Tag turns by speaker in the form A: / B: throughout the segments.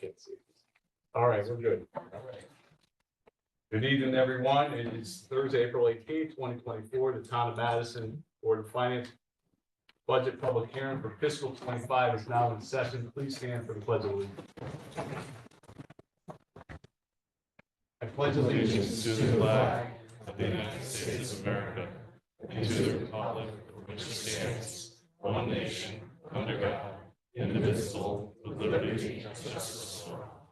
A: can't see. All right, we're good. All right. Good evening, everyone. It is Thursday, April 18th, 2024. The Town of Madison Board of Finance Budget Public Hearing for fiscal 25 is now in session. Please stand for the pledge of allegiance. I pledge
B: Allegiance to the flag of the United States of America and to the republic for which it stands, one nation, under God, indivisible, with liberty and justice for all.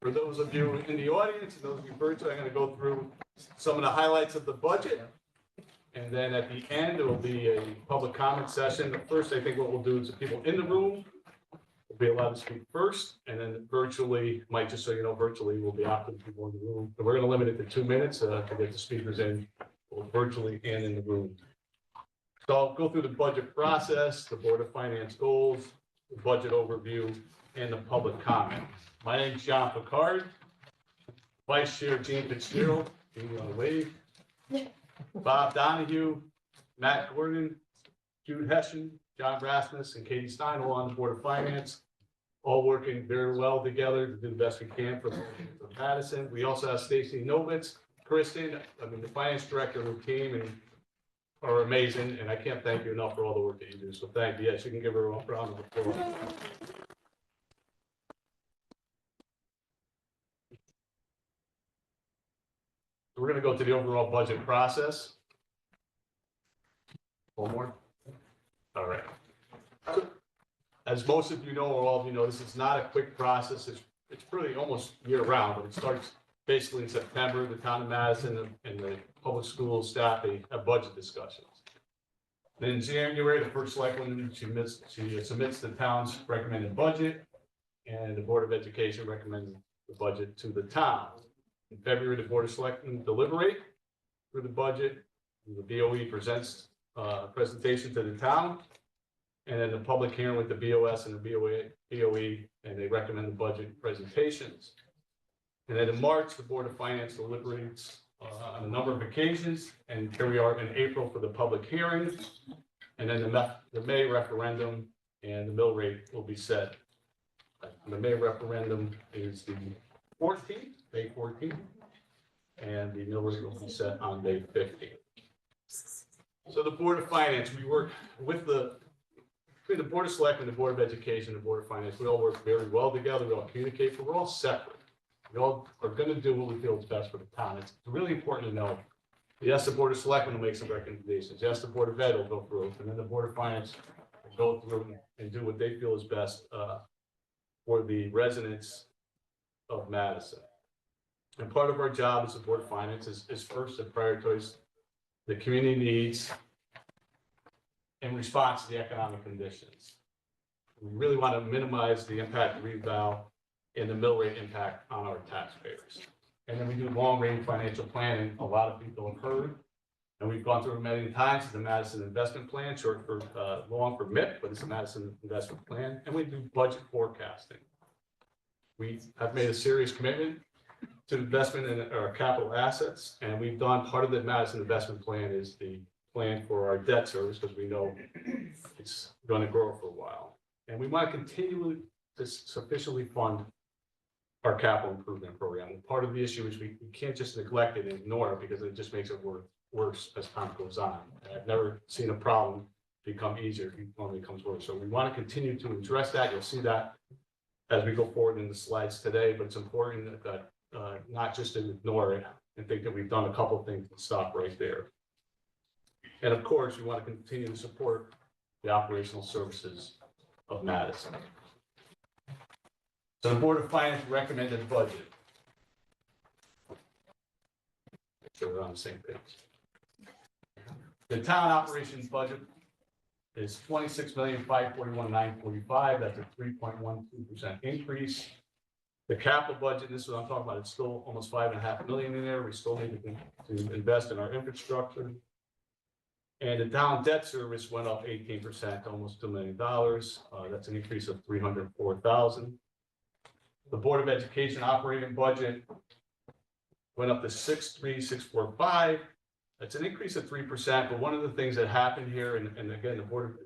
A: For those of you in the audience and those of you virtually, I'm going to go through some of the highlights of the budget. And then at the end, there will be a public comment session. But first, I think what we'll do is the people in the room will be allowed to speak first, and then virtually, Mike, just so you know, virtually will be after the people in the room. But we're going to limit it to 2 minutes to get the speakers in, both virtually and in the room. So I'll go through the budget process, the Board of Finance goals, the budget overview, and the public comment. My name is John Picard, Vice Chair Gene Fitzgerald, Gene on the wave, Bob Donahue, Matt Gordon, Jude Hessian, John Rasmus, and Katie Stein, all on the Board of Finance, all working very well together to do the best we can for Madison. We also have Stacy Novitz, Kristen, the Finance Director and the team, and are amazing, and I can't thank you enough for all the work that you do. So thank you. Yes, you can give her a round of applause. We're going to go to the overall budget process. One more. All right. As most of you know, or all of you know, this is not a quick process. It's really almost year round, but it starts basically in September. The Town of Madison and the public school staff, they have budget discussions. Then in January, the first selectman, she submits the town's recommended budget, and the Board of Education recommends the budget to the town. In February, the Board of Selectmen deliberate for the budget. The BOE presents a presentation to the town, and then the public hearing with the BOS and the BOE, and they recommend the budget presentations. And then in March, the Board of Finance deliberates on a number of occasions, and here we are in April for the public hearing. And then the May referendum and the mill rate will be set. The May referendum is the 14th, May 14th, and the mill rate will be set on May 15th. So the Board of Finance, we work with between the Board of Selectmen, the Board of Education, the Board of Finance, we all work very well together, we all communicate, but we're all separate. We all are going to do what we feel is best for the town. It's really important to know. Yes, the Board of Selectmen will make some recommendations. Yes, the Board of Ed will go through it, and then the Board of Finance will go through and do what they feel is best for the residents of Madison. And part of our job as the Board of Finance is first to prioritize the community needs in response to the economic conditions. We really want to minimize the impact of reval and the mill rate impact on our taxpayers. And then we do long-range financial planning. A lot of people have heard, and we've gone through it many times. It's the Madison Investment Plan, short for long for MIP, but it's a Madison Investment Plan. And we do budget forecasting. We have made a serious commitment to investment in our capital assets, and we've done part of the Madison Investment Plan is the plan for our debt service, because we know it's going to grow for a while. And we want to continue to sufficiently fund our capital improvement program. And part of the issue is we can't just neglect it and ignore it, because it just makes it worse as time goes on. I've never seen a problem become easier, it only becomes worse. So we want to continue to address that. You'll see that as we go forward in the slides today, but it's important that not just to ignore it and think that we've done a couple of things and stop right there. And of course, we want to continue to support the operational services of Madison. So the Board of Finance recommended a budget. Make sure we're on the same page. The town operations budget is $26,541,945. That's a 3.12% increase. The capital budget, this is what I'm talking about, it's still almost $5.5 million in there. We still need to invest in our infrastructure. And the town debt service went up 18% to almost $2 million. That's an increase of $304,000. The Board of Education operating budget went up to 63645. That's an increase of 3%. But one of the things that happened here, and again, the Board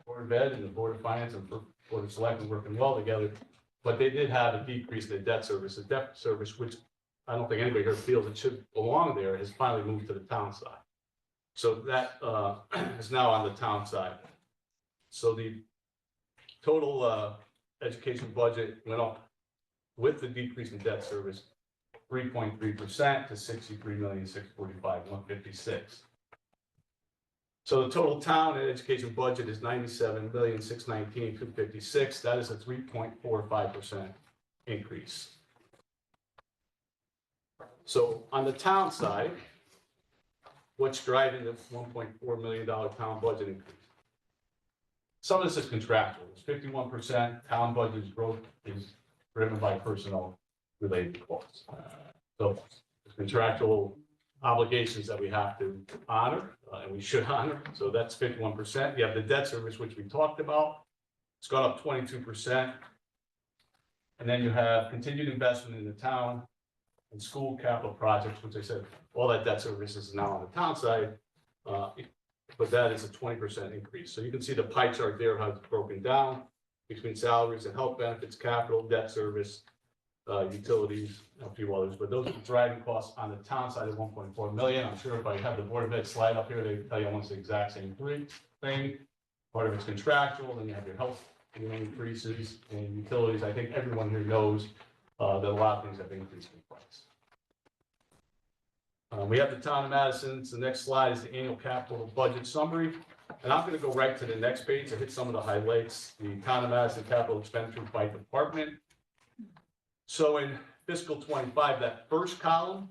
A: of Ed and the Board of Finance and Board of Selectmen working well together. But they did have a decrease in the debt service. The debt service, which I don't think anybody here feels it should belong there, has finally moved to the town side. So that is now on the town side. So the total education budget went up with the decrease in debt service 3.3% to 63,645,156. So the total town and education budget is 97,619,256. That is a 3.45% increase. So on the town side, what's driving the $1.4 million town budget increase? Some of this is contractual. It's 51% town budget's growth is driven by personnel related costs. So it's contractual obligations that we have to honor and we should honor. So that's 51%. You have the debt service, which we talked about. It's gone up 22%. And then you have continued investment in the town and school capital projects, which I said, all that debt service is now on the town side. But that is a 20% increase. So you can see the pie chart there, how it's broken down between salaries and health benefits, capital, debt service, utilities, a few others, but those are the driving costs on the town side of 1.4 million. I'm sure if I have the Board of Ed slide up here, they tell you almost the exact same thing. Part of it's contractual, then you have your health increases and utilities. I think everyone here knows that a lot of things have increased in price. We have the town of Madison. So the next slide is the annual capital budget summary. And I'm going to go right to the next page to hit some of the highlights. The town of Madison capital expenditures by department. So in fiscal 25, that first column,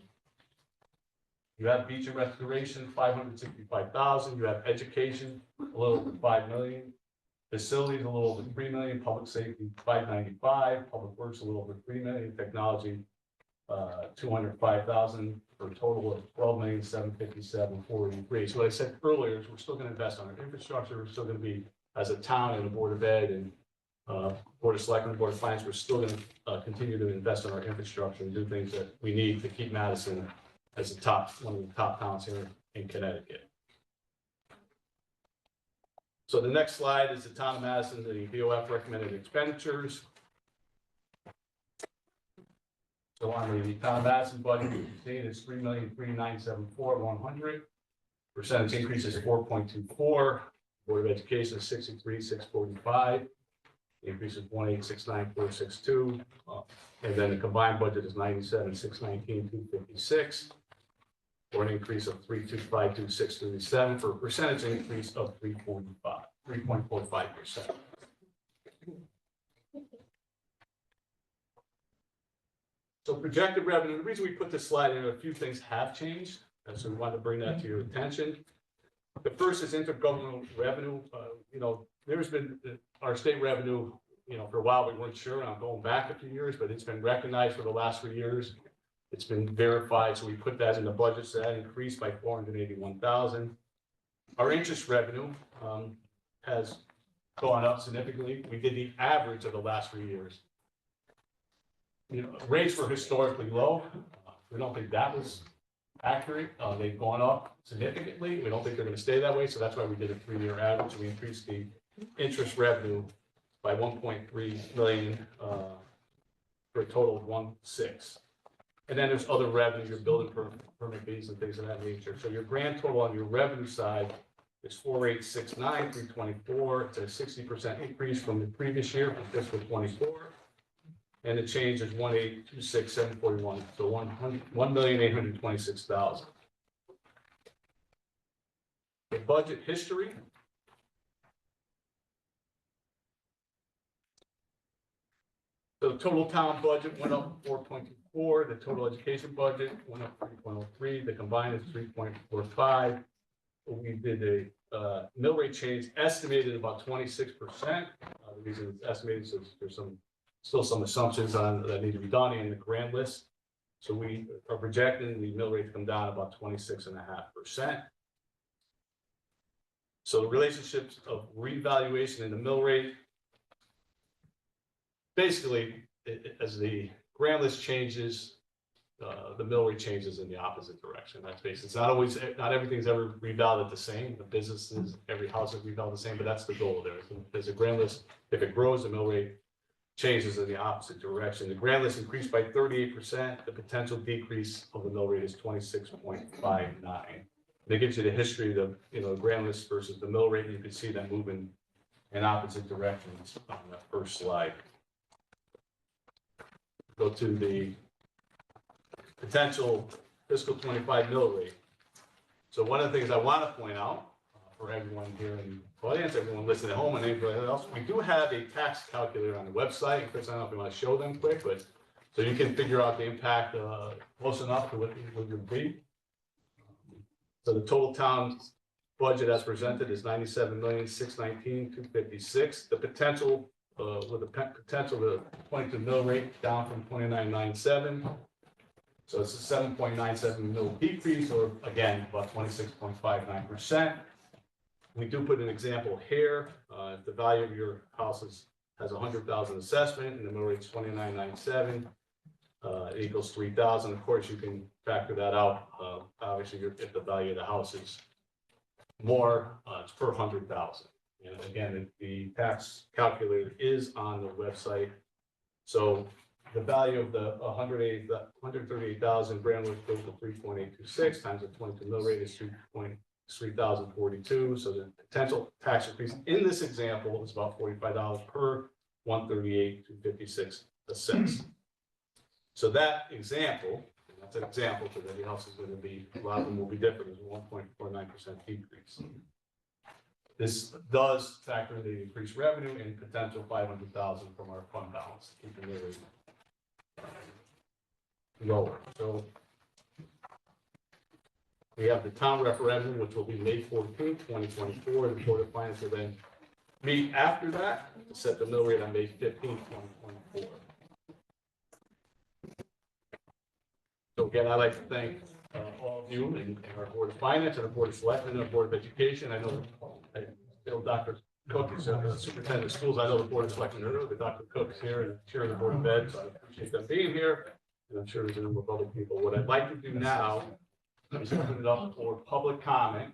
A: you have beach and restoration, 565,000. You have education, a little over 5 million. Facilities, a little over 3 million. Public safety, 595. Public works, a little over 3 million. Technology, 205,000 for a total of 12,757,483. So what I said earlier is we're still going to invest on our infrastructure. We're still going to be, as a town and a Board of Ed and Board of Selectmen, Board of Finance, we're still going to continue to invest in our infrastructure and do things that we need to keep Madison as one of the top towns here in Connecticut. So the next slide is the town of Madison, the BOF recommended expenditures. So on the town of Madison budget, you see it's 3,397,400. Percentage increase is 4.24. Board of Education is 63,645. The increase is 1,869,462. And then the combined budget is 97,619,256. For an increase of 325,267 for a percentage increase of 3.45%. So projected revenue, the reason we put this slide in, a few things have changed, and so we wanted to bring that to your attention. The first is intergovernmental revenue. There's been our state revenue, for a while we weren't sure, and I'm going back a few years, but it's been recognized for the last 3 years. It's been verified, so we put that in the budget, so that increased by 481,000. Our interest revenue has gone up significantly. We did the average of the last 3 years. Rates were historically low. We don't think that was accurate. They've gone up significantly. We don't think they're going to stay that way. So that's why we did a 3-year average. We increased the interest revenue by 1.3 million for a total of 1.6. And then there's other revenue, your building permit fees and things of that nature. So your grand total on your revenue side is 4,869,324. It's a 60% increase from the previous year, from fiscal 24. And the change is 1,826,741, so 1,826,000. The budget history. So the total town budget went up 4.24. The total education budget went up 3.03. The combined is 3.45. We did a mill rate change estimated about 26%. The reason it's estimated is there's still some assumptions that need to be done in the grand list. So we are projecting the mill rate to come down about 26.5%. So the relationships of revaluation and the mill rate, basically, as the grand list changes, the mill rate changes in the opposite direction. That's basically, it's not always, not everything's ever revalued the same. The businesses, every house is revalued the same, but that's the goal there. There's a grand list. If it grows, the mill rate changes in the opposite direction. The grand list increased by 38%. The potential decrease of the mill rate is 26.59. That gives you the history of the, grand list versus the mill rate. You can see that moving in opposite directions on that first slide. Go to the potential fiscal 25 mill rate. So one of the things I want to point out for everyone here in the audience, everyone listening at home, and anybody else, we do have a tax calculator on the website. Chris, I don't know if you want to show them quick, but so you can figure out the impact close enough to what it would be. So the total town budget as presented is $97,619,256. The potential with the potential to 22 mill rate down from 29.97. So it's a 7.97 mil decrease, or again, about 26.59%. We do put an example here. If the value of your house has 100,000 assessment and the mill rate's 29.97, it equals 3,000. Of course, you can factor that out. Obviously, if the value of the house is more, it's per 100,000. And again, the tax calculator is on the website. So the value of the 138,000 grand list goes to 3.826 times the 22 mill rate is 3,042. So the potential tax increase in this example is about $45 per 138,256 assessed. So that example, and that's an example because every house is going to be, a lot of them will be different, is a 1.49% decrease. This does factor in the increased revenue and potential $500,000 from our fund balance, keeping the rate lower. So we have the town referendum, which will be May 14th, 2024. The Board of Finance will then meet after that to set the mill rate on May 15th, 2024. So again, I'd like to thank all of you and our Board of Finance and our Board of Selectmen and our Board of Education. I know Dr. Cook is the superintendent of schools. I know the Board of Selectmen are the Dr. Cook's here and chair of the Board of Ed, so I appreciate them being here. And I'm sure there's a number of other people. What I'd like to do now is open it up for public comment.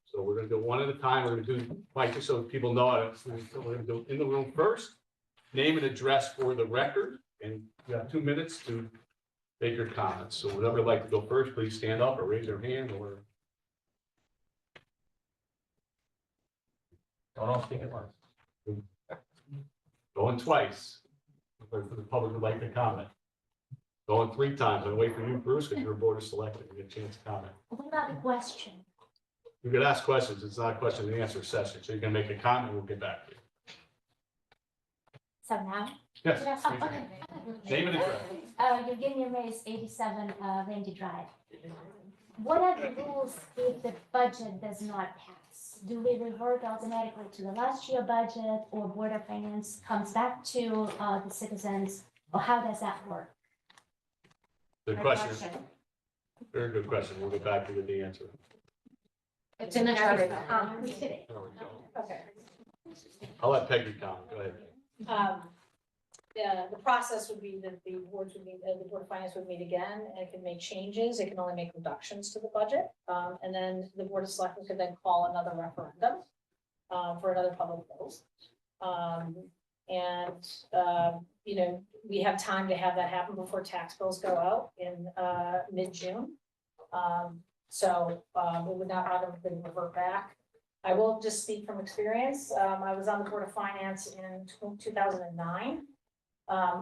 A: So we're going to do one at a time. We're going to do, Mike, just so people know it. We're going to do in the room first, name and address for the record, and you have 2 minutes to make your comments. So whoever would like to go first, please stand up or raise your hand, or
C: Don't all speak at once.
A: going twice. For the public would like to comment. Going 3 times. I'll wait for you, Bruce, because you're Board of Selectmen. You get a chance to comment.
D: What about the question?
A: You can ask questions. It's not a question and answer session. So you can make a comment. We'll get back to you.
D: So now?
A: Yes.
D: Oh, okay.
A: Name and address.
D: Eugenia Mays, 87 Randy Drive. What are the rules if the budget does not pass? Do we revert automatically to the last year budget, or Board of Finance comes back to the citizens, or how does that work?
A: Good question. Very good question. We'll get back to you with the answer.
E: It's in the charter.
A: There we go.
E: Okay.
A: I'll let Peggy comment. Go ahead.
E: The process would be that the boards would meet, the Board of Finance would meet again, and it can make changes. It can only make reductions to the budget. And then the Board of Selectmen could then call another referendum for another public vote. We have time to have that happen before tax bills go out in mid-June. So it would not automatically revert back. I will just speak from experience. I was on the Board of Finance in 2009.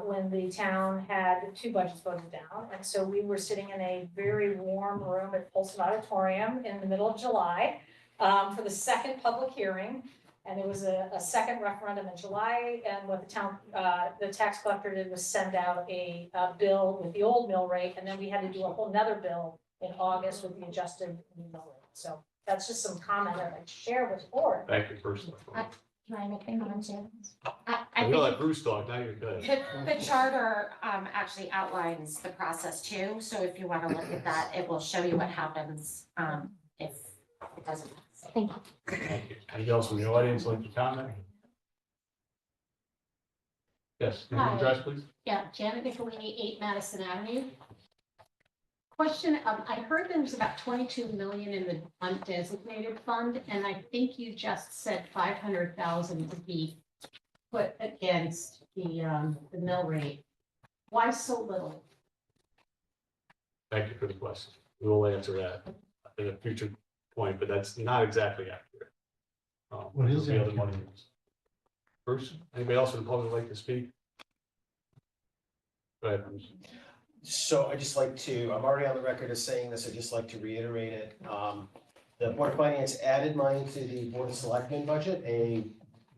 E: When the town had 2 budgets voted down. And so we were sitting in a very warm room at Polson Auditorium in the middle of July for the second public hearing. And it was a second referendum in July. And what the tax collector did was send out a bill with the old mill rate. And then we had to do a whole nother bill in August with the adjusted new mill rate. So that's just some comment I'd like to share with the board.
A: Thank you, personally.
D: Can I make a comment too?
A: I'm gonna let Bruce talk. Now you're good.
F: The charter actually outlines the process too, so if you want to look at that, it will show you what happens if it doesn't pass.
D: Thank you.
A: Thank you. Anybody else from the audience like to comment? Yes, name and address, please.
G: Yeah, Janet Nicolini, 8 Madison Avenue.
C: Question, I heard there's about 22 million in the undesignated fund, and I think you just said 500,000 would be put against the mill rate. Why so little?
A: Thank you for the question. We will answer that at a future point, but that's not exactly accurate.
G: What is
A: the other
G: accurate?
A: money is. Bruce, anybody else in the public like to speak? Go ahead, Bruce.
H: So I just like to, I'm already on the record as saying this, I'd just like to reiterate it. The Board of Finance added money to the Board of Selectmen budget, a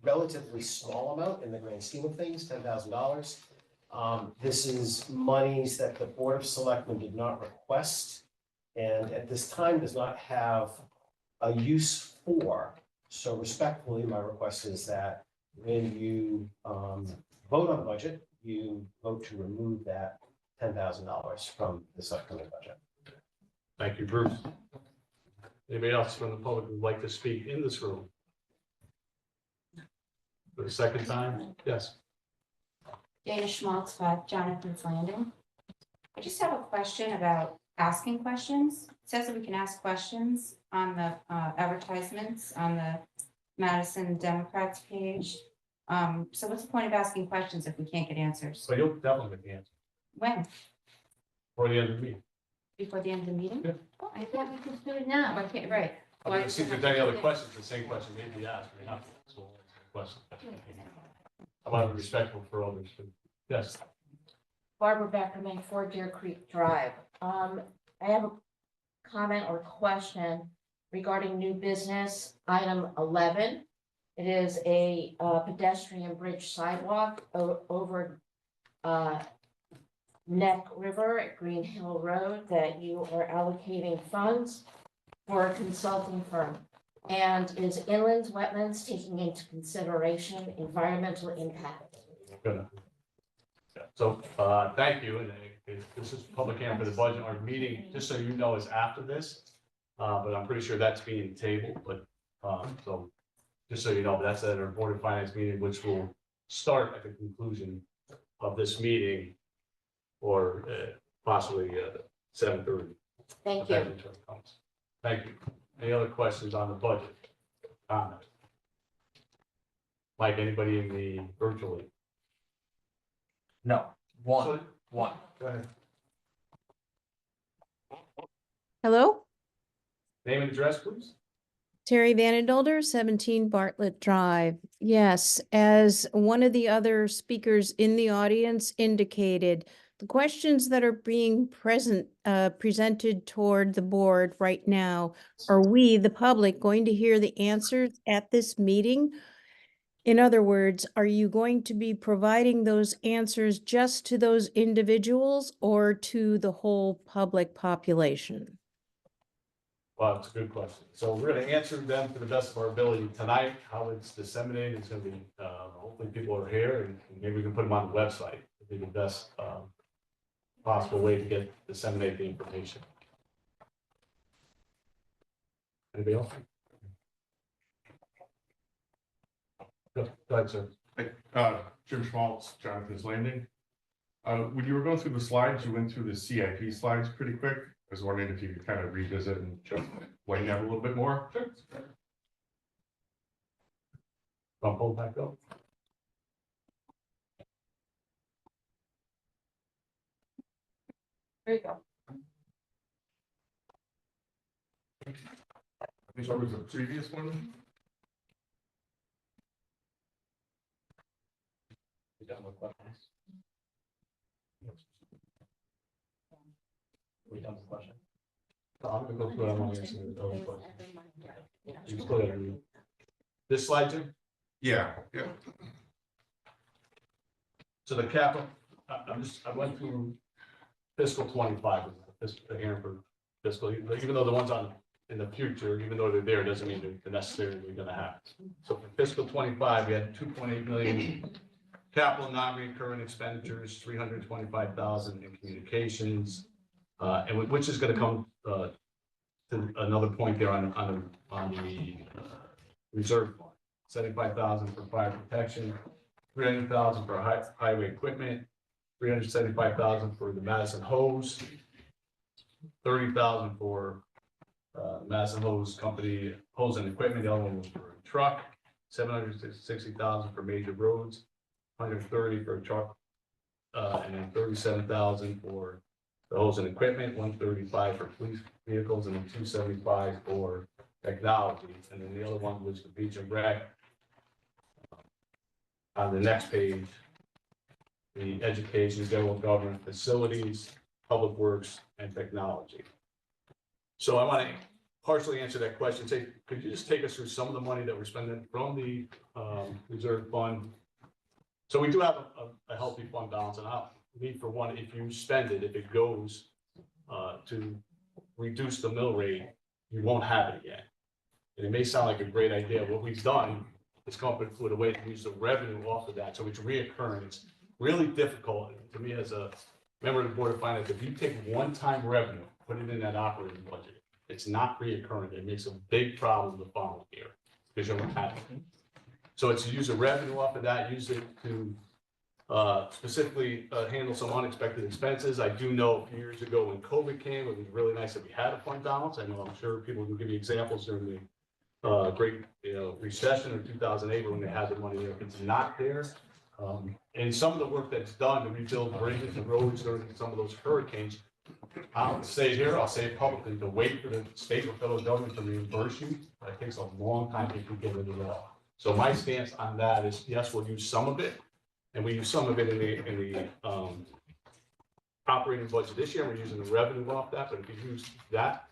H: relatively small amount in the grand scheme of things, $10,000. This is monies that the Board of Selectmen did not request, and at this time does not have a use for. So respectfully, my request is that when you vote on the budget, you vote to remove that $10,000 from this upcoming budget.
A: Thank you, Bruce. Anybody else from the public who'd like to speak in this room? For the second time? Yes.
I: Dana Schmaltz, 5 Jonathan's Landing. I just have a question about asking questions. It says that we can ask questions on the advertisements on the Madison Democrats page. So what's the point of asking questions if we can't get answers?
A: So you'll definitely get the answer
I: When?
A: for the end of the meeting.
I: Before the end of the meeting?
A: Yeah.
I: Oh, I thought we could do it now. Why can't, right.
A: I mean, see if there's any other questions, the same question may be asked, may not. So we'll answer the question. I want to be respectful for others. Yes.
J: Barbara Beckerman, 4 Deer Creek Drive. I have a comment or question regarding new business, item 11. It is a pedestrian bridge sidewalk over Neck River at Green Hill Road that you are allocating funds for a consulting firm. And is inland wetlands taking into consideration environmental impact?
A: Good. Yeah, so, thank you, and this is public hearing for the budget, our meeting, just so you know, is after this. But I'm pretty sure that's being tabled, but, so, just so you know, that's at our Board of Finance meeting, which will start at the conclusion of this meeting. Or possibly 7:30.
J: Thank you.
A: Thank you. Any other questions on the budget? Comment? Mike, anybody in the virtually?
K: No, one.
A: Go ahead.
L: Hello,
A: Name and address, please.
L: Terry Vanadolder, 17 Bartlett Drive. Yes, as one of the other speakers in the audience indicated, the questions that are being presented toward the board right now, are we, the public, going to hear the answers at this meeting? In other words, are you going to be providing those answers just to those individuals or to the whole public population?
A: Well, it's a good question. So we're going to answer them to the best of our ability tonight. How it's disseminated is going to be, hopefully people are here and maybe we can put them on the website. It'd be the best possible way to disseminate the information. Anybody else? Go ahead, sir.
B: Jim Schmaltz, Jonathan's Landing. When you were going through the slides, you went through the CIP slides pretty quick. I was wondering if you could kind of revisit and just lighten that a little bit more. Sure.
A: I'll pull back up.
I: There you go.
B: Which was the previous one?
A: You done with questions? We done with questions? I'm gonna go through. I want to answer the other questions. You just go ahead and read. This slide, Jim?
B: Yeah.
A: So the capital, I went through fiscal 25, the hearing for fiscal, even though the ones in the future, even though they're there, doesn't mean they're necessarily gonna happen. So for fiscal 25, we had 2.8 million capital non-recurring expenditures, 325,000 in communications, and which is gonna come to another point there on the reserve fund. 75,000 for fire protection, 300,000 for highway equipment, 375,000 for the Madison hose, $30,000 for Madison Hose Company hose and equipment. The other one was for a truck. $760,000 for major roads, $130,000 for a truck, and then $37,000 for the hose and equipment, $135,000 for police vehicles, and then $275,000 for technology. And then the other one was the beach and rec. On the next page, the education, general government, facilities, public works, and technology. So I want to partially answer that question. Say, could you just take us through some of the money that we're spending from the reserve fund? So we do have a healthy fund balance, and I'll leave for one, if you spend it, if it goes to reduce the mill rate, you won't have it again. And it may sound like a great idea. What we've done is come up with a way to use the revenue off of that, so it's reoccurring. It's really difficult to me as a member of the Board of Finance. If you take one-time revenue, put it in that operating budget, it's not reoccurring. It makes a big problem the following year because you don't have it. So it's to use the revenue off of that, use it to specifically handle some unexpected expenses. I do know a few years ago when COVID came, it was really nice that we had a fund balance. I know I'm sure people can give you examples during the great recession of 2008 when they had the money there. If it's not there, and some of the work that's done to rebuild bridges and roads during some of those hurricanes, I'll say it here, I'll say it publicly, to wait for the state or federal government to reimburse you, it takes a long time to get it at all. So my stance on that is, yes, we'll use some of it, and we use some of it in the operating budget this year. We're using the revenue off that, but if you use that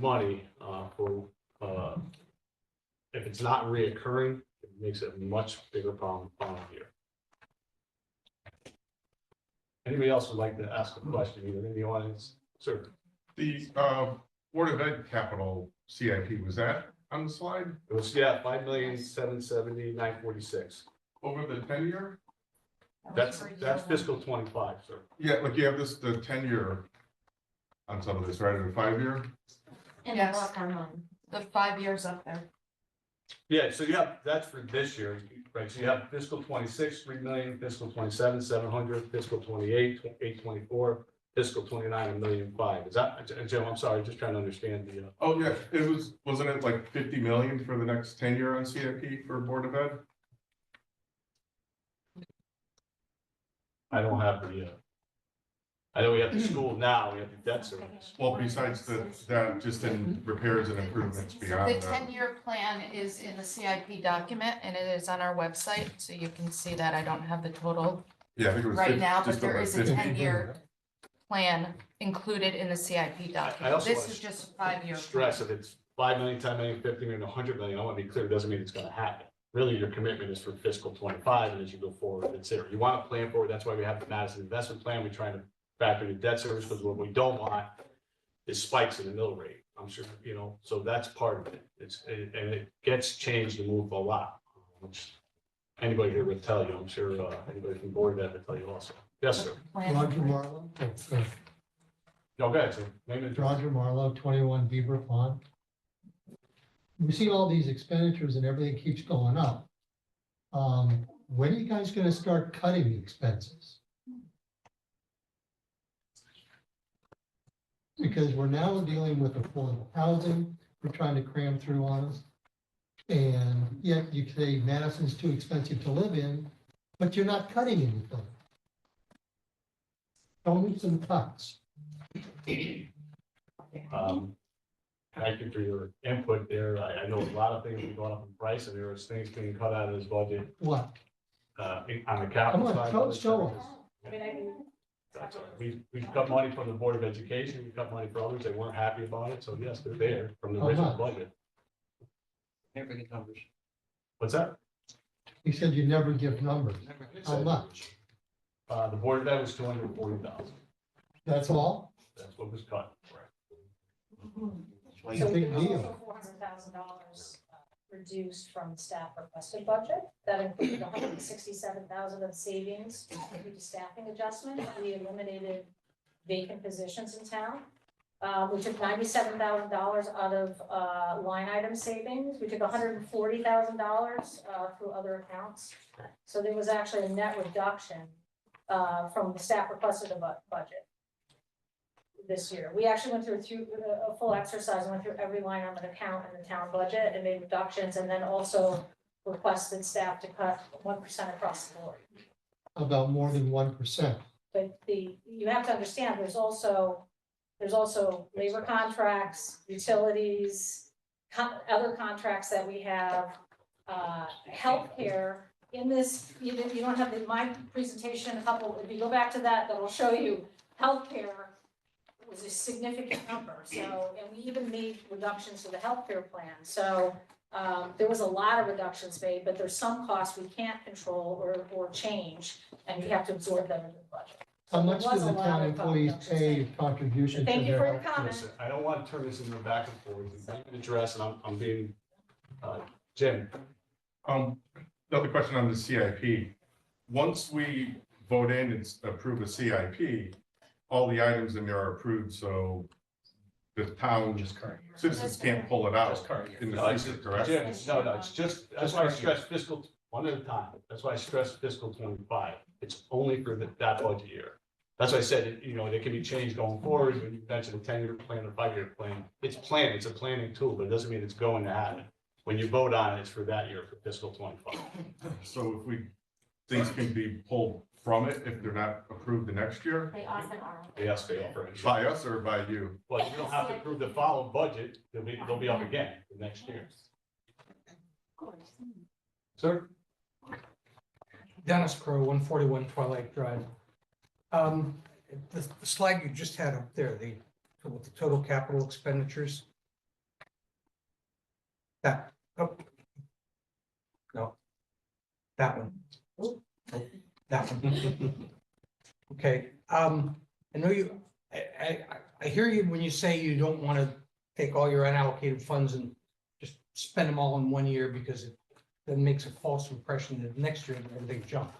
A: money for if it's not reoccurring, it makes it a much bigger problem following year. Anybody else would like to ask a question, either in the audience? Sir.
G: The Board of Ed capital CIP, was that on the slide?
A: It was, yeah, 5,770,946.
G: Over the 10-year?
A: That's fiscal 25, sir.
G: Yeah, like you have this, the 10-year on some of this, right, or 5-year?
D: In the
J: Yes.
D: book I'm on.
J: The 5 years up there.
A: Yeah, so you have, that's for this year, right? So you have fiscal 26, 3 million, fiscal 27, 700, fiscal 28, 824, fiscal 29, 1,000,005. Is that, Jim, I'm sorry, just trying to understand the.
G: Oh, yeah, it was, wasn't it like 50 million for the next 10-year on CIP for Board of Ed?
A: I don't have the, I know we have the school now, we have the debt service.
G: Well, besides that, just in repairs and improvements beyond
J: The
G: that.
J: 10-year plan is in the CIP document and it is on our website, so you can see that. I don't have the total
G: Yeah, I think it was
J: right now, but
G: just
J: there
G: over
J: is a
G: 50.
J: 10-year plan included in the CIP
A: I
J: document.
A: also
J: This
A: want
J: is
A: to
J: just a 5-year.
A: Stress, if it's 5 million, 10 million, 50 million, 100 million, I want to be clear, it doesn't mean it's going to happen. Really, your commitment is for fiscal 25, and as you go forward, it's there. You want to plan for it, that's why we have the Madison investment plan. We're trying to factor in debt service, because what we don't want is spikes in the mill rate. I'm sure, so that's part of it. And it gets changed and moved a lot, which anybody here would tell you. I'm sure anybody from board that would tell you also. Yes, sir.
M: Roger Marlowe.
A: No, go ahead, sir. Name and address.
M: Roger Marlowe, 21 Beaver Pond. We've seen all these expenditures and everything keeps going up. When are you guys gonna start cutting the expenses? Because we're now dealing with affordable housing, we're trying to cram through on us. And yet you say Madison's too expensive to live in, but you're not cutting anything. Show me some cuts.
A: Thank you for your input there. I know a lot of things have gone up in price, and there is things being cut out of this budget
M: What?
A: on the
M: Come
A: capital
M: on,
A: side.
M: show us.
E: I mean, I can.
A: That's all right. We've cut money from the Board of Education, we cut money for others, they weren't happy about it, so yes, they're there from the
M: How
A: original
M: much?
A: budget.
K: Never get numbers.
A: What's that?
M: He said you never give numbers. How much?
A: The Board of Ed was 240,000,
M: That's all?
A: that's what was cut.
M: It's a big deal.
E: $400,000 reduced from the staff requested budget. That included $167,000 of savings due to staffing adjustment. We eliminated vacant positions in town. We took $97,000 out of line item savings. We took $140,000 through other accounts. So there was actually a net reduction from the staff requested budget. this year. We actually went through a full exercise and went through every line on the account in the town budget and made reductions, and then also requested staff to cut 1% across the board.
M: About more than 1%.
E: But you have to understand, there's also labor contracts, utilities, other contracts that we have, healthcare. In this, you don't have my presentation, if you go back to that will show you healthcare was a significant number, so, and we even made reductions to the healthcare plan, so there was a lot of reductions made, but there's some costs we can't control or change, and we have to absorb them into the budget.
M: How much
E: There was
M: do
E: a
M: the
E: lot
M: town
E: of
M: employees
E: reductions
M: pay
E: made.
M: contribution to
E: Thank you for
M: their
E: your
M: health?
E: comment.
A: Listen, I don't want to turn this into a back and forth. Leave an address, and I'm being, Jim.
G: The other question on the CIP. Once we vote in and approve a CIP, all the items in there are approved, so the town
H: Just current year.
G: citizens can't pull it out
H: Just current year.
G: in the
A: No, it's-
G: future, correct?
A: Jim, no, it's just, that's why I stress fiscal, one at a time. That's why I stress fiscal 25. It's only for that budget year. That's why I said, they can be changed going forward. When you mentioned a 10-year plan or 5-year plan, it's a planning tool, but it doesn't mean it's going to happen. When you vote on it, it's for that year, for fiscal 25.
G: So if things can be pulled from it if they're not approved the next year,
D: They often are.
A: Yes, they offer it.
G: by us or by you?
A: Well, you don't have to approve the following budget. They'll be up again the next year. Sir?
K: Dennis Crowe, 141 Twilight Drive. The slide you just had up there, with the total capital expenditures. That, no. That one. That one. Okay, I know I hear you when you say you don't want to take all your unallocated funds and just spend them all in one year because it then makes a false impression that next year they're a big jump.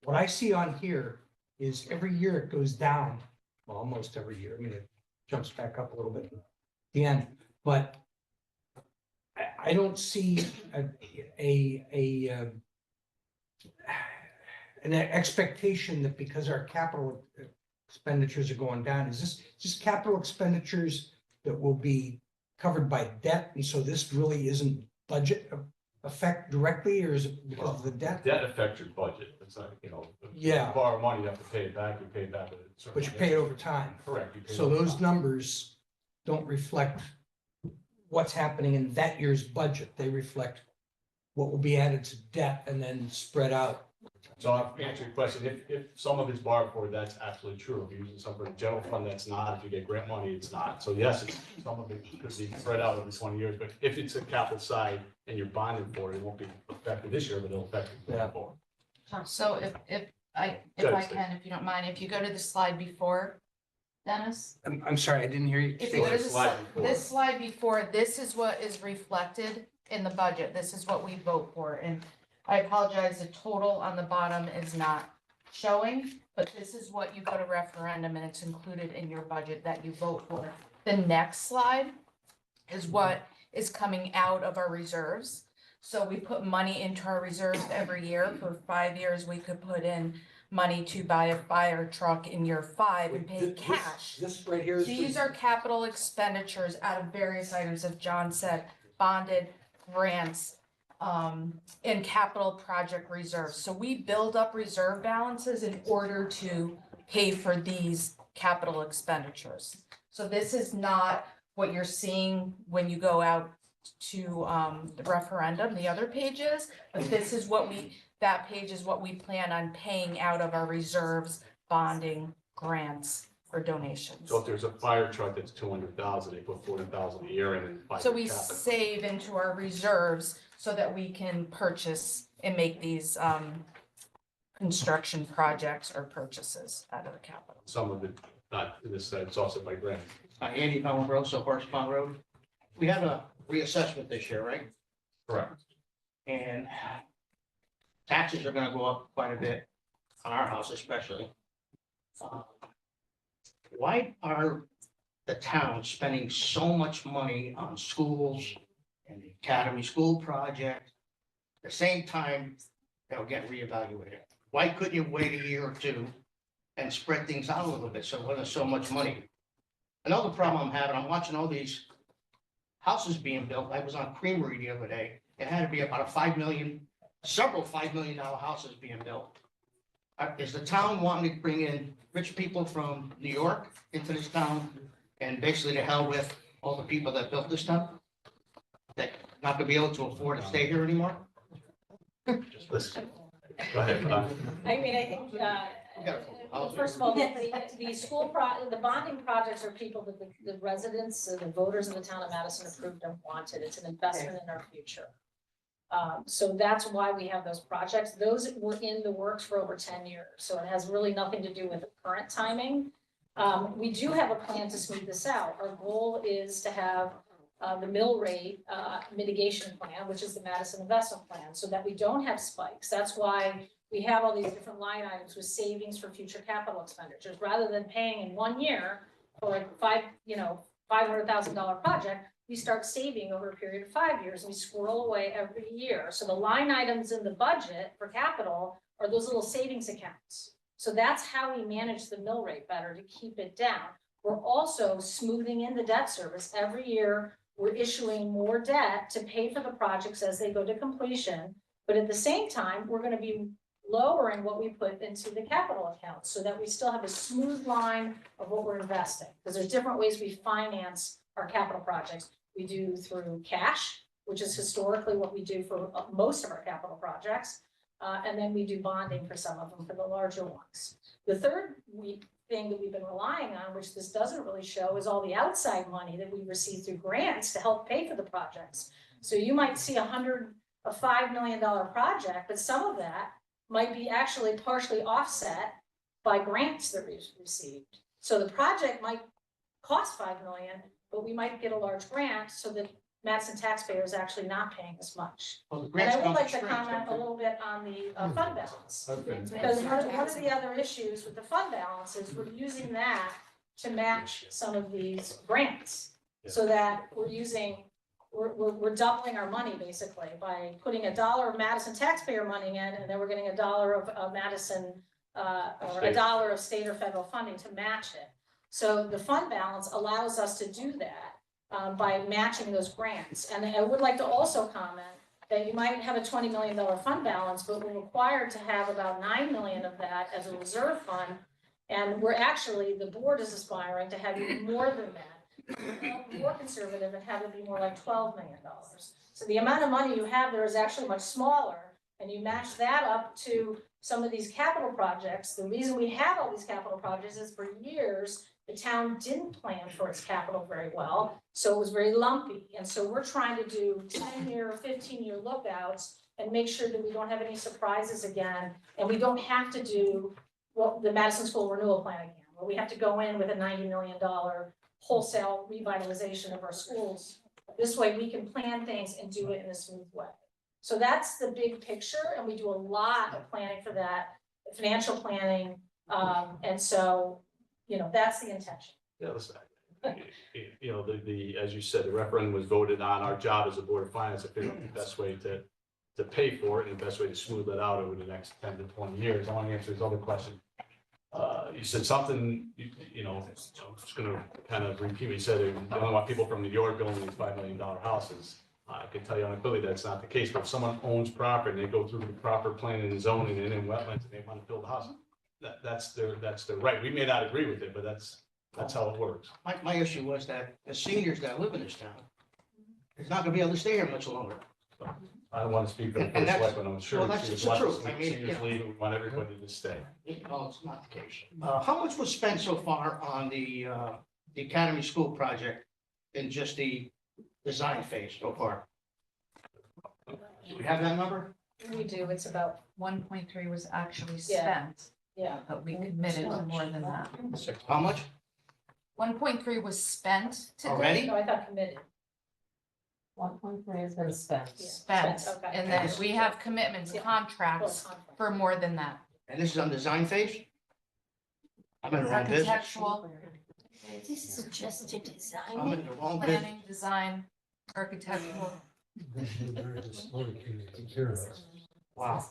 K: What I see on here is every year it goes down, well, almost every year. I mean, it jumps back up a little bit at the end, but I don't see an expectation that because our capital expenditures are going down, is this just capital expenditures that will be covered by debt? And so this really isn't budget effect directly, or is it because of the debt?
A: Debt affects your budget. It's not, if
K: Yeah.
A: you borrow money, you have to pay it back. You pay it back.
K: But you pay it over time.
A: Correct. You pay it
K: So
A: over
K: those
A: time.
K: numbers don't reflect what's happening in that year's budget. They reflect what will be added to debt and then spread out.
A: So I'll answer your question. If some of it's borrowed for, that's absolutely true. If you're using some for the general fund, that's not. If you get grant money, it's not. So yes, some of it could be spread out over 20 years, but if it's a capital side and you're bonding for it, it won't be affected this year, but it'll affect it going forward.
N: So if I
A: Good.
N: can, if you don't mind, if you go to the slide before, Dennis?
K: I'm sorry, I didn't hear you.
N: If you go to the
A: Slide before.
N: this slide before, this is what is reflected in the budget. This is what we vote for. And I apologize, the total on the bottom is not showing, but this is what you go to referendum and it's included in your budget that you vote for. The next slide is what is coming out of our reserves. So we put money into our reserves every year. For 5 years, we could put in money to buy a fire truck in year 5 and pay cash.
K: This right here is.
N: These are capital expenditures out of various items, as John said, bonded grants, and capital project reserves. So we build up reserve balances in order to pay for these capital expenditures. So this is not what you're seeing when you go out to the referendum, the other pages, but this is what that page is what we plan on paying out of our reserves, bonding, grants, or donations.
A: So if there's a fire truck that's 200,000, they put 40,000 a year in and buy
N: So
A: the
N: we
A: capital.
N: save into our reserves so that we can purchase and make these construction projects or purchases out of the capital.
A: Some of it, not in this side, it's also by grant.
O: Andy Palambroso, Horse Pond Road. We have a reassessment this year, right?
A: Correct.
O: And taxes are gonna go up quite a bit on our house especially. Why are the towns spending so much money on schools and the academy school project? At the same time, they'll get reevaluated. Why couldn't you wait a year or two and spread things out a little bit so it wasn't so much money Another problem I'm having, I'm watching all these houses being built. I was on Creamery the other day. It had to be about several $5 million houses being built. Is the town wanting to bring in rich people from New York into this town? And basically to hell with all the people that built this town? That not gonna be able to afford to stay here anymore?
A: Just listen. Go ahead.
E: I mean, I think, well, first of all, the school the bonding projects are people that the residents, the voters of the town of Madison approved and wanted. It's an investment in our future. So that's why we have those projects. Those were in the works for over 10 years. So it has really nothing to do with the current timing. We do have a plan to smooth this out. Our goal is to have the mill rate mitigation plan, which is the Madison investment plan, so that we don't have spikes. That's why we have all these different line items with savings for future capital expenditures, rather than paying in 1 year for like $500,000 project. We start saving over a period of 5 years, and we squirrel away every year. So the line items in the budget for capital are those little savings accounts. So that's how we manage the mill rate better, to keep it down. We're also smoothing in the debt service. Every year, we're issuing more debt to pay for the projects as they go to completion. But at the same time, we're going to be lowering what we put into the capital account, so that we still have a smooth line of what we're investing. Because there's different ways we finance our capital projects. We do through cash, which is historically what we do for most of our capital projects. And then we do bonding for some of them, for the larger ones. The third thing that we've been relying on, which this doesn't really show, is all the outside money that we receive through grants to help pay for the projects. So you might see a $5 million project, but some of that might be actually partially offset by grants that we've received. So the project might cost $5 million, but we might get a large grant, so that Madison taxpayers actually not paying as much.
O: Well, the
E: And
O: grants
E: I would
O: come
E: like
O: from
E: to
O: strings,
E: comment
O: don't
E: a
O: they?
E: little bit on the fund balance.
A: Okay.
E: Because one of the other issues with the fund balance is we're using that to match some of these grants. So that we're doubling our money basically by putting $1 of Madison taxpayer money in, and then we're getting $1 of Madison, or $1 of state or federal funding to match it. So the fund balance allows us to do that by matching those grants. And I would like to also comment that you might have a $20 million fund balance, but we're required to have about $9 million of that as a reserve fund. And we're actually, the board is aspiring to have even more than that, more conservative, and have it be more like $12 million. So the amount of money you have there is actually much smaller, and you match that up to some of these capital projects. The reason we have all these capital projects is for years, the town didn't plan for its capital very well, so it was very lumpy. And so we're trying to do 10-year, 15-year lookouts and make sure that we don't have any surprises again. And we don't have to do what the Madison School Renewal Plan again, where we have to go in with a $90 million wholesale revitalization of our schools. This way we can plan things and do it in a smooth way. So that's the big picture, and we do a lot of planning for that, financial planning. And so, that's the intention.
A: Yeah, listen, as you said, the referendum was voted on. Our job as a Board of Finance to figure out the best way to pay for it and the best way to smooth that out over the next 10 to 20 years. I want to answer this other question. You said something, I'm just going to kind of repeat what you said. You don't want people from New York building these $5 million houses. I can tell you unequivocally that's not the case, but if someone owns property and they go through the proper planning and zoning and in wetlands and they want to build a house, that's their right. We may not agree with it, but that's how it works.
O: My issue was that the seniors that live in this town is not gonna be able to stay here much longer.
A: I don't want to speak for the
O: And
A: first
O: that's-
A: selectman, I'm sure.
O: well, that's
A: there's
O: the
A: lots of
O: truth. I mean,
A: seniors leave, we want everybody to stay.
O: No, it's not the case. How much was spent so far on the Academy School project in just the design phase so far? Do we have that number?
E: We do, it's about,
N: 1.3 was actually
E: Yeah.
N: spent,
E: yeah.
N: but we committed to more than that.
O: How much?
N: 1.3 was spent to
O: Already?
E: No, I thought committed.
J: 1.3 has been spent.
E: Yeah,
N: spent,
E: okay.
N: and then we have commitments,
E: Yeah.
N: contracts for more than that.
O: And this is on design phase? I'm in the wrong business.
N: Architectural,
C: This is just to design.
O: I'm in the wrong business.
N: planning, design, architectural.
O: Wow.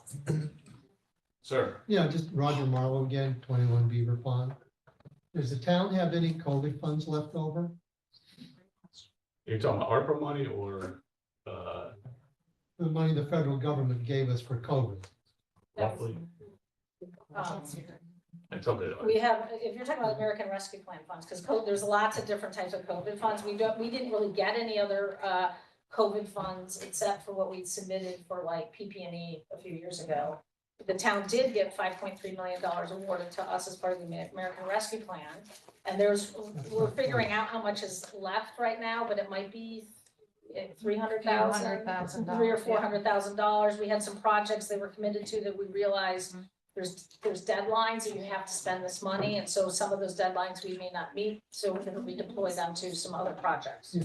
A: Sir,
M: Yeah, just Roger Marlowe again, 21 Beaver Pond. Does the town have any COVID funds left over?
A: You're talking about ARPA money or,
M: The money the federal government gave us for COVID?
A: roughly?
E: Um,
A: It's something.
E: We have, if you're talking about American Rescue Plan funds, because there's lots of different types of COVID funds. We didn't really get any other COVID funds except for what we'd submitted for like PP&E a few years ago. The town did get $5.3 million awarded to us as part of the American Rescue Plan. And we're figuring out how much is left right now, but it might be $300,000, $300,000 or $400,000. We had some projects they were committed to that we realized there's deadlines and you have to spend this money. And so some of those deadlines we may not meet, so we're gonna redeploy them to some other projects.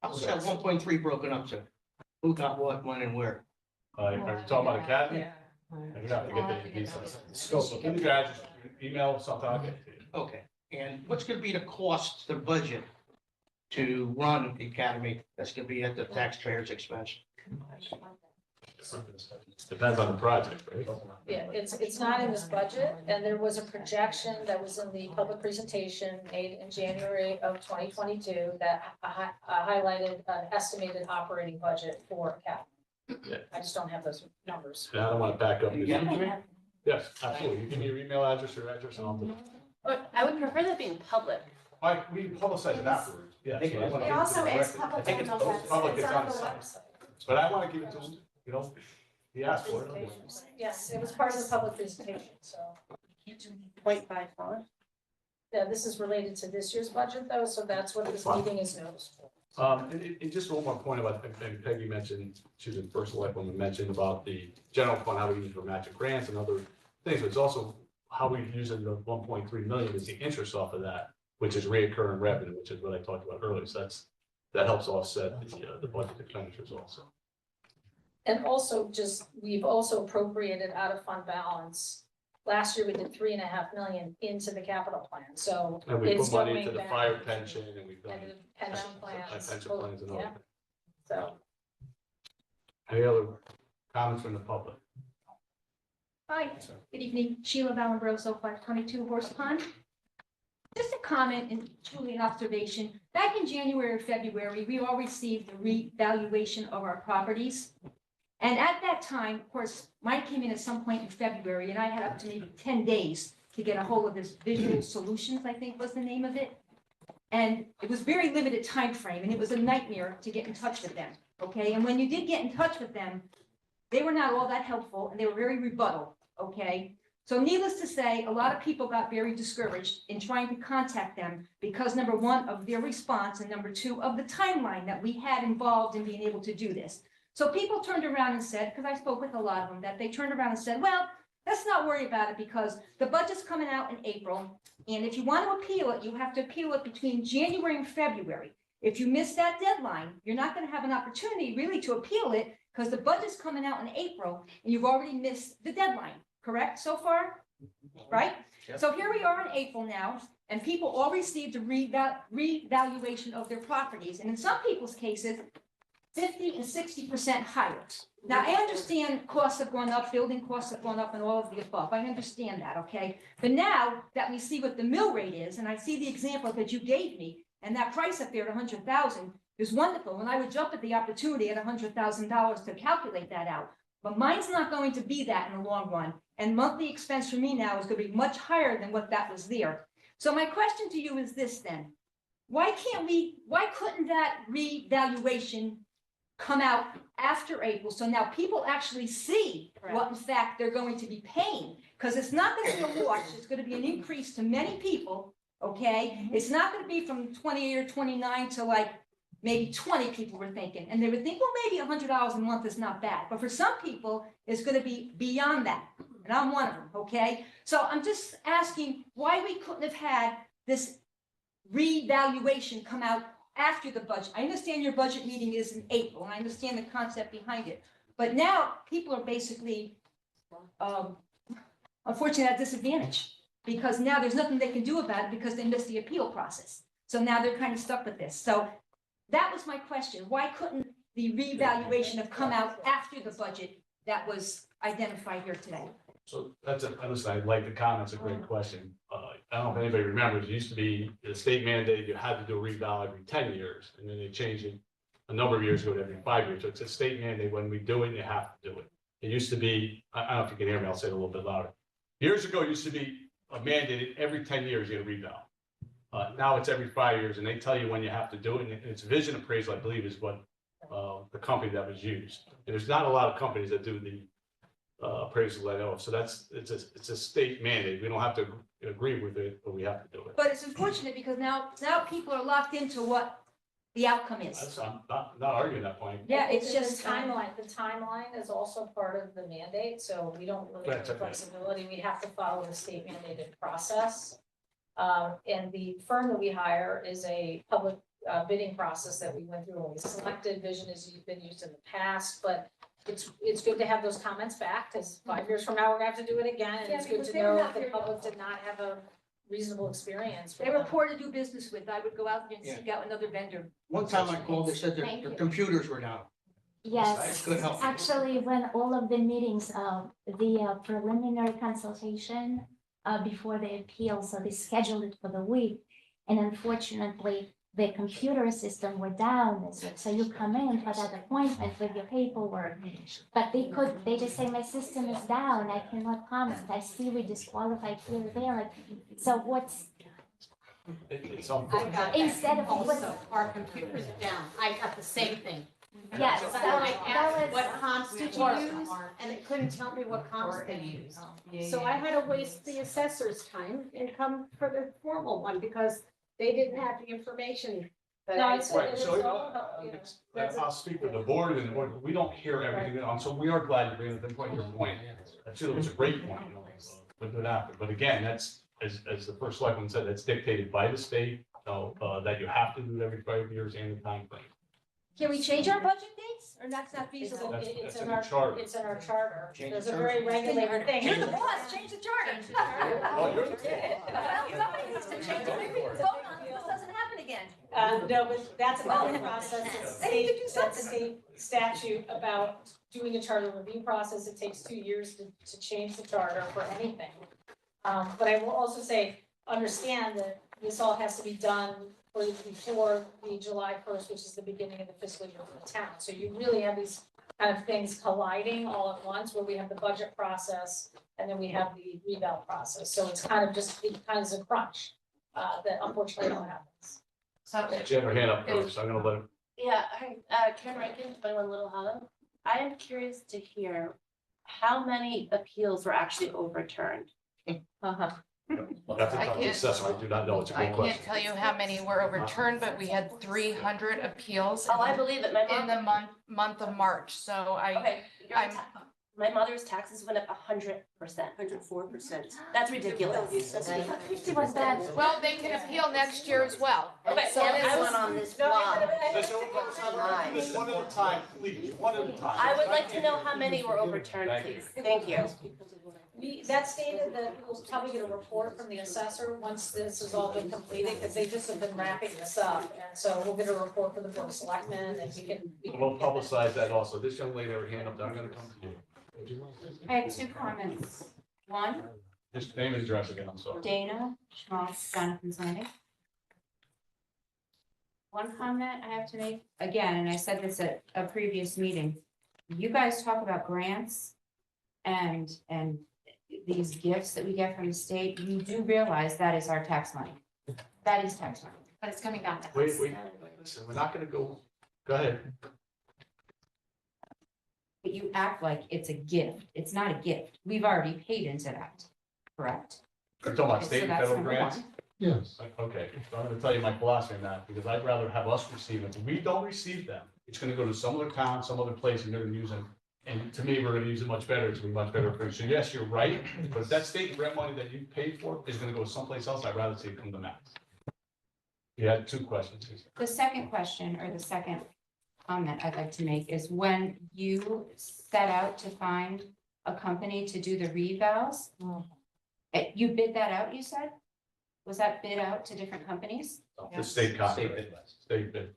O: How's that 1.3 broken up to? Who got what, when, and where?
A: Are you talking about academy? I'm gonna have to get the details. So, give me guys, email something, I'll get it to you.
O: Okay, and what's gonna be the cost, the budget to run the academy? That's gonna be at the taxpayer's expense.
A: Depends on the project, right?
E: Yeah, it's not in this budget, and there was a projection that was in the public presentation made in January of 2022 that highlighted an estimated operating budget for Academy.
A: Yeah.
E: I just don't have those numbers.
A: And I don't want to back up.
O: Can you get them to me?
A: Yes, absolutely. You give me your email address, and I'll do it.
J: But I would prefer that being public.
A: We publicize it afterwards. Yeah.
H: Thank you.
A: so I wanna
D: It
A: give it to
D: also
A: the
D: is
A: record.
D: public.
A: I think it's
D: on
A: posted.
D: the
A: Public,
D: website.
A: it's
D: It's
A: on
D: on
A: the
D: the
A: site.
D: website.
A: But I want to give it to him, you know, he asked for it.
E: Yes, it was part of the public presentation, so.
J: 0.55.
E: Yeah, this is related to this year's budget though, so that's what this meeting is noticed for.
A: And just one more point about, and Peggy mentioned, she was the first select woman mentioned about the general fund, how we use it for matching grants and other things, but it's also how we use the 1.3 million is the interest off of that, which is reoccurring revenue, which is what I talked about earlier. So that helps offset the budget expenditures also.
E: And also we've also appropriated out of fund balance. Last year, we did 3.5 million into the capital plan, so.
A: And we
E: it's
A: put money
E: going
A: into the
E: back.
A: fire pension and we've done.
E: And the pension plans.
A: Pension plans and all
E: Yeah.
A: that.
E: So,
A: Any other comments from the public?
P: Hi, good evening. Sheila Valambroso, 522 Horse Pond. Just a comment and truly an observation. Back in January or February, we all received a revaluation of our properties. And at that time, of course, mine came in at some point in February, and I had up to maybe 10 days to get a hold of this Visual Solutions, I think was the name of it. And it was very limited time frame, and it was a nightmare to get in touch with them, okay? And when you did get in touch with them, they were not all that helpful, and they were very rebuttal, okay? So needless to say, a lot of people got very discouraged in trying to contact them because number one, of their response, and number two, of the timeline that we had involved in being able to do this. So people turned around and said, because I spoke with a lot of them, that they turned around and said, well, let's not worry about it because the budget's coming out in April. And if you want to appeal it, you have to appeal it between January and February. If you miss that deadline, you're not going to have an opportunity really to appeal it because the budget's coming out in April and you've already missed the deadline, correct so far? Right? So here we are in April now, and people all received a revaluation of their properties. And in some people's cases, 50 and 60% higher. Now, I understand costs have gone up, building costs have gone up and all of the above. I understand that, okay? But now that we see what the mill rate is, and I see the example that you gave me, and that price up there at 100,000 is wonderful. And I would jump at the opportunity at $100,000 to calculate that out. But mine's not going to be that in the long run. And monthly expense for me now is going to be much higher than what that was there. So my question to you is this then. Why couldn't that revaluation come out after April? So now people actually see what in fact they're going to be paying. Because it's not going to be a wash, it's going to be an increase to many people, okay? It's not going to be from 28 or 29 to like maybe 20 people were thinking. And they would think, well, maybe $100 a month is not bad. But for some people, it's going to be beyond that. And I'm one of them, okay? So I'm just asking why we couldn't have had this revaluation come out after the budget. I understand your budget meeting is in April, and I understand the concept behind it. But now people are basically, unfortunately, at disadvantage because now there's nothing they can do about it because they missed the appeal process. So now they're kind of stuck with this. So that was my question. Why couldn't the revaluation have come out after the budget that was identified here today?
A: So that's a, listen, I like the comments, a great question. I don't know if anybody remembers, it used to be the state mandate, you had to do a reval every 10 years, and then they changed it a number of years ago to every 5 years. So it's a state mandate, when we do it, you have to do it. It used to be, I don't know if you can hear me, I'll say it a little bit louder. Years ago, it used to be a mandate, every 10 years you get a reval. Now it's every 5 years, and they tell you when you have to do it, and it's vision appraisal, I believe, is what the company that was used. And there's not a lot of companies that do the appraisal I know of, so it's a state mandate, we don't have to agree with it, but we have to do it.
P: But it's unfortunate because now people are locked into what the outcome is.
A: I'm not arguing that point.
P: Yeah, it's
E: The
P: just
E: timeline, the timeline is also part of the mandate, so we don't really have
A: That's okay.
E: flexibility, we have to follow the state mandated process. And the firm that we hire is a public bidding process that we went through when we selected. Vision has been used in the past, but it's good to have those comments back, because 5 years from now, we're gonna have to do it again, and
P: Yeah,
E: it's good
P: because
E: to
P: they're
E: know
P: not
E: that the
P: very-
E: public did not have a reasonable experience. with
P: they were
E: them.
P: poor to do business with. I would go out there and seek out another vendor.
O: One time I called, they said
D: Thank
O: the
D: you.
O: computers were down.
D: Yes,
O: Good help.
D: actually, when all of the meetings, the preliminary consultation before the appeal, so they scheduled it for the week. And unfortunately, the computer system were down this week, so you come in for that appointment with your paperwork. But they just say, my system is down, I cannot comment, I see we disqualified here or there, like, so what's,
A: It's
C: I
A: unfortunate.
C: got that
D: Instead of what-
C: also, our computers are down. I got the same thing.
D: yes,
C: So I
D: that
C: asked,
D: was.
C: what comps did you use? And it couldn't tell me what comps they used. So I had to waste the assessor's time and come for the formal one because they didn't have the information that
E: No,
C: I.
E: it's-
A: Right, so
E: That's-
A: I'll speak with the board, and the board, we don't hear everything, so we are glad you bring it, pinpoint your point. Actually, it was a great point, but it happened. But again, that's, as the first selectman said, that's dictated by the state, that you have to do it every 5 years and the time frame.
P: Can we change our budget dates or that's not
E: It's
P: feasible?
A: That's-
E: it's
A: that's
E: in
A: in the
E: our,
A: charter.
E: it's in our charter,
O: Change
E: there's
O: the
E: a very
O: charter.
E: regulated thing.
P: You're the boss, change the charter.
A: Oh, you're the-
P: Somebody needs to change it. Maybe we can vote on it, so it doesn't happen again.
E: No, but that's a public process, it's
P: They need to do
E: that's a
P: something.
E: state statute about doing a charter review process, it takes 2 years to change the charter for anything. But I will also say, understand that this all has to be done before the July 1st, which is the beginning of the fiscal year for the town. So you really have these kind of things colliding all at once, where we have the budget process and then we have the reval process. So it's kind of just, it kind of is a crunch, that unfortunately don't happens.
I: So,
A: She had her hand up first, so I'm gonna let her.
Q: Yeah, Karen Rankin, 21 Little Hollow. I am curious to hear how many appeals were actually overturned.
J: Uh-huh.
A: That's a tough assessment, I do not know, it's a
N: I
A: good
N: can't
A: question.
N: tell you how many were overturned, but we had 300 appeals
Q: Oh, I believe it. My
N: in
Q: mom,
N: the month of March, so
Q: okay,
N: I'm-
Q: my mother's taxes went up 100%. 104%. That's ridiculous. That's ridiculous.
D: 50 was that.
N: well, they can appeal next year as well.
Q: Okay,
I: So
Q: and I
I: everyone
Q: was,
I: on this block.
A: Listen, we'll do this one at a time, please, one at a time.
Q: I would like to know how many were overturned,
A: Thank you.
Q: please. Thank you.
E: That stated that we'll probably get a report from the assessor once this has all been completed, because they just have been wrapping this up. And so we'll get a report from the board of selectmen, and we can.
A: We'll publicize that also. This young lady, her hand up, I'm gonna come to you.
I: I have two comments. One,
A: Just name and address again, I'm sorry.
I: Dana Schmaltz, Jonathan's Landing. One comment I have to make, again, and I said this at a previous meeting. You guys talk about grants and these gifts that we get from the state. You do realize that is our tax money. That is tax money.
F: But it's coming back to us.
A: Wait, listen, we're not gonna go ahead.
I: But you act like it's a gift. It's not a gift. We've already paid into that, correct?
A: You're talking about
I: Okay,
A: state
I: so
A: and
I: that's
A: federal
I: number
A: grants?
I: one.
M: Yes.
A: Okay, so I'm gonna tell you my philosophy on that, because I'd rather have us receive them. If we don't receive them, it's gonna go to some other town, some other place, and they're gonna use them. And to me, we're gonna use it much better, it's gonna be much better for you. So yes, you're right, but if that state and grant money that you paid for is gonna go someplace else, I'd rather see it come to Mass. You had two questions. Lisa.
I: The second question or the second comment I'd like to make is when you set out to find a company to do the revals, you bid that out, you said? Was that bid out to different companies?
A: The state contract. State bid.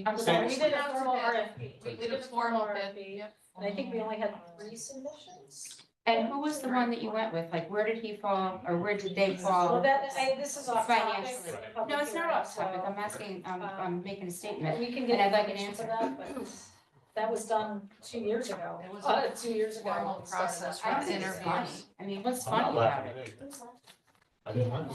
I: I'm
E: So
I: sorry.
E: we did a formal RFP.
N: We did a formal bid,
E: RFP,
N: yep.
E: And I think we only had 3 submissions.
I: And who was the one that you went with? Like, where did he fall, or where did they
E: Well,
I: fall
E: this is off topic.
I: financially? No, it's not off topic. I'm asking, I'm making a statement.
E: We can
I: And
E: get
I: I'd like an
E: information for
I: answer.
E: that, but that was done 2 years ago.
N: It was a
E: 2 years ago.
N: formal process
I: I
N: for
I: think it's
N: interviews.
I: funny. I mean, what's
A: I'm not
I: funny about
A: laughing
I: it?
A: at anything. I didn't mind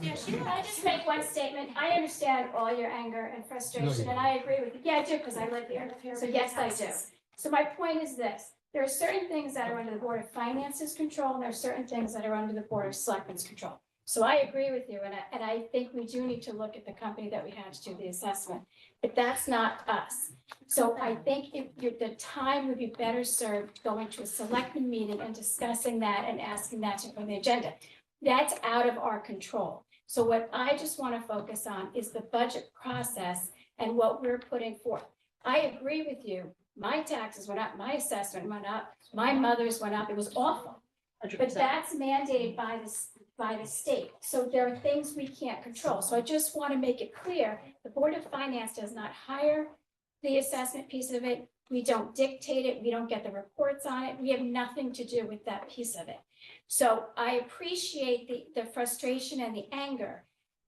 A: it.
P: Can I just make one statement? I understand all your anger and frustration, and I agree with you. Yeah, I do, because I live here. So yes, I do. So my point is this, there are certain things that are under the Board of Finance's control, and there are certain things that are under the Board of Selectmen's control. So I agree with you, and I think we do need to look at the company that we had to do the assessment, but that's not us. So I think the time would be better served going to a selectman meeting and discussing that and asking that to put on the agenda. That's out of our control. So what I just want to focus on is the budget process and what we're putting forth. I agree with you. My taxes went up, my assessment went up, my mother's went up. It was awful. But that's mandated by the state. So there are things we can't control. So I just want to make it clear, the Board of Finance does not hire the assessment piece of it. We don't dictate it. We don't get the reports on it. We have nothing to do with that piece of it. So I appreciate the frustration and the anger,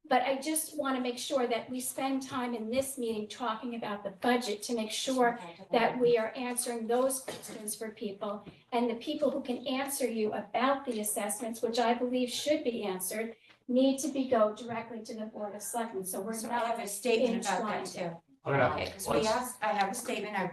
P: but I just want to make sure that we spend time in this meeting talking about the budget to make sure that we are answering those questions for people. And the people who can answer you about the assessments, which I believe should be answered, need to go directly to the Board of Selectmen. So we're
I: So I
P: not
I: have a statement about that
P: entwined.
I: too.
A: I'm gonna-
I: Okay, because we asked, I have a statement,
A: I'm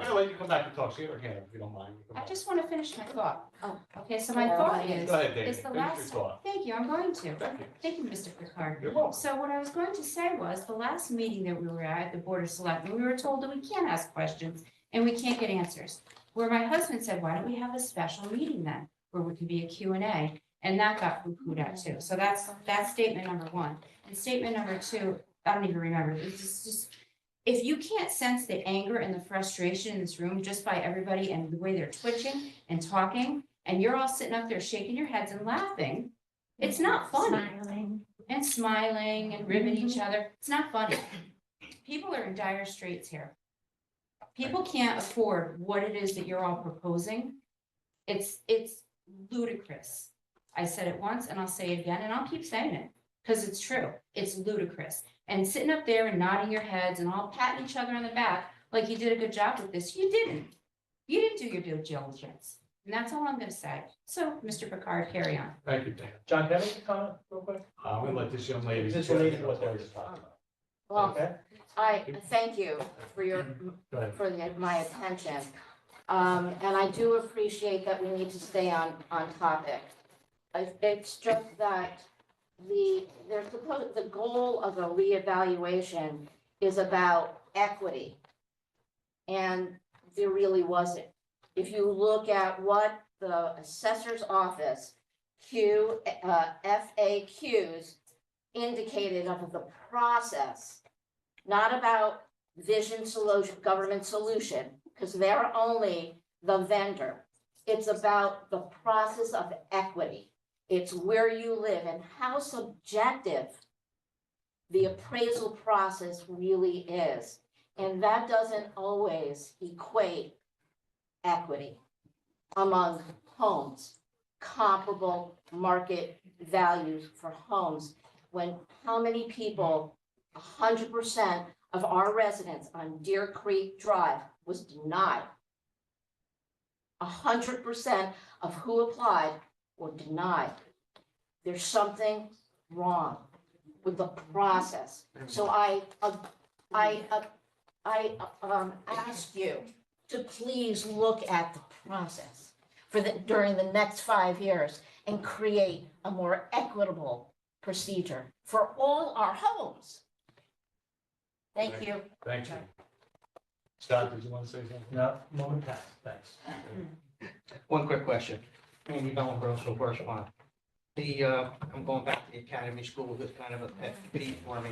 A: gonna let you come back and talk, see your hand, if you don't mind.
I: I just want to finish my thought.
J: Oh.
I: Okay, so my thought is,
A: Go ahead, David,
I: is the
A: finish your
I: last,
A: thought.
I: thank you, I'm going to.
A: Thank you.
I: Thank you, Mr. Picard.
A: You're welcome.
I: So what I was going to say was, the last meeting that we were at the Board of Selectmen, we were told that we can't ask questions and we can't get answers. Where my husband said, why don't we have a special meeting then, where we could be a Q&A? And that got poo-pooed at too. So that's statement number one. And statement number two, I don't even remember, it's just, if you can't sense the anger and the frustration in this room just by everybody and the way they're twitching and talking, and you're all sitting up there shaking your heads and laughing, it's not funny. Smiling and ribbing each other, it's not funny. People are in dire straits here. People can't afford what it is that you're all proposing. It's ludicrous. I said it once and I'll say it again and I'll keep saying it because it's true. It's ludicrous. And sitting up there and nodding your heads and all patting each other on the back like you did a good job with this, you didn't. You didn't do your due diligence. And that's all I'm gonna say. So, Mr. Picard, carry on.
A: Thank you, Dan.
O: John, can I make a comment real quick?
A: I'm gonna let this young lady.
O: Is this related to what they were just talking about?
J: Well,
O: Okay.
J: I thank you for
A: Go ahead.
J: my attention. And I do appreciate that we need to stay on topic. It's just that the goal of a reevaluation is about equity. And there really wasn't. If you look at what the assessor's office FAQs indicated of the process, not about vision solution, government solution, because they're only the vendor. It's about the process of equity. It's where you live and how subjective the appraisal process really is. And that doesn't always equate equity among homes, comparable market values for homes. When how many people, 100% of our residents on Deer Creek Drive was denied. 100% of who applied were denied. There's something wrong with the process. So I ask you to please look at the process during the next 5 years and create a more equitable procedure for all our homes. Thank you.
A: Thank you. Scott, did you want to say something?
O: No, moment passed, thanks. One quick question. Andy Bellenbrook, so first one. I'm going back to the academy school, this kind of a pet peeve for me.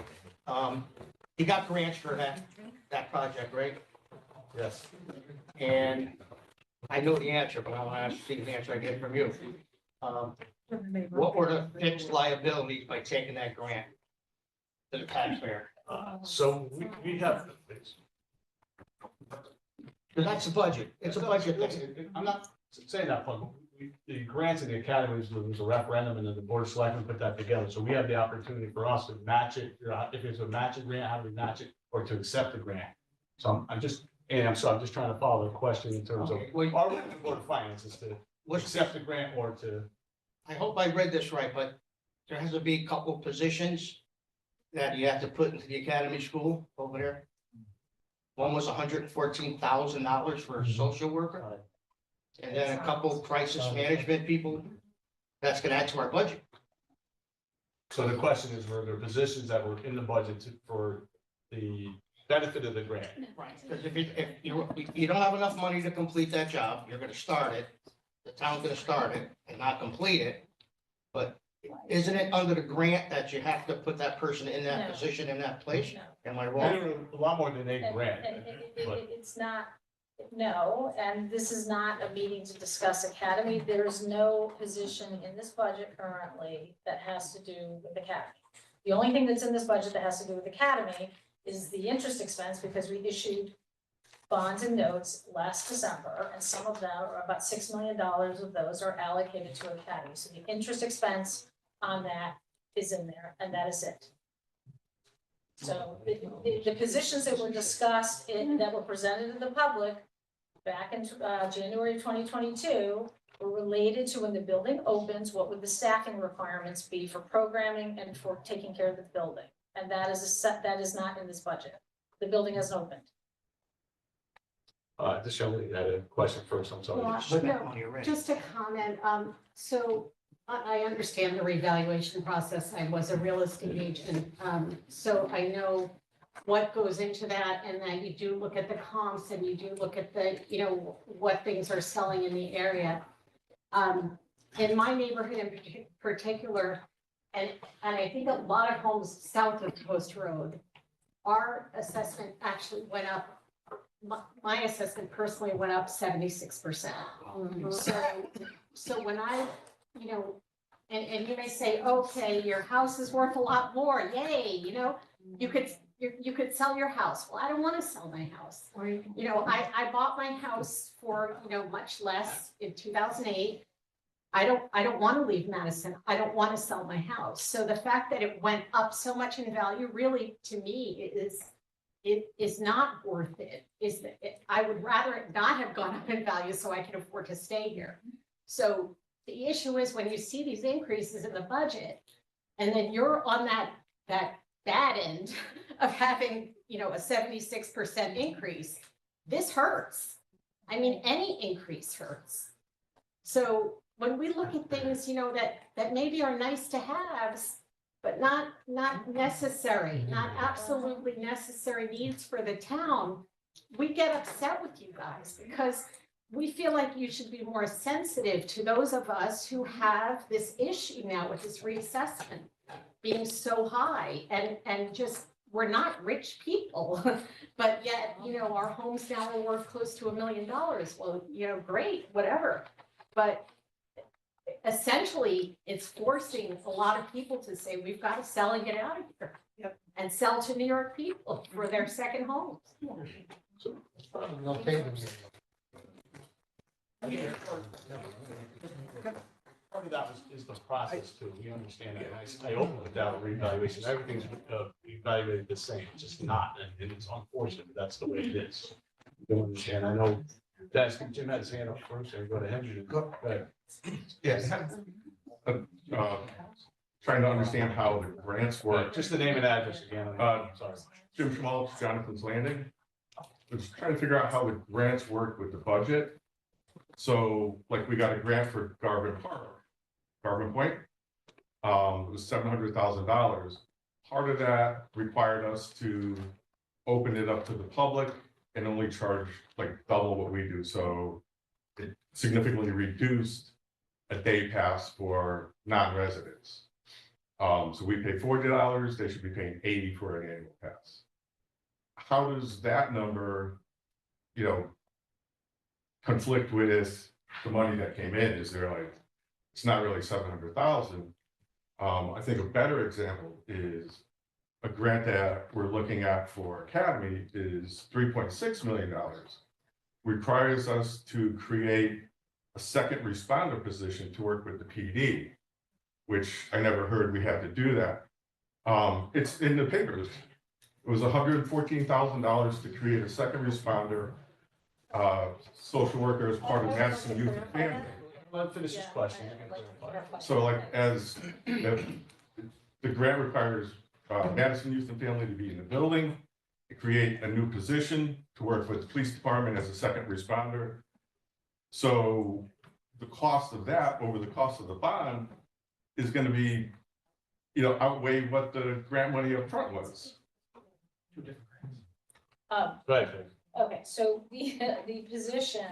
O: You got grants for that project, right?
A: Yes.
O: And I know the answer, but I want to ask you the answer I get from you. What were the fixed liabilities by taking that grant to the taxpayer?
A: So we have,
O: That's the budget. It's a budget thing.
A: I'm not saying that, but the grants in the academies, there was a referendum and then the board of selectmen put that together. So we have the opportunity for us to match it, if it's a matching grant, how do we match it, or to accept the grant? So I'm just trying to follow the question in terms of,
O: Okay, well,
A: our board of finances to accept the grant or to.
O: I hope I read this right, but there has to be a couple positions that you have to put into the academy school over there. One was $114,000 for a social worker. And then a couple crisis management people. That's gonna add to our budget.
A: So the question is, were there positions that were in the budget for the benefit of the grant?
O: Right. Because if you don't have enough money to complete that job, you're gonna start it. The town's gonna start it and not complete it. But isn't it under the grant that you have to put that person in that
E: No.
O: position in that place?
E: No.
O: Am I
A: A
O: wrong?
A: lot more than a grant.
E: It's not, no, and this is not a meeting to discuss academy. There is no position in this budget currently that has to do with academy. The only thing that's in this budget that has to do with academy is the interest expense, because we issued bonds and notes last December, and some of them, or about $6 million of those, are allocated to academy. So the interest expense on that is in there, and that is it. So the positions that were discussed that were presented to the public back in January 2022 were related to when the building opens, what would the staffing requirements be for programming and for taking care of the building? And that is not in this budget. The building hasn't opened.
A: This young lady had a question first, I'm sorry.
C: Well,
O: Put that
C: no,
O: money already.
C: just a comment, so I understand the revaluation process. I was a real estate agent, so I know what goes into that, and that you do look at the comps and you do look at the, what things are selling in the area. In my neighborhood in particular, and I think a lot of homes south of Post Road, our assessment actually went up. My assessment personally went up 76%. So when I, and you may say, okay, your house is worth a lot more, yay, you could sell your house. Well, I don't want to sell my house. Or, I bought my house for, much less in 2008. I don't want to leave Madison. I don't want to sell my house. So the fact that it went up so much in value, really, to me, it is not worth it. I would rather it not have gone up in value so I can afford to stay here. So the issue is when you see these increases in the budget, and then you're on that bad end of having, a 76% increase, this hurts. I mean, any increase hurts. So when we look at things, that maybe are nice to haves, but not necessary, not absolutely necessary needs for the town, we get upset with you guys because we feel like you should be more sensitive to those of us who have this issue now with this reassessment being so high, and just, we're not rich people, but yet, our homes now are worth close to $1 million. Well, great, whatever. But essentially, it's forcing a lot of people to say, we've got to sell and get out of here.
J: Yep.
C: And sell to New York people for their second homes.
M: Okay.
A: Part of that is the process too, we understand that, and I opened with that reevaluation, everything's evaluated the same, it's just not, and it's unfortunate, but that's the way it is. You understand, I know, Jim had his hand up first, so go to him. Go ahead.
G: Yes. Trying to understand how the grants work.
A: Just the name and address again. Sorry.
G: Jim Schmaltz, Jonathan's Landing. Was trying to figure out how the grants work with the budget. So like we got a grant for Garvin Point. It was $700,000. Part of that required us to open it up to the public and only charge like double what we do. So it significantly reduced a day pass for non-residents. So we pay $40, they should be paying $80 for an annual pass. How does that number, conflict with the money that came in? Is there like, it's not really 700,000. I think a better example is a grant that we're looking at for Academy is $3.6 million. Requires us to create a second responder position to work with the PD, which I never heard we had to do that. It's in the papers. It was $114,000 to create a second responder, social worker as part of Madison Youth and Family.
A: Let him finish his question. You can clarify.
G: So like as the grant requires Madison Youth and Family to be in the building, to create a new position to work with the police department as a second responder. So the cost of that over the cost of the bond is going to be, outweigh what the grant money up front was.
A: Right.
E: Okay, so the position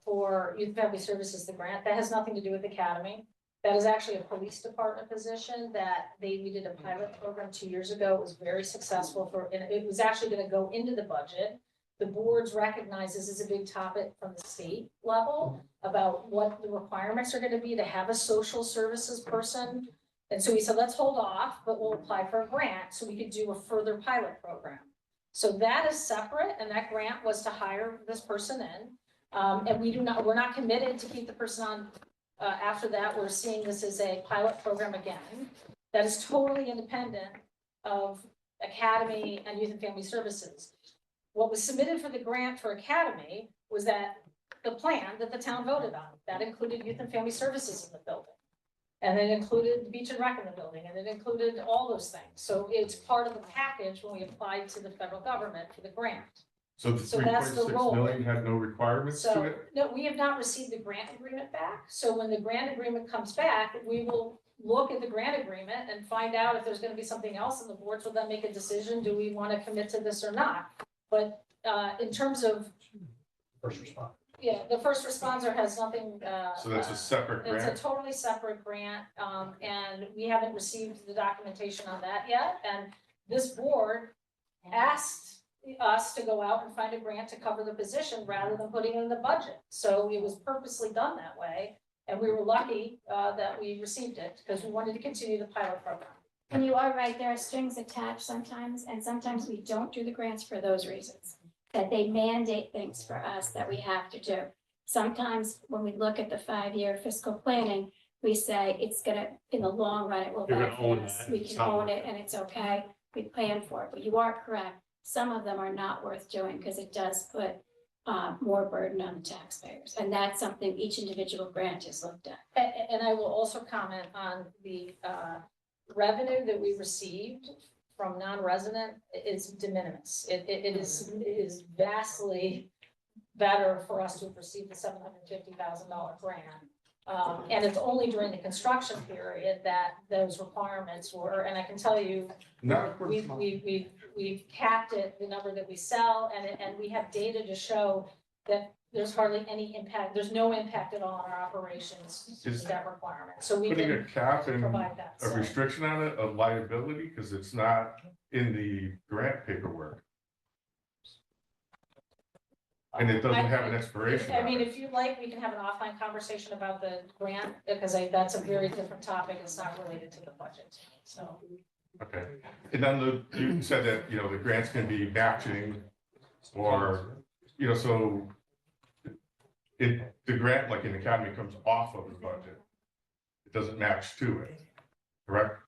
E: for Youth and Family Services, the grant, that has nothing to do with Academy. That is actually a police department position that we did a pilot program 2 years ago. It was very successful and it was actually gonna go into the budget. The boards recognize this is a big topic from the state level about what the requirements are gonna be to have a social services person. And so we said, let's hold off, but we'll apply for a grant so we could do a further pilot program. So that is separate, and that grant was to hire this person in. And we're not committed to keep the person on. After that, we're seeing this as a pilot program again, that is totally independent of Academy and Youth and Family Services. What was submitted for the grant for Academy was that the plan that the town voted on, that included Youth and Family Services in the building. And it included the Beach and Rec in the building, and it included all those things. So it's part of the package when we applied to the federal government for the grant.
G: So the
E: So that's the
G: 3.6
E: role.
G: million had no requirements to
E: So,
G: it?
E: no, we have not received the grant agreement back. So when the grant agreement comes back, we will look at the grant agreement and find out if there's gonna be something else, and the boards will then make a decision, do we wanna commit to this or not? But, in terms of,
H: First responder.
E: yeah, the first responder has nothing,
G: So that's a separate
E: it's a
G: grant?
E: totally separate grant, and we haven't received the documentation on that yet, and this board asked us to go out and find a grant to cover the position rather than putting it in the budget. So it was purposely done that way, and we were lucky, that we received it, because we wanted to continue the pilot program.
R: And you are right, there are strings attached sometimes, and sometimes we don't do the grants for those reasons. That they mandate things for us that we have to do. Sometimes when we look at the 5-year fiscal planning, we say it's gonna, in the long run, it will
A: You're gonna own
R: benefit us.
A: that.
R: We
A: It's
R: can
A: not
R: own
A: worth
R: it and it's okay, we plan for it, but you are correct. Some of them are not worth doing because it does put more burden on the taxpayers. And that's something each individual grant is looked at.
E: And I will also comment on the, revenue that we received from non-resident is de minimis. It is vastly better for us to have received the $750,000 grant. And it's only during the construction period that those requirements were, and I can tell you, we've capped it, the number that we sell, and we have data to show that there's hardly any impact, there's no impact at all on our operations to
G: Is
E: that requirement. So we
G: Putting a
E: can
G: cap and
E: provide that.
G: a
E: So-
G: restriction on it, of liability, because it's not in the grant paperwork. And it doesn't have an expiration
E: I
G: on
E: mean,
G: it.
E: if you like, we can have an offline conversation about the grant, because that's a very different topic. It's not related to the budget, so.
G: Okay, and then you said that, the grants can be matching, or, so the grant, like in Academy, comes off of the budget. It doesn't match to it, correct?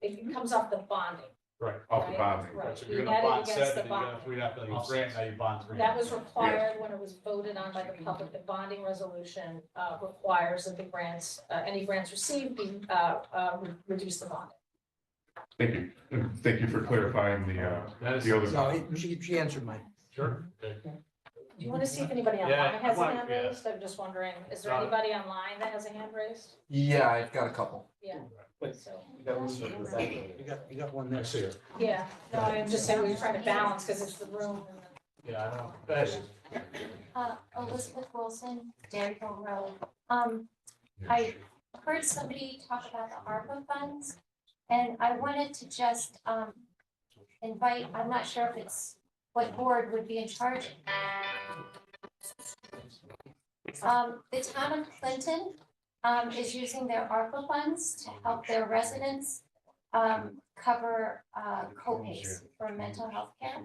E: It comes off the bonding.
A: Right.
G: Off the bonding.
E: Right.
A: So
E: We
A: you're
E: netted
A: gonna bond
E: against
A: 7,
E: the
A: and you got
E: bond.
A: 3.5 million grant, now you bond 3.
E: That was required when it was voted on by the public. The bonding resolution requires that the grants, any grants received be reduce the bonding.
G: Thank you. And thank you for clarifying
A: That is-
G: the other.
K: No, she answered mine.
A: Sure. Okay.
E: Do you want to see if anybody
A: Yeah,
E: online has a
A: I
E: hand
A: want-
E: raised? I'm just wondering, is there
A: Got it.
E: anybody online that has a hand raised?
S: Yeah, I've got a couple.
E: Yeah.
H: Wait,
E: So,
H: you got one?
K: You got one there.
A: See her.
E: yeah, no, I'm just saying we're trying to balance because it's the room. and the-
A: Yeah, I know. That's-
D: Elizabeth Wilson, Dairy Hill Road. I heard somebody talk about the ARPA funds, and I wanted to just invite, I'm not sure if it's what board would be in charge. The town of Clinton is using their ARPA funds to help their residents cover co-pays for mental health care.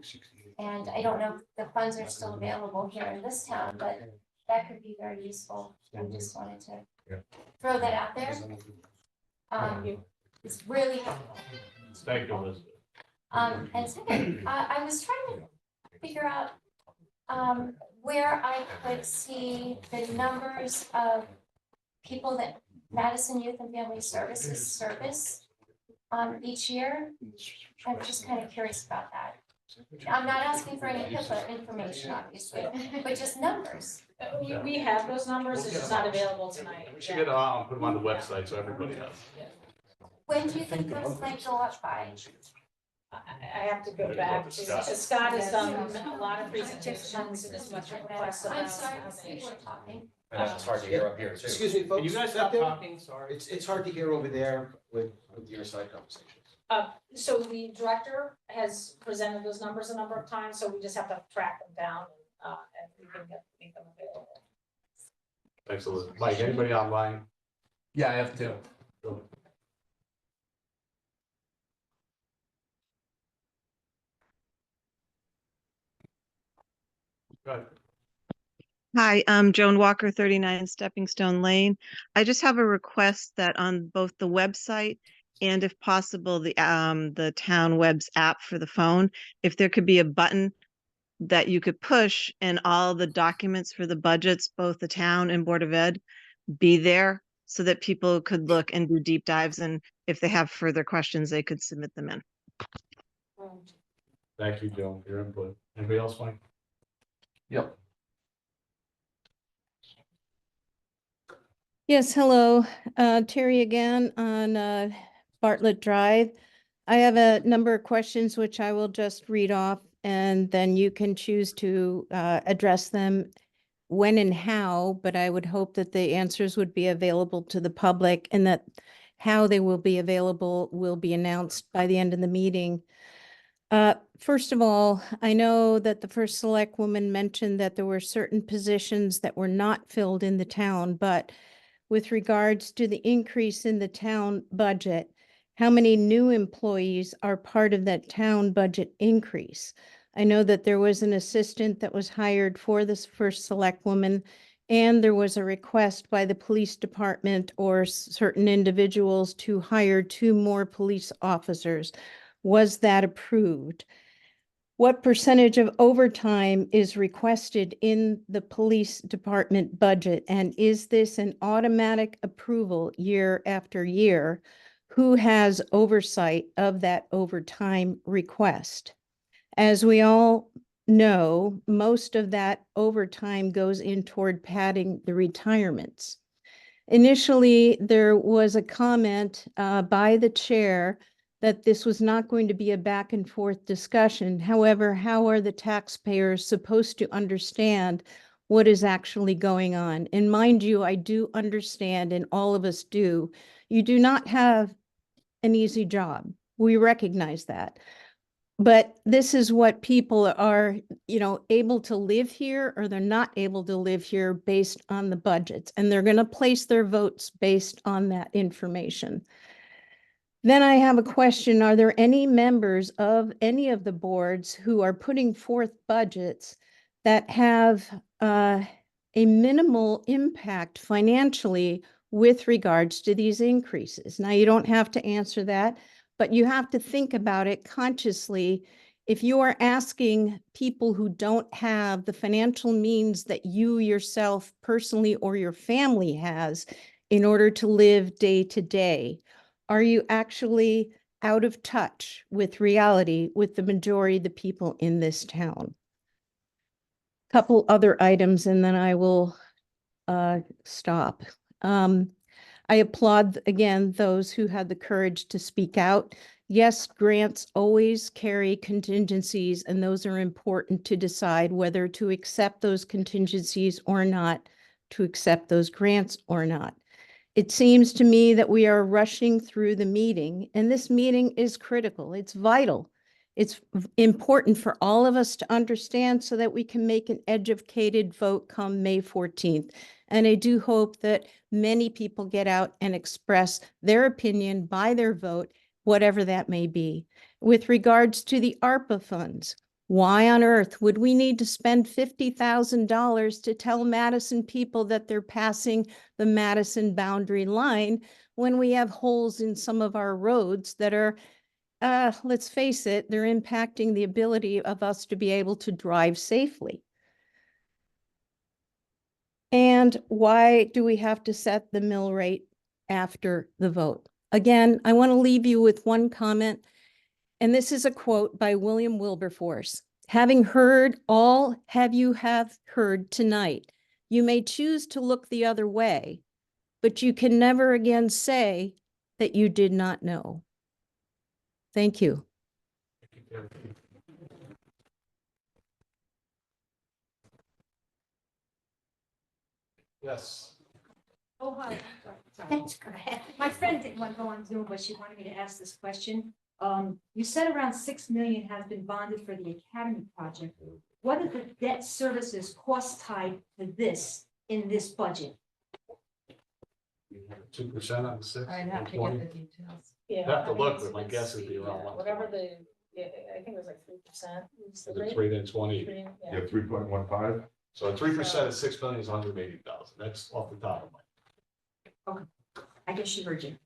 D: And I don't know if the funds are still available here in this town, but that could be very useful. I just wanted to
G: Yeah.
D: throw that out there. It's really helpful.
A: Thank you, Elizabeth.
D: And second, I was trying to figure out, where I could see the numbers of people that Madison Youth and Family Services service, each year. I'm just kind of curious about that. I'm not asking for any HIPAA information, obviously, but just numbers.
E: We have those numbers, it's just not available tonight.
A: We should get them out and put them on the website so everybody knows.
D: When do you think those might go up by?
E: I have to go back. Scott has done a lot of presentations and as much requests.
D: I'm sorry, people are talking.
H: And it's hard to hear up here too. Excuse me, folks.
A: Can you guys
H: up
A: stop
H: there?
A: talking? Sorry.
H: It's hard to hear over there with your side conversations.
E: So the director has presented those numbers a number of times, so we just have to track them down, and we can make them available.
A: Thanks, Elizabeth. Mike, anybody online?
B: Yeah, I have two.
A: Go ahead.
S: Hi, I'm Joan Walker, 39 Stepping Stone Lane. I just have a request that on both the website and if possible, the town web's app for the phone, if there could be a button that you could push and all the documents for the budgets, both the town and Board of Ed, be there so that people could look and do deep dives. And if they have further questions, they could submit them in.
A: Thank you, Joan, for your input. Anybody else, Mike?
B: Yep.
L: Yes, hello, Terry again on Bartlett Drive. I have a number of questions which I will just read off and then you can choose to address them when and how, but I would hope that the answers would be available to the public and that how they will be available will be announced by the end of the meeting. First of all, I know that the first select woman mentioned that there were certain positions that were not filled in the town, but with regards to the increase in the town budget, how many new employees are part of that town budget increase? I know that there was an assistant that was hired for this first select woman, and there was a request by the police department or certain individuals to hire 2 more police officers. Was that approved? What percentage of overtime is requested in the police department budget? And is this an automatic approval year after year? Who has oversight of that overtime request? As we all know, most of that overtime goes in toward padding the retirements. Initially, there was a comment by the chair that this was not going to be a back and forth discussion. However, how are the taxpayers supposed to understand what is actually going on? And mind you, I do understand, and all of us do, you do not have an easy job. We recognize that. But this is what people are, able to live here or they're not able to live here based on the budgets. And they're going to place their votes based on that information. Then I have a question. Are there any members of any of the boards who are putting forth budgets that have a minimal impact financially with regards to these increases? Now, you don't have to answer that, but you have to think about it consciously. If you are asking people who don't have the financial means that you yourself personally or your family has in order to live day to day, are you actually out of touch with reality with the majority of the people in this town? Couple other items and then I will stop. I applaud again those who had the courage to speak out. Yes, grants always carry contingencies and those are important to decide whether to accept those contingencies or not, to accept those grants or not. It seems to me that we are rushing through the meeting, and this meeting is critical. It's vital. It's important for all of us to understand so that we can make an educated vote come May 14th. And I do hope that many people get out and express their opinion by their vote, whatever that may be. With regards to the ARPA funds, Why on earth would we need to spend $50,000 to tell Madison people that they're passing the Madison boundary line when we have holes in some of our roads that are, let's face it, they're impacting the ability of us to be able to drive safely? And why do we have to set the mill rate after the vote? Again, I want to leave you with one comment. And this is a quote by William Wilberforce. Having heard all you have heard tonight, you may choose to look the other way, but you can never again say that you did not know. Thank you.
A: Yes.
P: Oh, hi.
D: That's correct.
P: My friend didn't want to go on Zoom, but she wanted me to ask this question. You said around 6 million has been bonded for the Academy project. What are the debt services cost tied to this in this budget?
A: 2% on the 6.
N: I'd have to get
A: 120.
N: the details.
E: Yeah,
A: Have to
E: I mean,
A: look,
E: it's-
A: but my
E: it's
A: guess would be
E: the,
A: around one.
E: whatever I think it was like 3%. was the
A: Is it
E: rate.
A: 3 then 20?
G: Yeah, 3.15.
A: So 3% of 6 million is 180,000. That's off the top of my.
P: I guess you heard you.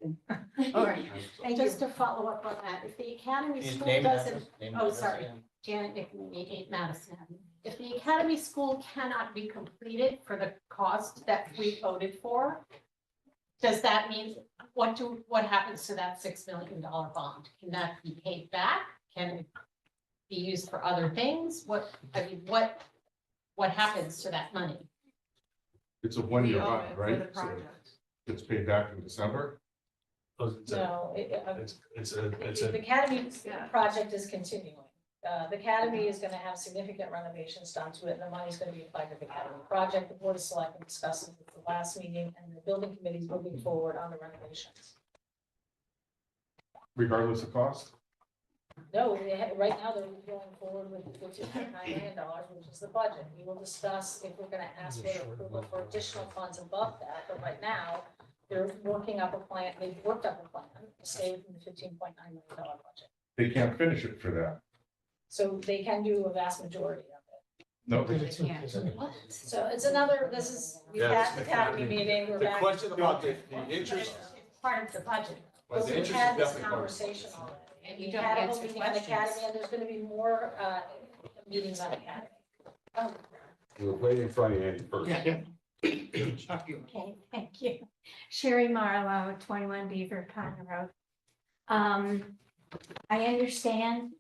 P: All right.
C: And just to follow up on that, if the Academy
O: Please
C: School
O: name and
C: doesn't,
O: address, name and
C: oh,
O: address
C: sorry,
O: again.
C: Janet McNamee, 8 Madison Avenue. If the Academy School cannot be completed for the cost that we voted for, does that mean, what happens to that $6 million bond? Can that be paid back? Can it be used for other things? What happens to that money?
G: It's a one-year
N: We own
G: bond,
N: it for
G: right?
N: the
G: So
N: project.
G: it's paid back in December.
E: No,
A: It's
E: the Academy project is continuing. The Academy is gonna have significant renovations done to it, and the money's gonna be applied to the Academy project. The Board of Selectmen discussed it at the last meeting, and the building committee is moving forward on the renovations.
G: Regardless of cost?
E: No, right now, they're going forward with $2.9 million, which is the budget. We will discuss if we're gonna ask for approval for additional funds above that, but right now, they're working up a plan, they've worked up a plan to stay within the $15.9 million budget.
G: They can't finish it for that.
E: So they can do a vast majority of it.
G: No,
E: So it's another, we've
A: Yeah,
E: had the Academy meeting, we're
A: The
E: back.
A: question about the interest,
C: Part of the budget.
A: well,
E: But
A: the
E: we've
A: interest
E: had
A: is
E: this
A: definitely part of it.
E: conversation already.
F: And you
E: We
F: don't
E: had a
F: answer
E: meeting on
F: questions.
E: Academy, and there's gonna be more, meetings on Academy.
A: We're waiting in front of Andy first.
R: Okay, thank you. Sherry Marlowe, 21 Beaver Pond Road. I understand,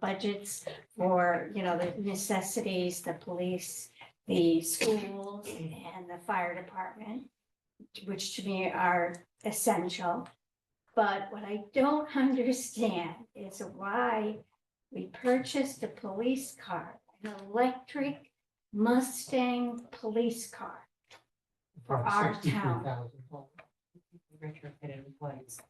R: budgets for, the necessities, the police, the schools, and the fire department, which to me are essential. But what I don't understand is why we purchased a police car, an electric Mustang police car for our town.
F: Retrofitted employees.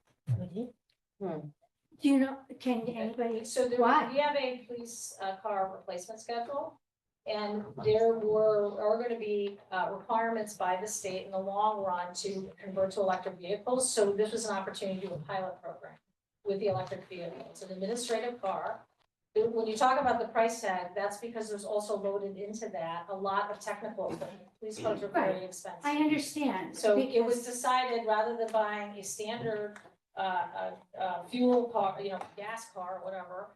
R: Do you know, can anybody,
E: So
R: why?
E: we have a police car replacement schedule. And there are gonna be requirements by the state in the long run to convert to electric vehicles. So this was an opportunity to do a pilot program with the electric vehicle. It's an administrative car. When you talk about the price tag, that's because there's also loaded into that a lot of technical equipment. Police cars are very expensive.
R: I understand.
E: So it was
R: because-
E: decided, rather than buying a standard fuel car, gas car, whatever,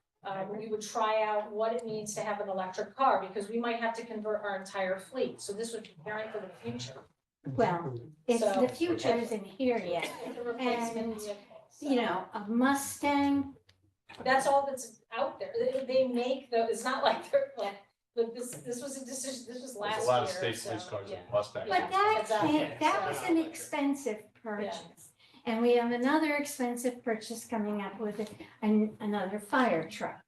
E: we would try out what it means to have an electric car, because we might have to convert our entire fleet. So this would be preparing for the future.
R: Well, it's,
E: So-
R: the future isn't here yet.
E: The replacement
R: And,
E: vehicle.
R: a Mustang,
E: That's all that's out there. They make it's not like they're like, but this was a decision, this was last
A: There's
E: year.
A: a lot of state police
E: so,
A: cars
E: yeah.
A: and Mustangs.
R: but that
E: Exactly.
R: can't, that was an expensive purchase. And we have another expensive purchase coming up with another fire truck.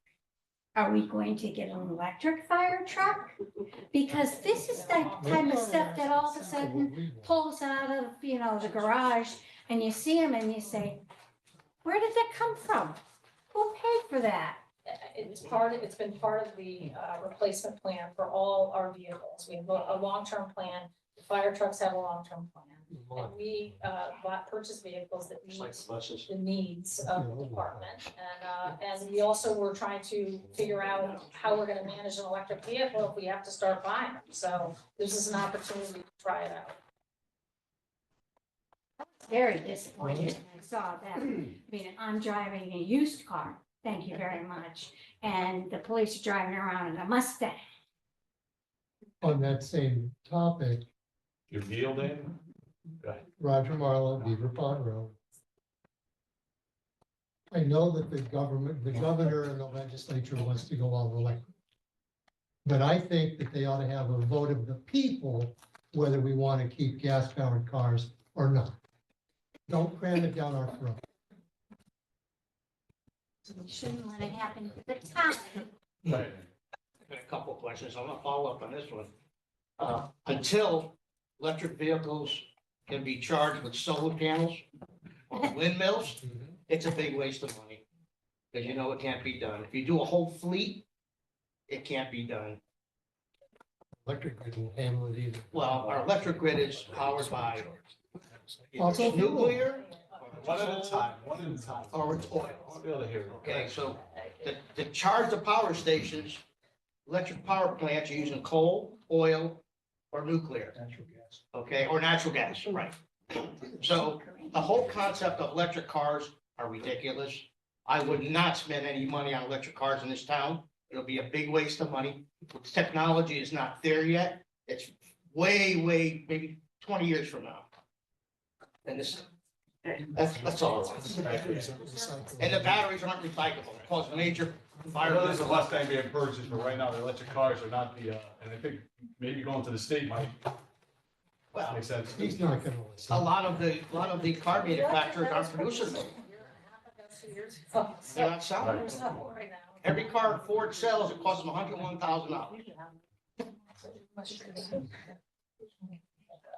R: Are we going to get an electric fire truck? Because this is the type of stuff that all of a sudden pulls out of, the garage, and you see them and you say, where did that come from? Who paid for that?
E: It's been part of the replacement plan for all our vehicles. We have a long-term plan. The fire trucks have a long-term plan. And we, purchased vehicles that meet the needs of the department. And we also were trying to figure out how we're gonna manage an electric vehicle if we have to start buying them. So this is an opportunity to try it out.
R: Very disappointed when I saw that. I mean, I'm driving a used car, thank you very much, and the police are driving around in a Mustang.
M: On that same topic,
A: Your deal, Dan?
M: Roger Marlowe, Beaver Pond Road. I know that the governor and the legislature wants to go all electric. But I think that they ought to have a vote of the people whether we want to keep gas-powered cars or not. Don't cram it down our throat.
R: So we shouldn't let it happen to the town.
A: Right.
O: A couple of questions. I'm gonna follow up on this one. Until electric vehicles can be charged with solar panels or windmills, it's a big waste of money. Because you know it can't be done. If you do a whole fleet, it can't be done.
M: Electric grid won't handle it either.
O: Well, our electric grid is powered by
M: Fossil fuel.
O: nuclear.
A: One at a time, one at a time.
O: Or it's oil.
A: I want to be able to hear you.
O: Okay, so to charge the power stations, electric power plants are using coal, oil, or nuclear.
M: Natural gas.
O: Okay, or natural gas, right? So the whole concept of electric cars are ridiculous. I would not spend any money on electric cars in this town. It'll be a big waste of money. Technology is not there yet. It's way, maybe 20 years from now. And that's all. And the batteries aren't recyclable, it causes major
A: I know there's a
O: environmental.
A: Mustang being purchased, but right now the electric cars are not the, and I think maybe going to the state might
O: Well,
A: make sense.
M: He's not gonna
O: a
M: listen.
O: lot of the car manufacturers aren't producing them. They're not selling them. Every car Ford sells, it costs them $101,000.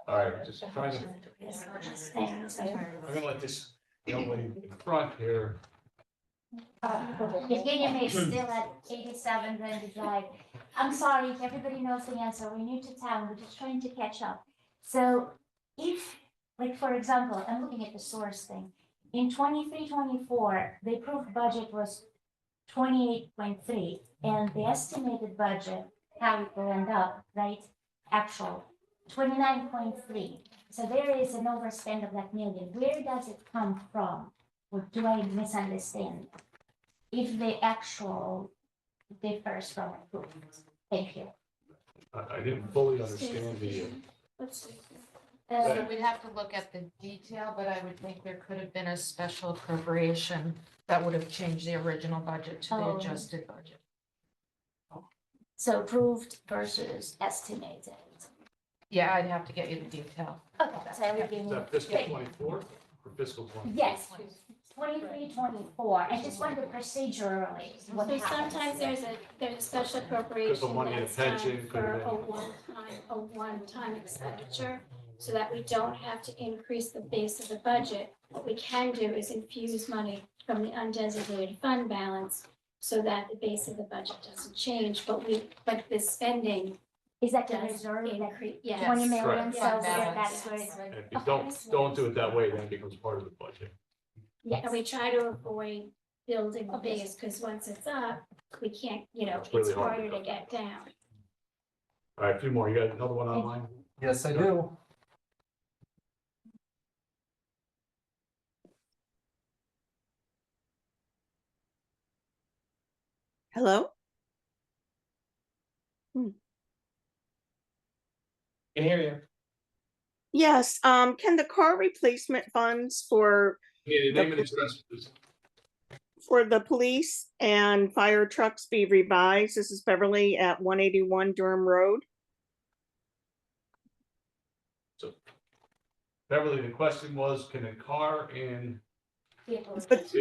A: All right, just trying to, I'm gonna let this young lady in front here.
D: Virginia May is still at 87 Randy Drive. I'm sorry, everybody knows the answer. We're new to town, we're just trying to catch up. So if, like, for example, I'm looking at the source thing. In 23-24, the approved budget was 28.3, and the estimated budget, how it will end up, right, actual, 29.3. So there is an overspend of that million. Where does it come from? Or do I misunderstand? If the actual differs from approved. Thank you.
A: I didn't fully understand the,
F: So we'd have to look at the detail, but I would think there could have been a special appropriation that would have changed the original budget to the
D: Oh.
F: adjusted budget.
D: So approved versus estimated.
F: Yeah, I'd have to get you the detail.
D: Okay, so I would give
A: is
D: you.
A: that fiscal 24 or fiscal 20?
D: Yes, 23-24. I just wanted procedurally what
R: So
D: happens.
R: sometimes there's a special appropriation
A: money in a
R: that's done
A: pension, could
R: for
A: have
R: a one-time expenditure, so that we don't have to increase the base of the budget. What we can do is infuse money from the undesignated fund balance so that the base of the budget doesn't change, but the spending
D: Is that the
R: does
D: reserve, that
R: increase, yes.
D: 20 million,
A: Correct.
D: so
R: Yes.
D: that's where it's.
A: And if you don't do it that way, then it becomes part of the budget.
R: And we try to avoid building the base, because once it's up, we can't,
A: It's really
R: it's
A: hard to
R: harder to
A: go
R: get down.
A: All right, a few more. You got another one online?
T: Yes, I do.
S: Hello?
T: Can hear you.
U: Yes, can the car replacement funds for
A: Yeah, name and address, please.
U: the police and fire trucks be revised? This is Beverly at 181 Durham Road.
A: Beverly, the question was, can a car in?
U: But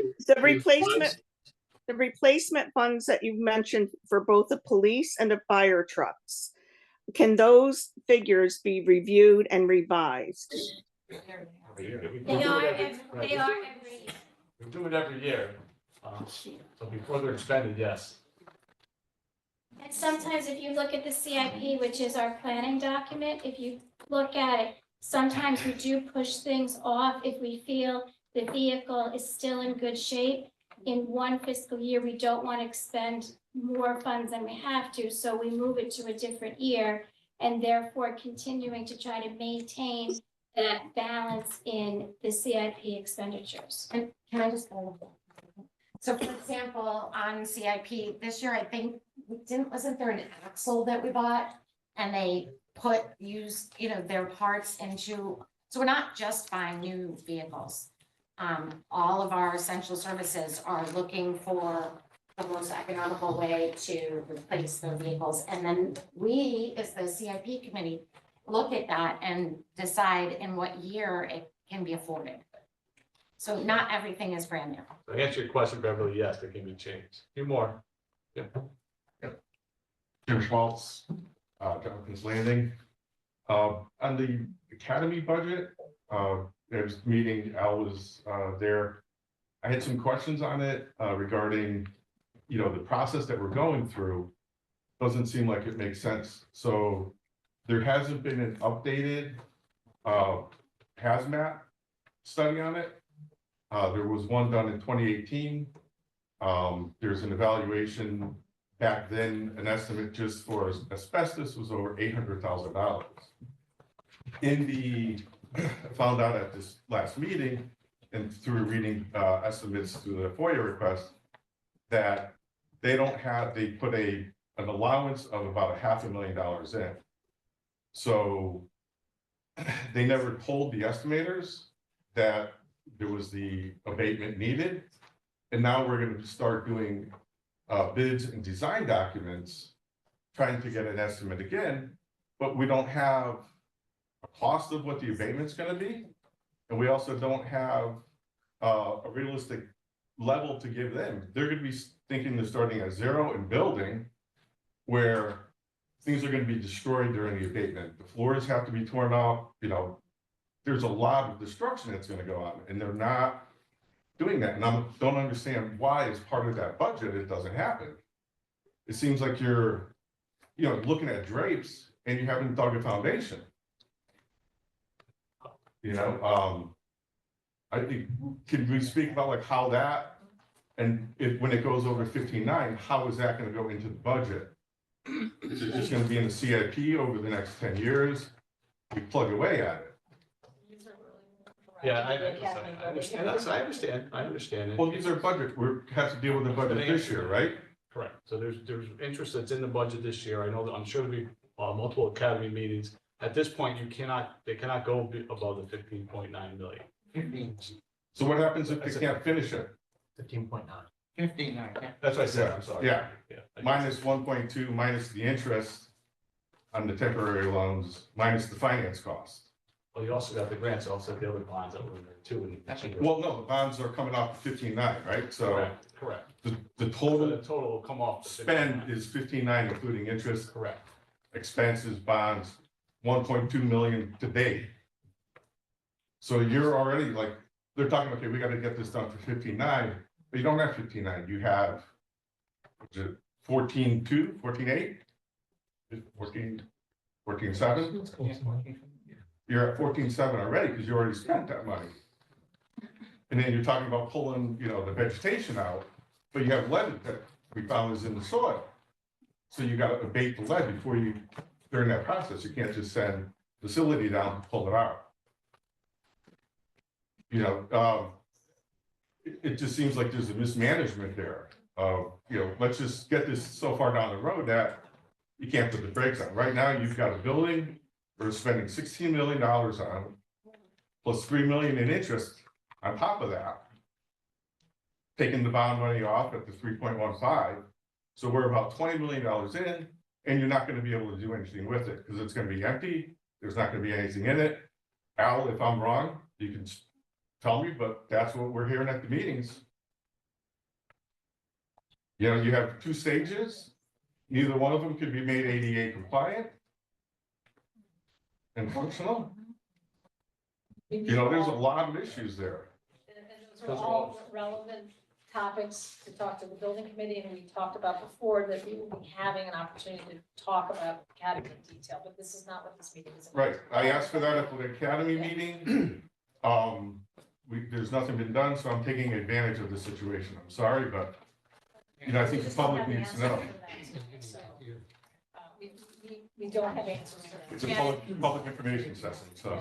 U: the replacement funds that you've mentioned for both the police and the fire trucks, can those figures be reviewed and revised?
R: They are every year.
A: We do it every year. So before they're expended, yes.
R: And sometimes if you look at the CIP, which is our planning document, if you look at it, Sometimes we do push things off if we feel the vehicle is still in good shape. In one fiscal year, we don't want to expend more funds than we have to, so we move it to a different year. And therefore continuing to try to maintain that balance in the CIP expenditures.
F: And can I just go? So for example, on CIP this year, I think, wasn't there an axle that we bought? And they used, their parts into, so we're not just buying new vehicles. All of our essential services are looking for the most economical way to replace their vehicles. And then we, as the CIP committee, look at that and decide in what year it can be afforded. So not everything is brand new.
A: To answer your question, Beverly, yes, there can be changes. A few more. Yeah.
G: Jim Schmaltz, Jonathan's Landing. On the academy budget, there was a meeting, Al was there. I had some questions on it regarding, the process that we're going through. Doesn't seem like it makes sense. So there hasn't been an updated hazmat study on it. There was one done in 2018. There's an evaluation back then, an estimate just for asbestos was over $800,000. Found out at this last meeting and through reading estimates through the FOIA request that they put an allowance of about $500,000 in. So they never told the estimators that there was the abatement needed. And now we're going to start doing bids and design documents, trying to get an estimate again, but we don't have a cost of what the abatement's going to be. And we also don't have a realistic level to give them. They're going to be thinking they're starting at zero and building where things are going to be destroyed during the abatement. The floors have to be torn off, there's a lot of destruction that's going to go on, and they're not doing that. And I don't understand why, as part of that budget, it doesn't happen. It seems like you're, looking at drapes and you haven't dug a foundation. I think, can we speak about like how that, and when it goes over 15.9, how is that going to go into the budget? Is it just going to be in the CIP over the next 10 years? We plug away at it.
A: Yeah, I understand. I understand.
G: Well, these are budget, we have to deal with the budget this year, right?
A: Correct. So there's interest that's in the budget this year. I know that I'm sure there'll be multiple academy meetings. At this point, they cannot go above the 15.9 million.
G: So what happens if they can't finish it?
T: 15.9.
O: 15.9, yeah.
A: That's what I said, I'm sorry.
G: Yeah. Minus 1.2, minus the interest on the temporary loans, minus the finance cost.
A: Well, you also got the grants, also the other bonds that were in there too.
G: Well, no, the bonds are coming off 15.9, right? So
A: Correct.
G: the
A: So the
G: total
A: total will come off. the
G: spend is 15.9, including interest,
A: Correct.
G: expenses, bonds, 1.2 million to date. So you're already like, they're talking, okay, we got to get this done for 15.9, but you don't have 15.9. You have 14.2, 14.8, 14.7. You're at 14.7 already because you already spent that money. And then you're talking about pulling, the vegetation out, but you have lead that we found is in the soil. So you got to abate the lead during that process. You can't just send facility down to pull it out. It just seems like there's a mismanagement there. Let's just get this so far down the road that you can't put the brakes on. Right now, you've got a building we're spending $16 million on, plus $3 million in interest on top of that. Taking the bond money off at the 3.15. So we're about $20 million in, and you're not going to be able to do anything with it because it's going to be empty. There's not going to be anything in it. Al, if I'm wrong, you can tell me, but that's what we're hearing at the meetings. You have 2 stages. Neither one of them could be made ADA compliant and functional. There's a lot of issues there.
E: And those are all relevant topics to talk to the building committee, and we talked about before that we will be having an opportunity to talk about academy in detail, but this is not what this meeting is about.
G: Right, I asked for that at the academy meeting. There's nothing been done, so I'm taking advantage of the situation. I'm sorry, but, you know, I think the public needs to know.
E: We don't have answers.
G: It's a public information session, so.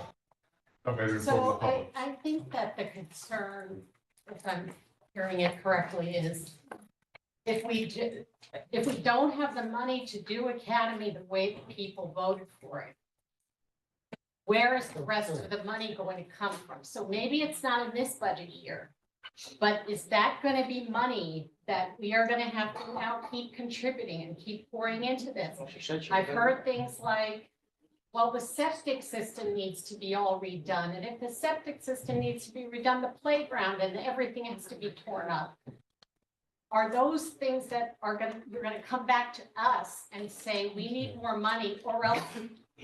G: I'm ready to inform the
C: So
G: public.
C: I think that the concern, if I'm hearing it correctly, is if we don't have the money to do academy the way the people voted for it, where is the rest of the money going to come from? So maybe it's not in this budget year, but is that gonna be money that we are gonna have to now keep contributing and keep pouring into this? I've heard things like, well, the septic system needs to be all redone, and if the septic system needs to be redone, the playground and everything has to be torn up. Are those things that you're gonna come back to us and say, we need more money, or else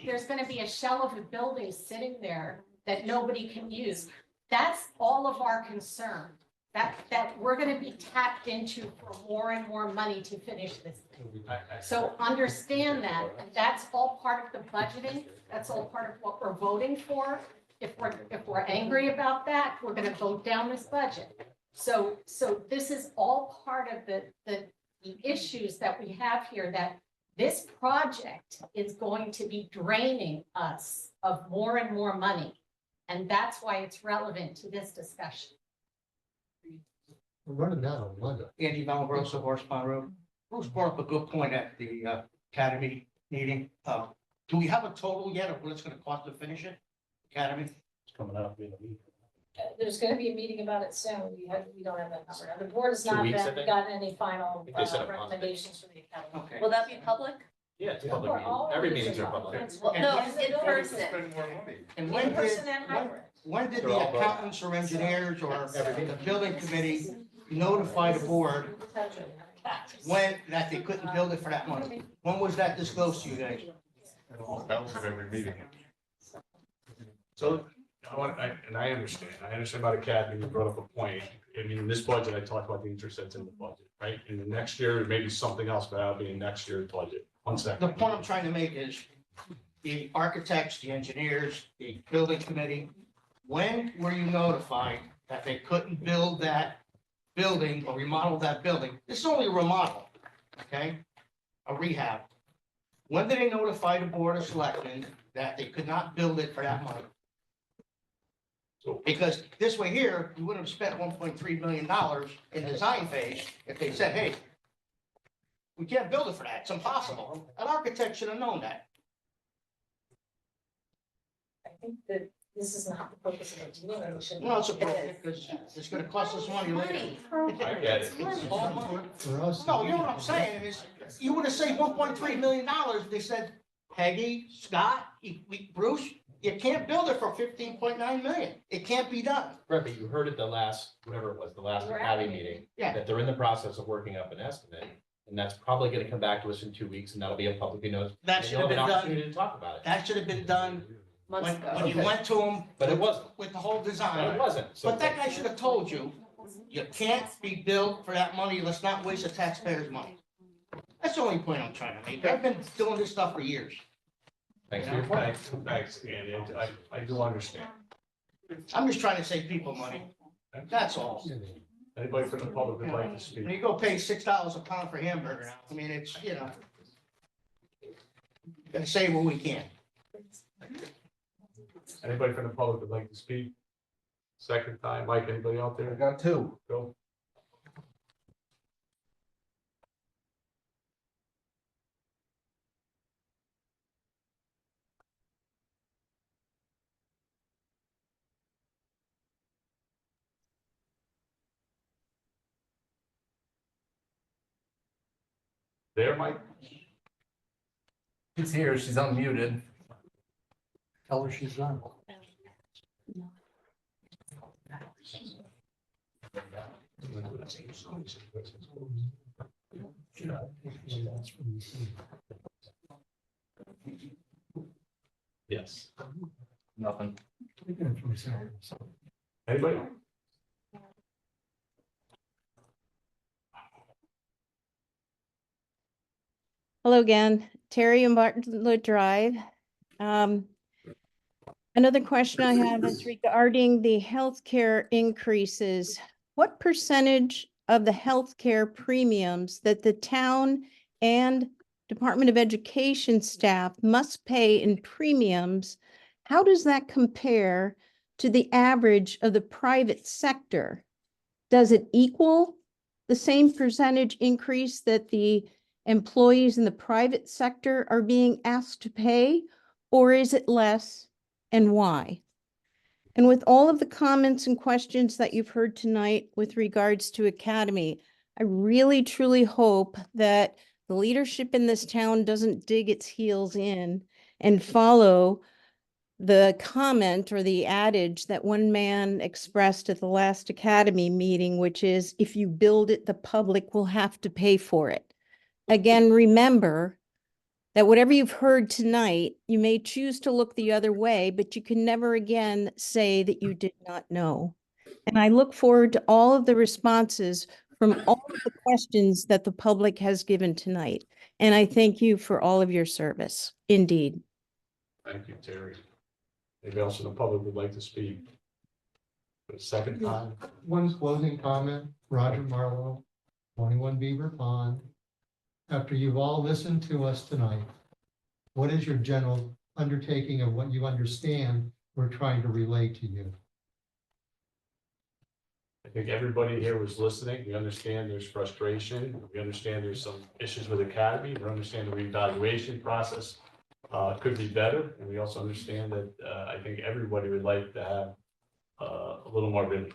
C: there's gonna be a shell of a building sitting there that nobody can use? That's all of our concern, that we're gonna be tapped into for more and more money to finish this thing. So understand that, and that's all part of the budgeting, that's all part of what we're voting for. If we're angry about that, we're gonna vote down this budget. So this is all part of the issues that we have here, that this project is going to be draining us of more and more money. And that's why it's relevant to this discussion.
M: We're running down on Monday.
O: Andy Valambrosa, Horse Pond Road. Bruce brought up a good point at the academy meeting. Do we have a total yet of what it's gonna cost to finish it? Academy?
T: It's coming up in a week.
E: There's gonna be a meeting about it soon. We don't have that number. Now, the board has not
T: weeks, I think.
E: gotten any final
T: think they said a month.
E: recommendations from the academy.
O: Okay.
F: Will that be public?
T: Yeah, it's a
M: Yeah.
T: public meeting.
E: All
T: Every
E: meetings
T: meetings
E: are
T: are public.
E: public.
F: Well,
O: And
F: no,
O: when-
F: in person.
G: Spend more money.
O: And
F: In
O: when
F: person
O: did,
F: and hybrid.
O: when did
T: They're
O: the
T: all both.
O: accountants or engineers or the building committee notify the board that they couldn't build it for that money? When was that disclosed to you guys?
G: That was at every meeting.
A: So I understand about academy, you brought up a point. I mean, in this budget, I talked about the interest that's in the budget, right? In the next year, it may be something else, but that'll be in next year's budget. One second.
O: The point I'm trying to make is the architects, the engineers, the building committee, when were you notified that they couldn't build that building or remodel that building? This is only a remodel, okay? A rehab. When did they notify the board of selectmen that they could not build it for that money? Because this way here, you would have spent $1.3 million in the design phase if they said, hey, we can't build it for that, it's impossible. An architect should have known that.
E: I think that this is not the purpose of the deal. We should-
O: Well, it's appropriate because it's gonna cost us money later.
T: I get it.
O: It's all money.
M: For us.
O: No, you know what I'm saying, is you would have saved $1.3 million if they said, Peggy, Scott, Bruce, you can't build it for 15.9 million. It can't be done.
T: Right, but you heard at the last, whatever it was, the last academy meeting,
O: Yeah.
T: that they're in the process of working up an estimate. And that's probably gonna come back to us in 2 weeks, and that'll be a publicly noticed.
O: That
T: and
O: should
T: you'll
O: have been
T: an
O: done.
T: opportunity to talk about it.
O: That should have been done
F: Months
O: when
F: ago.
O: you went to them.
T: But it wasn't.
O: With the whole
T: But it
O: design.
T: wasn't. So
O: But that guy should have told you, you can't be built for that money. Let's not waste the taxpayers' money. That's the only point I'm trying to make. I've been doing this stuff for years.
T: Thanks for your point.
A: Thanks, Andy. I do understand.
O: I'm just trying to save people money. That's all.
A: Anybody from the public would like to speak?
O: When you go pay $6 a pound for hamburger now, I mean, it's, you know. Gotta save what we can.
A: Anybody from the public would like to speak? Second time, Mike, anybody out there?
T: I got two.
A: Go. There, Mike?
T: She's here, she's unmuted.
M: Tell her she's on.
A: Yes.
T: Nothing.
A: Anybody?
L: Hello again, Terry and Bartlett Drive. Another question I have is regarding the healthcare increases. What percentage of the healthcare premiums that the town and Department of Education staff must pay in premiums, how does that compare to the average of the private sector? Does it equal the same percentage increase that the employees in the private sector are being asked to pay, or is it less, and why? And with all of the comments and questions that you've heard tonight with regards to Academy, I really truly hope that the leadership in this town doesn't dig its heels in and follow the comment or the adage that one man expressed at the last Academy meeting, which is, if you build it, the public will have to pay for it. Again, remember that whatever you've heard tonight, you may choose to look the other way, but you can never again say that you did not know. And I look forward to all of the responses from all of the questions that the public has given tonight. And I thank you for all of your service, indeed.
A: Thank you, Terry. Anybody else in the public would like to speak? For the second time?
M: One closing comment, Roger Marlowe, 21 Beaver Pond. After you've all listened to us tonight, what is your general undertaking of what you understand we're trying to relay to you?
A: I think everybody here was listening. We understand there's frustration. We understand there's some issues with Academy. We understand the reevaluation process could be better. And we also understand that I think everybody would like to have a little more relief.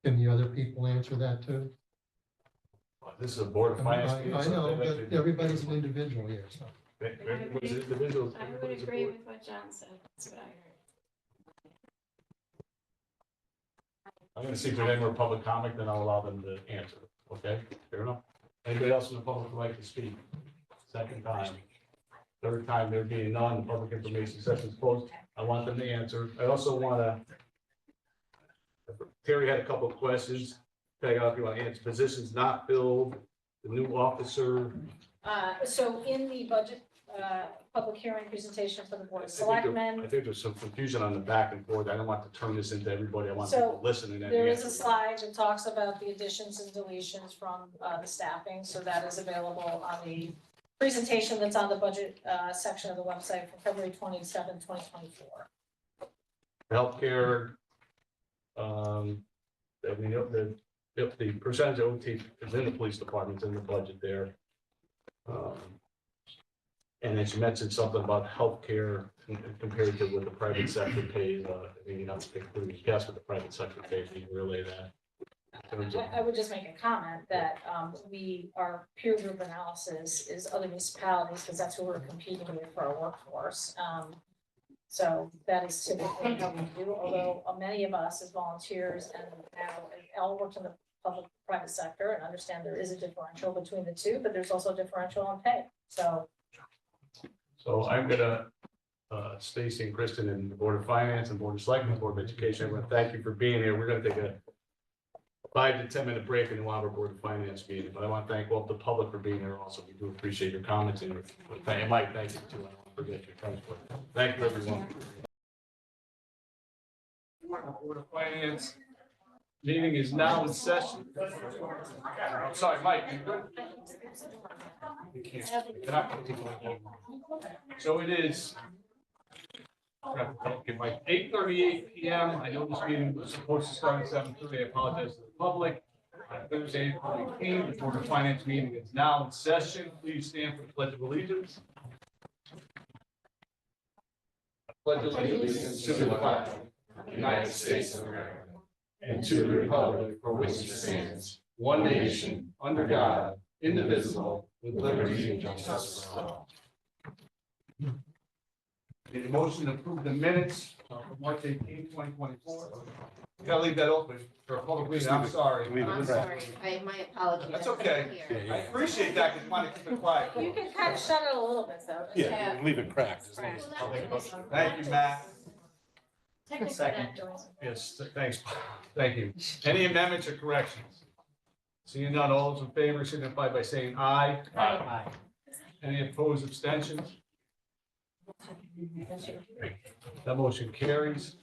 M: Can the other people answer that too?
A: This is a board of finance.
M: I know, but everybody's an individual here, so.
A: Everybody's individuals.
R: I would agree with what John said. That's what I heard.
A: I'm gonna see if there's any more public comment, then I'll allow them to answer. Okay, fair enough. Anybody else in the public would like to speak? Second time. Third time, there being none, the public information session is closed. I want them to answer. I also wanna. Terry had a couple of questions. Peg, if you want to answer. Positions not filled, the new officer.
E: So in the budget, public hearing presentation for the board of
A: I
E: selectmen,
A: think there's some confusion on the back and forth. I don't want to turn this into everybody. I want
E: So,
A: people listening. and
E: there is a
A: answering.
E: slide that talks about the additions and deletions from the staffing, so that is available on the presentation that's on the budget section of the website for February 27, 2024.
A: Healthcare. I mean, the percentage of OT is in the police department, in the budget there. And then she mentioned something about healthcare compared to what the private sector pays. I mean, you know, guess what the private sector pays, you can relay that. In terms of-
E: I would just make a comment that our peer group analysis is other municipalities, because that's who we're competing with for our workforce. So that is typically how we do, although many of us as volunteers and now all work in the public private sector and understand there is a differential between the two, but there's also a differential in pay. So
A: I'm gonna, Stacy and Kristen and the Board of Finance and Board of Selectmen, Board of Education, I want to thank you for being here. We're gonna take a 5 to 10 minute break and then we'll have our Board of Finance meeting. But I want to thank all the public for being here also. We do appreciate your comments and Mike, thank you too. I don't want to forget your transport. Thank you, everyone. Board of Finance meeting is now in session. I'm sorry, Mike, you good? So it is. Okay, Mike, 8:38 PM. I know this meeting was supposed to start at 7:30. I apologize to the public. Thursday, April 18th, the Board of Finance meeting is now in session. Please stand for the Pledge of Allegiance. I pledge allegiance to the flag of the United States of America and to the republic for which it stands, one nation, under God, indivisible, with liberty and justice for all. Need a motion to approve the minutes of March 18, 2024. You gotta leave that open for a public meeting. I'm sorry.
J: I'm sorry, my apologies.
A: That's okay. I appreciate that because you want to keep it quiet.
E: you can kind of shut it a little bit though.
B: Yeah, leave it cracked.
A: Thank you, Matt.
E: Technically,
A: Second.
E: that does-
A: Yes, thanks. Thank you. Any amendments or corrections? Seeing none, all those in favor signify by saying aye.
E: Aye.
A: Any opposed, abstentions? That motion carries.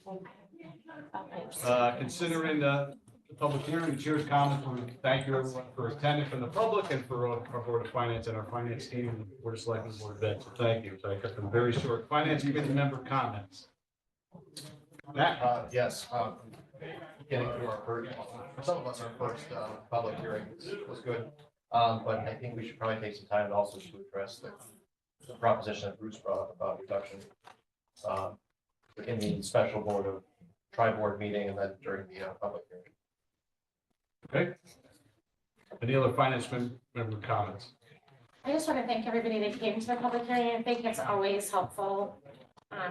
A: Considering the public hearing, the chair's comment, thank you everyone for attending from the public and for our Board of Finance and our finance team and the Board of Selectmen, Board of Ed. So thank you. So I got some very short finance committee member comments. Matt?
T: Yes, getting through our first, for some of us, our first public hearing was good. But I think we should probably take some time also to address the proposition that Bruce brought up about reduction in the special board of tri-board meeting and then during the public hearing.
A: Okay. Any other finance member comments?
F: I just want to thank everybody that came to the public hearing. I think it's always helpful.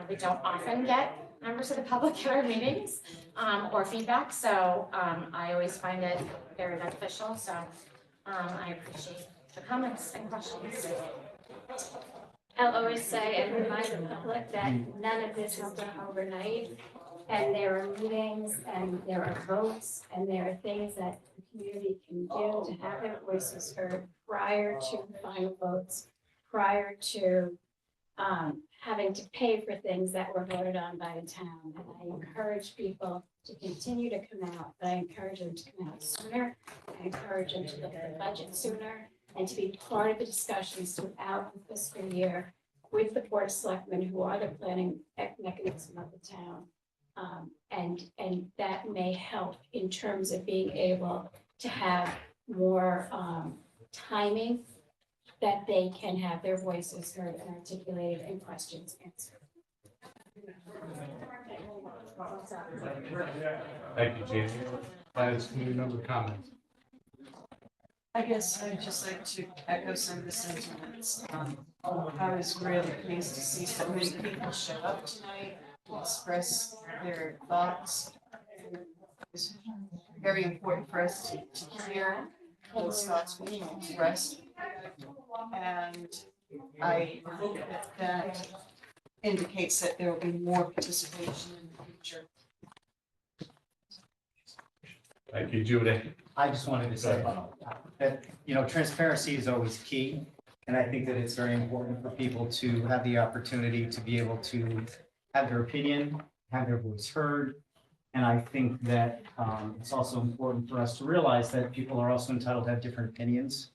F: We don't often get members of the public at our meetings or feedback, so I always find it very beneficial. So I appreciate the comments and questions.
R: I'll always say and remind the public that none of this will go overnight. And there are meetings and there are votes and there are things that the community can do to have their voices heard prior to final votes, prior to having to pay for things that were voted on by the town. And I encourage people to continue to come out, but I encourage them to come out sooner. I encourage them to look at the budget sooner and to be part of the discussions throughout the fiscal year with the Board of Selectmen, who are the planning mechanism of the town. And that may help in terms of being able to have more timing that they can have their voices heard and articulated and questions answered.
A: Thank you, Jamie. Finance committee member comments.
Q: I guess I'd just like to echo some of the sentiments. I was really pleased to see so many people show up tonight to express their thoughts. It was very important for us to hear those thoughts being expressed. And I hope that indicates that there will be more participation in the future.
A: Thank you, Judy.
V: I just wanted to say that, you know, transparency is always key. And I think that it's very important for people to have the opportunity to be able to have their opinion, have their voice heard. And I think that it's also important for us to realize that people are also entitled to have different opinions.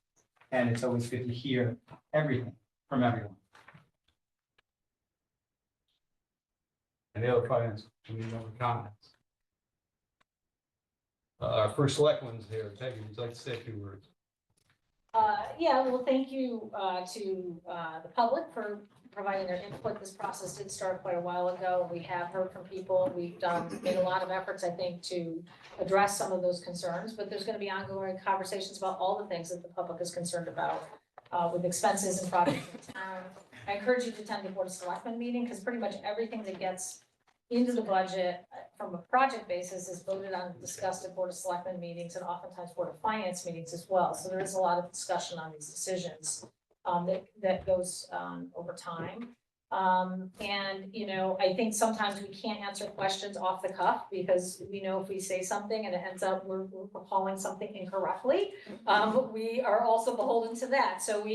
V: And it's always good to hear everything from everyone.
A: Any other finance committee member comments? Our first selectman's here. Peggy, would you like to say a few words?
E: Yeah, well, thank you to the public for providing their input. This process did start quite a while ago. We have heard from people. We've made a lot of efforts, I think, to address some of those concerns, but there's going to be ongoing conversations about all the things that the public is concerned about with expenses and projects in town. I encourage you to attend the Board of Selectmen meeting because pretty much everything that gets into the budget from a project basis is voted on, discussed at Board of Selectmen meetings and oftentimes Board of Finance meetings as well. So there is a lot of discussion on these decisions that goes over time. And, you know, I think sometimes we can't answer questions off the cuff because we know if we say something and it ends up we're calling something incorrectly, we are also beholden to that. So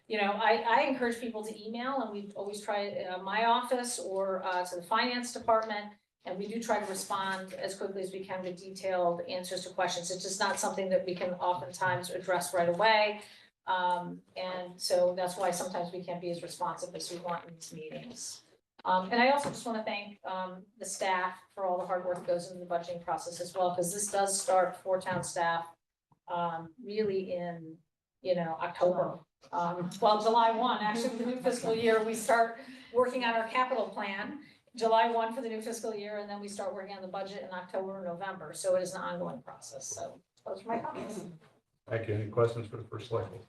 E: you know, I encourage people to email, and we always try my office or to the finance department, and we do try to respond as quickly as we can with detailed answers to questions. It's just not something that we can oftentimes address right away. And so that's why sometimes we can't be as responsive as we want in these meetings. And I also just want to thank the staff for all the hard work that goes into the budgeting process as well, because this does start for town staff really in, you know, October. Well, July 1, actually, the new fiscal year, we start working on our capital plan, July 1 for the new fiscal year, and then we start working on the budget in October and November. So it is an ongoing process. So those are my comments.
A: Thank you. Any questions for the first selectman?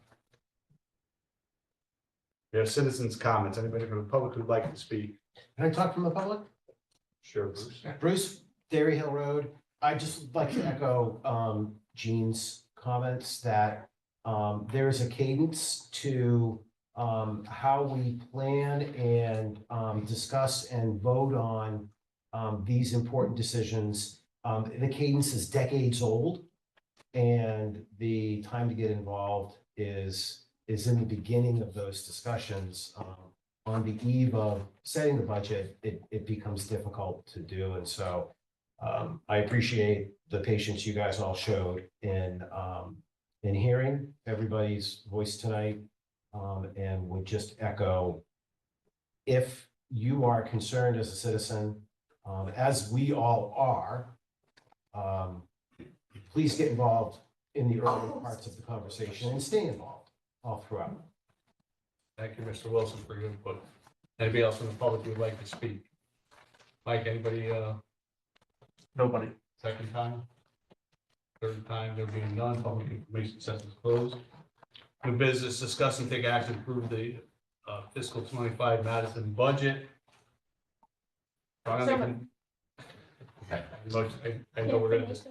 A: We have citizens' comments. Anybody from the public who'd like to speak?
H: Can I talk from the public?
A: Sure, Bruce.
H: Bruce, Dairy Hill Road. I just like to echo Jean's comments that there is a cadence to how we plan and discuss and vote on these important decisions. The cadence is decades old, and the time to get involved is is in the beginning of those discussions. On the eve of setting the budget, it becomes difficult to do. And so I appreciate the patience you guys all showed in hearing everybody's voice tonight, and would just echo, if you are concerned as a citizen, as we all are, please get involved in the early parts of the conversation and stay involved all throughout.
A: Thank you, Mr. Wilson, for your input. Anybody else from the public who would like to speak? Mike, anybody,
G: Nobody.
A: second time? Third time, there being none, public information session is closed. New business, discuss and take action to approve the fiscal 25 Madison budget. Okay. I know we're gonna just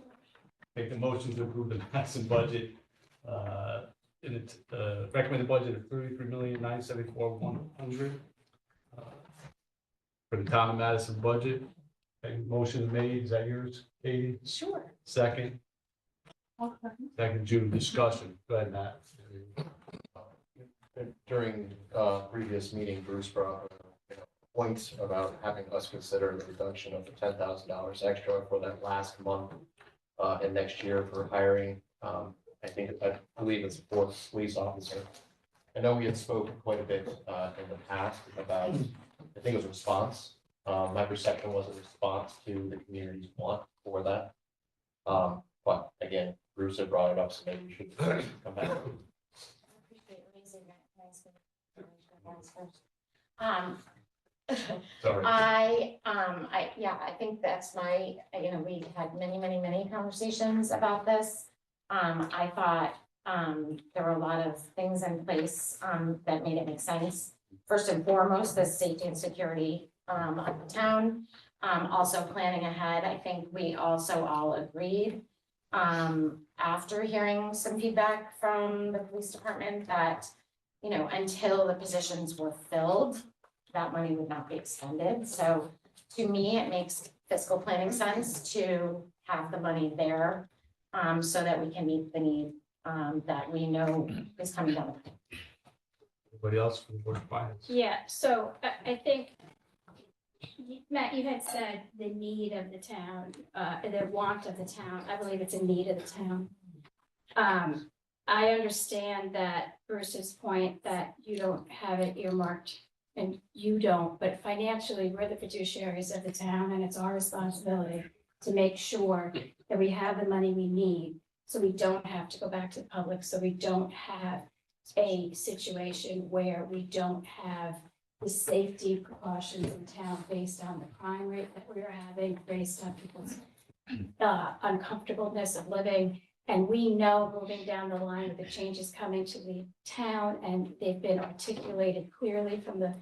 A: make the motion to approve the Madison budget. In its recommended budget of $33,974,100 for the town of Madison budget. Okay, motion made. Is that yours, Katie?
C: Sure.
A: Second. Second, June, discussion. Go ahead, Matt.
T: During previous meeting, Bruce brought up a point about having us consider the reduction of the $10,000 extra for that last month and next year for hiring. I believe it's a fourth police officer. I know we had spoken quite a bit in the past about, I think it was a response. My perception was a response to the community's want for that. But again, Bruce had brought it up, so maybe we should come back.
A: Sorry.
F: I think that's my, we had many conversations about this. I thought, there were a lot of things in place, that made it make sense. First and foremost, the safety and security, of the town, also planning ahead. I think we also all agreed, after hearing some feedback from the police department that, until the positions were filled, that money would not be expended. So to me, it makes fiscal planning sense to have the money there, so that we can meet the need, that we know is coming down the pipe.
A: Anybody else from the Board of Finance?
R: Yeah, so I think, Matt, you had said the need of the town, the want of the town. I believe it's a need of the town. I understand that Bruce's point that you don't have it earmarked, and you don't, but financially, we're the fiduciaries of the town, and it's our responsibility to make sure that we have the money we need, so we don't have to go back to the public, so we don't have a situation where we don't have the safety precautions in town based on the crime rate that we're having, based on people's uncomfortableness of living. And we know moving down the line with the changes coming to the town, and they've been articulated clearly from the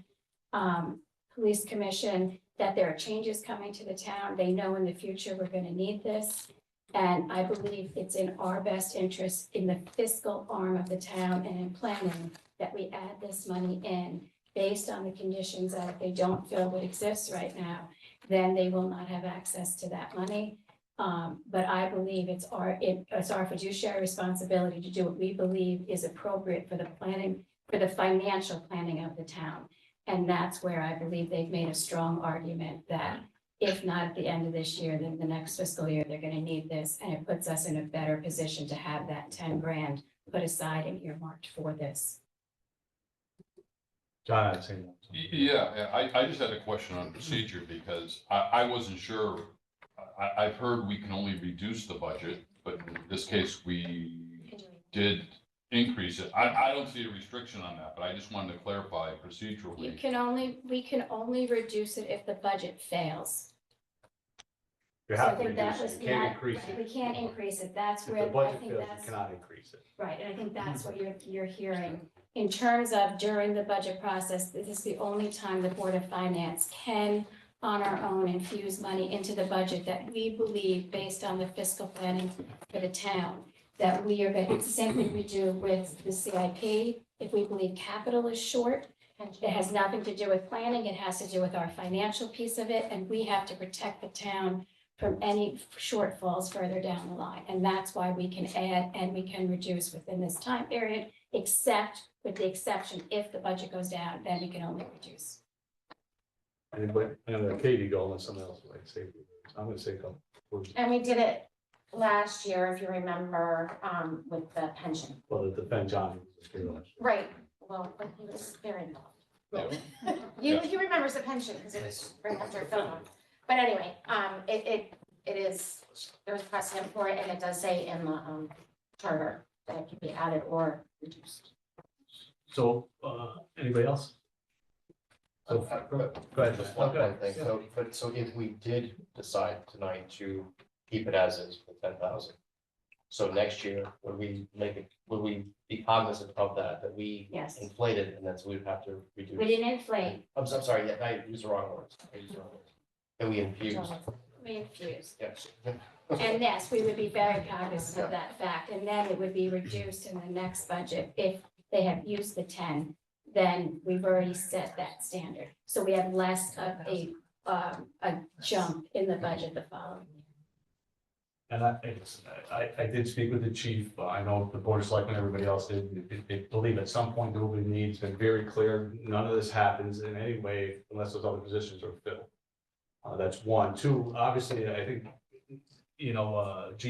R: police commission that there are changes coming to the town. They know in the future we're going to need this. And I believe it's in our best interest in the fiscal arm of the town and in planning that we add this money in based on the conditions that if they don't feel what exists right now, then they will not have access to that money. But I believe it's our fiduciary responsibility to do what we believe is appropriate for the planning, for the financial planning of the town. And that's where I believe they've made a strong argument that if not at the end of this year, then the next fiscal year, they're gonna need this, and it puts us in a better position to have that 10 grand put aside and earmarked for this.
A: John, I'd say that.
B: Yeah, I just had a question on procedure because I wasn't sure. I've heard we can only reduce the budget, but in this case, we did increase it. I don't see a restriction on that, but I just wanted to clarify procedurally.
R: We can only reduce it if the budget fails.
A: You
R: So I
A: have to
R: think that
A: reduce
R: was
A: it. You can't
R: not,
A: increase it.
R: we can't increase it. That's
A: If
R: where
A: the
R: I
A: budget
R: think
A: fails,
R: that's.
A: you cannot increase it.
R: Right, and I think that's what you're hearing. In terms of during the budget process, this is the only time the Board of Finance can, on our own, infuse money into the budget that we believe, based on the fiscal planning for the town, that we are going to, it's the same thing we do with the CIP. If we believe capital is short, it has nothing to do with planning, it has to do with our financial piece of it, and we have to protect the town from any shortfalls further down the line. And that's why we can add and we can reduce within this time period, except with the exception, if the budget goes down, then we can only reduce.
A: Anybody, and Katie go unless someone else would like to say, I'm gonna say go.
F: And we did it last year, if you remember, with the pension.
A: Well, to defend John.
F: Right, well, but he was very involved. He remembers the pension because it was right after film. But anyway, it is, there's precedent for it, and it does say in the charter that it can be added or reduced.
A: So, anybody else? So, go ahead.
T: Just one more thing, so if we did decide tonight to keep it as is for 10,000. So next year, would we be cognizant of that we
F: Yes.
T: inflated and then so we'd have to reduce?
F: We didn't inflate.
T: I'm sorry, yeah, I used the wrong words. And we infused.
R: We infuse.
T: Yes.
R: And yes, we would be very cognizant of that fact, and then it would be reduced in the next budget. If they have used the 10, then we've already set that standard. So we have less of a jump in the budget the following year.
A: And I did speak with the chief. I know the board of selectmen, everybody else did. They believe at some point there will be needs. Been very clear. None of this happens in any way unless those other positions are filled. That's one. Two, obviously, I think, G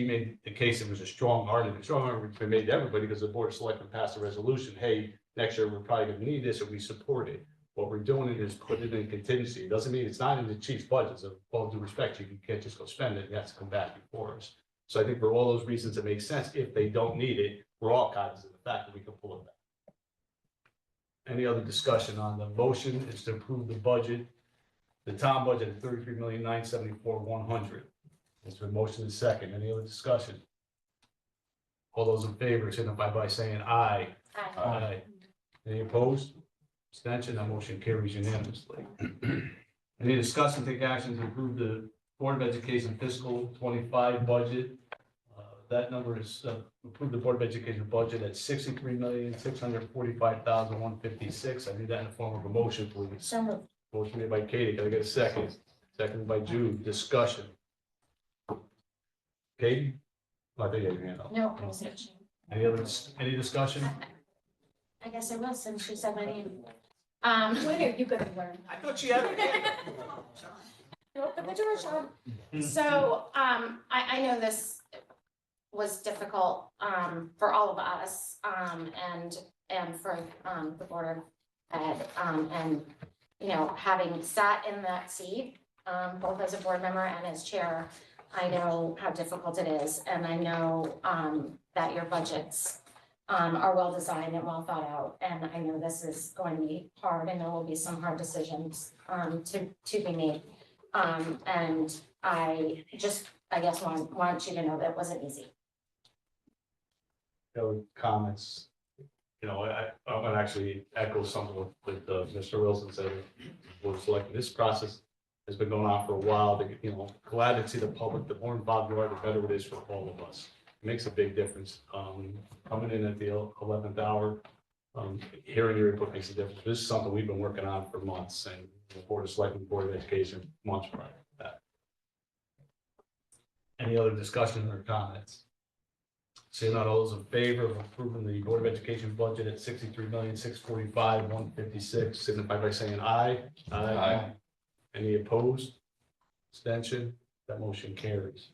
A: made the case. It was a strong argument. Strong argument been made to everybody because the board of selectmen passed a resolution. Hey, next year we're probably going to need this, or we support it. What we're doing is put it in contingency. It doesn't mean it's not in the chief's budget. So, all due respect, you can't just go spend it. It has to come back before us. So I think for all those reasons, it makes sense. If they don't need it, we're all cognizant of the fact that we can pull it back. Any other discussion on the motion is to approve the budget, the town budget of $33,974,100. It's been motion and second. Any other discussion? All those in favor signify by saying aye. Aye. Any opposed? Abstention, that motion carries unanimously. Any discussion, take action to approve the Board of Education fiscal 25 budget. That number is approve the Board of Education budget at $63,645,156. I need that in the form of a motion, please.
F: So moved.
A: Motion made by Katie. Can I get a second? Seconded by Jude. Discussion. Katie? I think you had your hand up.
F: No, I was searching.
A: Any discussion?
F: I guess I will, since she said my name.
R: When are you gonna learn?
A: I thought she had it.
F: Open the door, Sean. So, I know this was difficult, for all of us, and for, the Board of Ed, and, having sat in that seat, both as a board member and as chair, I know how difficult it is, and I know, that your budgets, are well designed and well thought out, and I know this is going to be hard, and there will be some hard decisions, to be made. And I guess want you to know that it wasn't easy.
A: Comments. I would actually echo something with Mr. Wilson said. We're selecting this process has been going on for a while. Glad to see the public, the more involved you are, the better it is for all of us. It makes a big difference. Coming in at the 11th hour, hearing your input makes a difference. This is something we've been working on for months, and the Board of Selectmen, Board of Education, months prior to that. Any other discussion or comments? Seeing none, all those in favor of approving the Board of Education budget at $63,645,156, signify by saying aye.
B: Aye.
A: Any opposed? Abstention? That motion carries.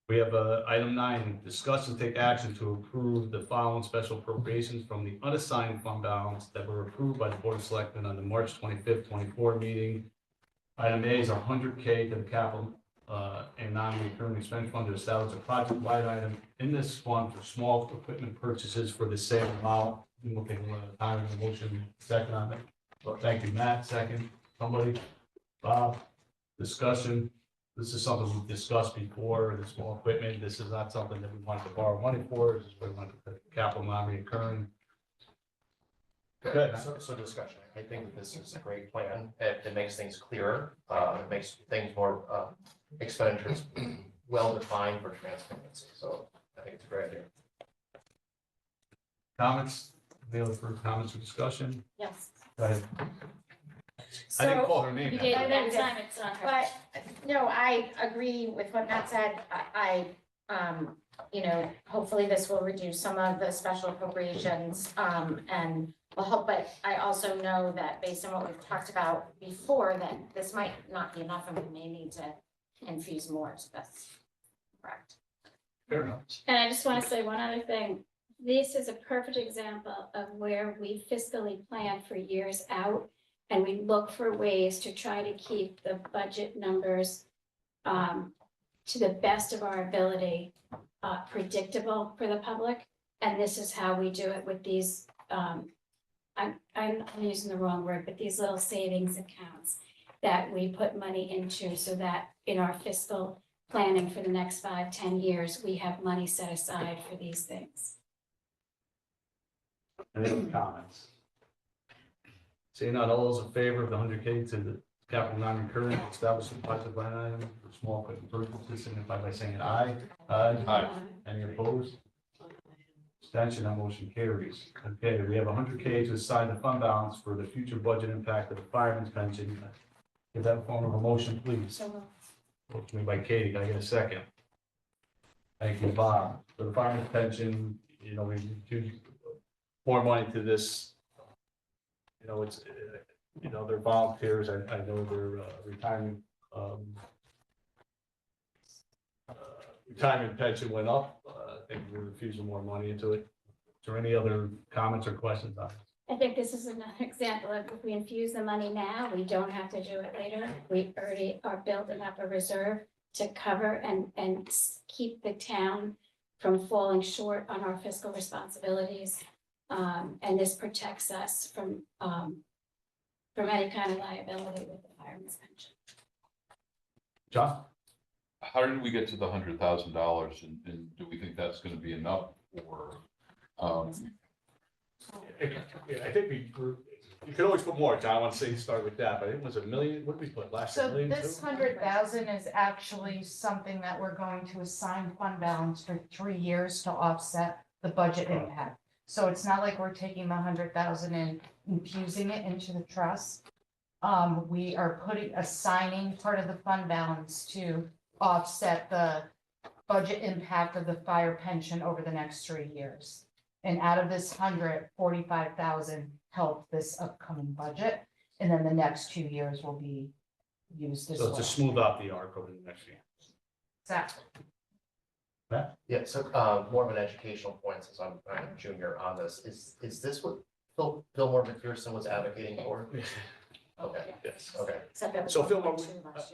A: We have item 9, discuss and take action to approve the following special appropriations from the unassigned fund balance that were approved by the Board of Selectmen on the March 25th, 24 meeting. Item A is $100K to the capital and non-recurring expense fund to establish a project line item in this fund for small equipment purchases for the same amount. We'll take a little time in the motion second on it. Well, thank you, Matt. Second, somebody, Bob, discussion. This is something we've discussed before, the small equipment. This is not something that we wanted to borrow money for. This is what we wanted to capital non-recurring. Good.
T: So discussion, I think that this is a great plan. It makes things clearer. It makes things more expenditures well-defined for transparency. So I think it's a great idea.
A: Comments? Any other further comments or discussion?
F: Yes.
A: Go ahead. I didn't call her name.
R: You did, that time it's on her.
F: But, no, I agree with what Matt said. I you know, hopefully this will reduce some of the special appropriations, and will help, but I also know that based on what we've talked about before, that this might not be enough and we may need to infuse more, so that's correct.
A: Fair enough.
R: And I just want to say one other thing. This is a perfect example of where we fiscally plan for years out. And we look for ways to try to keep the budget numbers to the best of our ability, predictable for the public. And this is how we do it with these, I'm using the wrong word, but these little savings accounts that we put money into so that in our fiscal planning for the next 5-10 years, we have money set aside for these things.
A: Any other comments? Seeing none, all those in favor of the 100K to the capital non-recurring establishment budget line item for small equipment purchases, signify by saying aye. Aye. Any opposed? Abstention, that motion carries. Okay, we have 100K to assign the fund balance for the future budget impact of the fireman's pension. Give that form of a motion, please. Motion made by Katie, can I get a second? Thank you, Bob. For the fireman's pension, you know, we do more money to this. You know, it's, you know, they're volunteers. I know their retirement pension went up. I think we're infusing more money into it. Is there any other comments or questions on it?
R: I think this is another example of if we infuse the money now, we don't have to do it later. We already are building up a reserve to cover and keep the town from falling short on our fiscal responsibilities. And this protects us from any kind of liability with the fireman's pension.
A: John?
B: How did we get to the $100,000 and do we think that's gonna be enough or?
A: I think you could always put more, John. I want to say start with that, but it was $1 million. What did we put last year?
N: So
A: $1.2 million?
N: this 100,000 is actually something that we're going to assign fund balance for 3 years to offset the budget impact. So it's not like we're taking the 100,000 and infusing it into the trust. We are assigning part of the fund balance to offset the budget impact of the fire pension over the next 3 years. And out of this 145,000 help this upcoming budget, and then the next 2 years will be used as
A: So
N: well.
A: to smooth out the arc over the next year.
N: Exactly.
A: Matt?
T: Yeah, so more of an educational point, since I'm a junior on this, is this what Fillmore McPherson was advocating for? Okay,
A: Yes.
T: okay.
A: So Phil,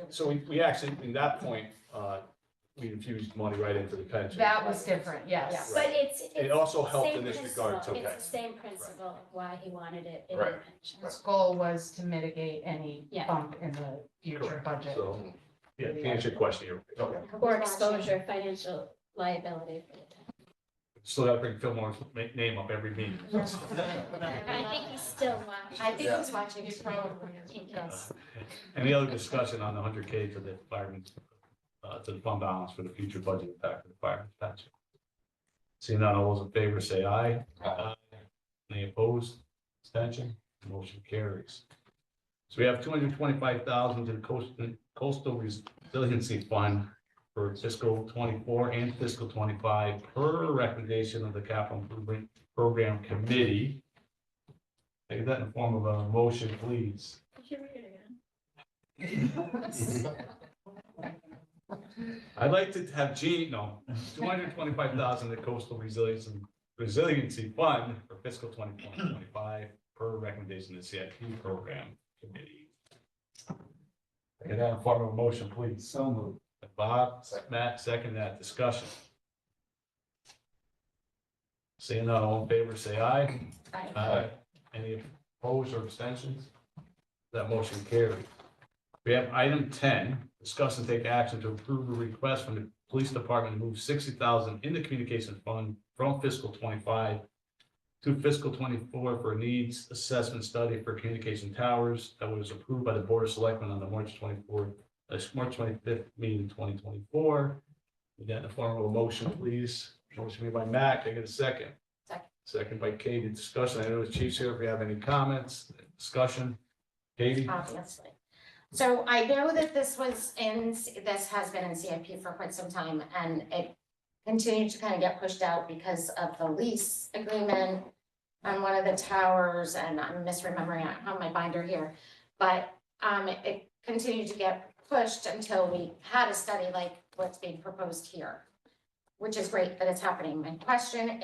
A: so we actually, in that point, we infused money right into the pension.
N: That was different, yes.
R: But it's.
A: It also
R: the
A: helped
R: same
A: in this regard,
R: principle.
A: too.
R: It's the same principle of why he wanted it in the
T: Right.
R: pension.
N: His goal was to mitigate any
R: Yeah.
N: bump in the future
A: Correct.
N: budget.
A: So, yeah, to answer your question here.
T: Okay.
R: Or exposure, financial liability for the town.
A: Still gotta bring Fillmore's name up every meeting.
R: I think he's still watching.
F: I think he's watching.
N: He's probably.
R: Yes.
A: Any other discussion on the 100K to the firemen's, to the fund balance for the future budget impact of the firemen's pension? Seeing none, all those in favor say aye. Aye. Any opposed? Abstention? Motion carries. So we have 225,000 to the coastal resiliency fund for fiscal 24 and fiscal 25 per recommendation of the capital improvement program committee. Take that in the form of a motion, please.
R: Should we read it again?
A: I'd like to have 225,000 to coastal resiliency fund for fiscal 2025 per recommendation of the CIP program committee. Take that in the form of a motion, please.
T: So moved.
A: Bob, Matt, second that discussion. Seeing none, all in favor, say aye. Aye. Any opposed or abstentions? That motion carried. We have item 10, discuss and take action to approve a request from the police department to move 60,000 in the communications fund from fiscal 25 to fiscal 24 for a needs assessment study for communication towers that was approved by the Board of Selectmen on the March 25th meeting 2024. Again, in the form of a motion, please. Motion made by Matt. Can I get a second? Second by Katie. Discussion. I know the chief's here. If you have any comments, discussion. Katie?
F: Obviously. So I know that this has been in CIP for quite some time, and it continue to kind of get pushed out because of the lease agreement on one of the towers, and I'm misremembering, I have my binder here. But it continued to get pushed until we had a study like what's being proposed here, which is great that it's happening. My question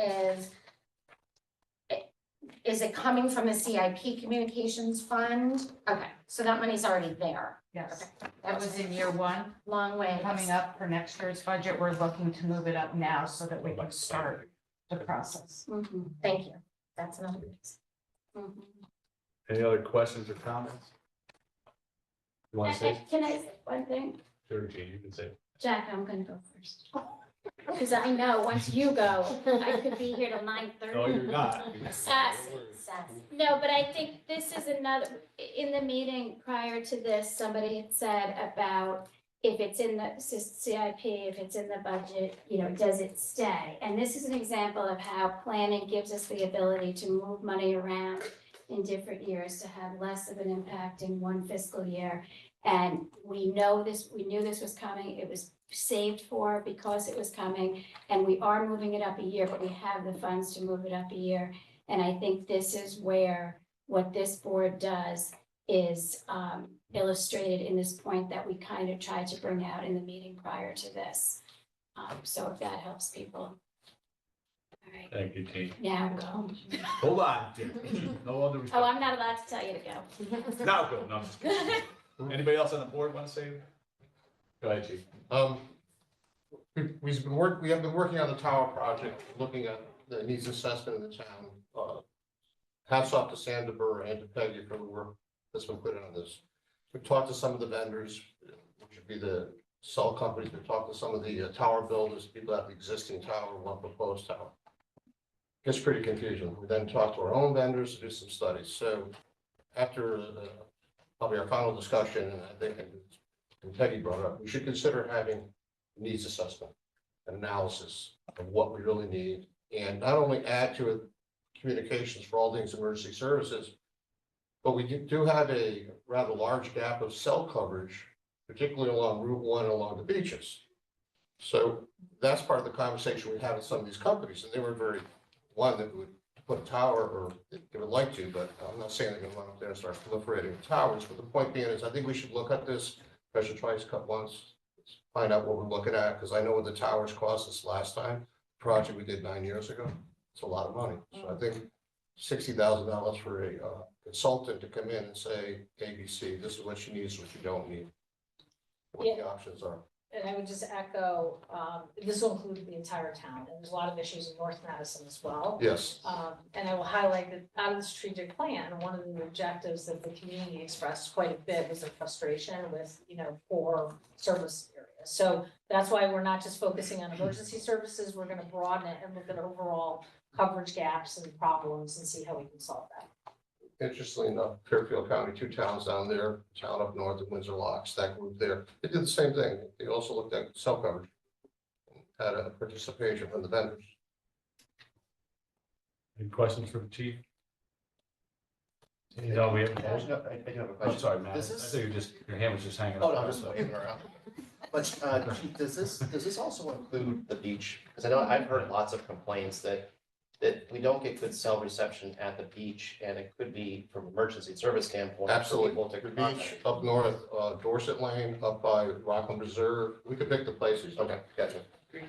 F: is it coming from the CIP Communications Fund? Okay, so that money's already there.
N: Yes, that was in year one.
F: Long way.
N: Coming up for next year's budget, we're looking to move it up now so that we can start the process.
F: Thank you. That's another reason.
A: Any other questions or comments? You want to say?
R: Can I say one thing?
A: Sure, Gene, you can say.
R: Jack, I'm gonna go first. Because I know once you go, I could be here till 9:30.
A: No, you're not.
R: Sassy. No, but I think this is another, in the meeting prior to this, somebody had said about if it's in the CIP, if it's in the budget, you know, does it stay? And this is an example of how planning gives us the ability to move money around in different years to have less of an impact in one fiscal year. And we knew this was coming, it was saved for because it was coming, and we are moving it up a year, but we have the funds to move it up a year. And I think this is where what this board does is illustrated in this point that we kind of tried to bring out in the meeting prior to this. So if that helps people. All right,
A: Thank you, Gene.
R: now go.
A: Hold on, Gene. No other.
R: Oh, I'm not allowed to tell you to go.
A: Now go. No, I'm just kidding. Anybody else on the board want to say? Go ahead, Chief.
T: We have been working on the tower project, looking at the needs assessment in the town. Hats off to Sanderbur and to Peggy for the work that's been put in on this. We've talked to some of the vendors, which would be the cell companies. We've talked to some of the tower builders, people at the existing tower, one proposed tower. Gets pretty confusing. We then talked to our own vendors to do some studies. So after probably our final discussion, and I think and Peggy brought it up, we should consider having needs assessment, an analysis of what we really need, and not only add to it communications for all things emergency services, but we do have a rather large gap of cell coverage, particularly along Route 1 and along the beaches. So that's part of the conversation we have with some of these companies, and they were very, one that would put a tower, or they would like to, but I'm not saying they're gonna run up there and start proliferating towers, but the point being is, I think we should look at this, pressure twice, cut once, find out what we're looking at, because I know what the towers cost us last time, project we did 9 years ago, it's a lot of money. So I think $60,000 for a consultant to come in and say, ABC, this is what you need, this is what you don't need, what the options are.
E: And I would just echo, this will include the entire town, and there's a lot of issues in North Madison as well.
T: Yes.
E: And I will highlight that out of the strategic plan, one of the objectives that the community expressed quite a bit was a frustration with, poor service areas. So that's why we're not just focusing on emergency services, we're gonna broaden it and look at overall coverage gaps and problems and see how we can solve that.
T: Interestingly enough, Fairfield County, 2 towns down there, town up north of Windsor Locks, that group there, they did the same thing. They also looked at cell coverage. Had a participation from the vendors.
A: Any questions for the chief? No, we have.
T: I do have a question.
A: I'm sorry, Matt. I
T: This is-
A: think your hand was just hanging.
T: Oh,
A: up.
T: no, I'm just looking around. But Chief, does this also include the beach? Because I know I've heard lots of complaints that we don't get good cell reception at the beach, and it could be from emergency service standpoint. Absolutely. The beach up north, Dorset Lane, up by Rockland Reserve, we could pick the places. Okay, gotcha.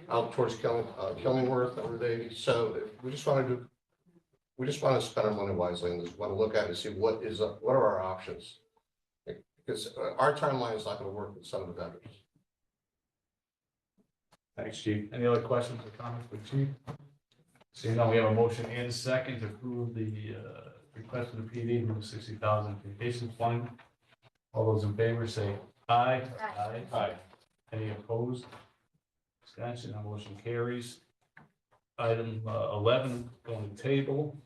T: Out towards Killingworth, over there. So we just want to spend our money wisely, and just want to look at it and see what are our options. Because our timeline is not going to work with some of the vendors.
A: Thanks, chief. Any other questions or comments for the chief? Seeing none, we have a motion and a second to approve the request from the PD from the 60,000 communications fund. All those in favor say aye.
F: Aye.
A: Aye. Any opposed? Abstention, that motion carries. Item 11, going to table.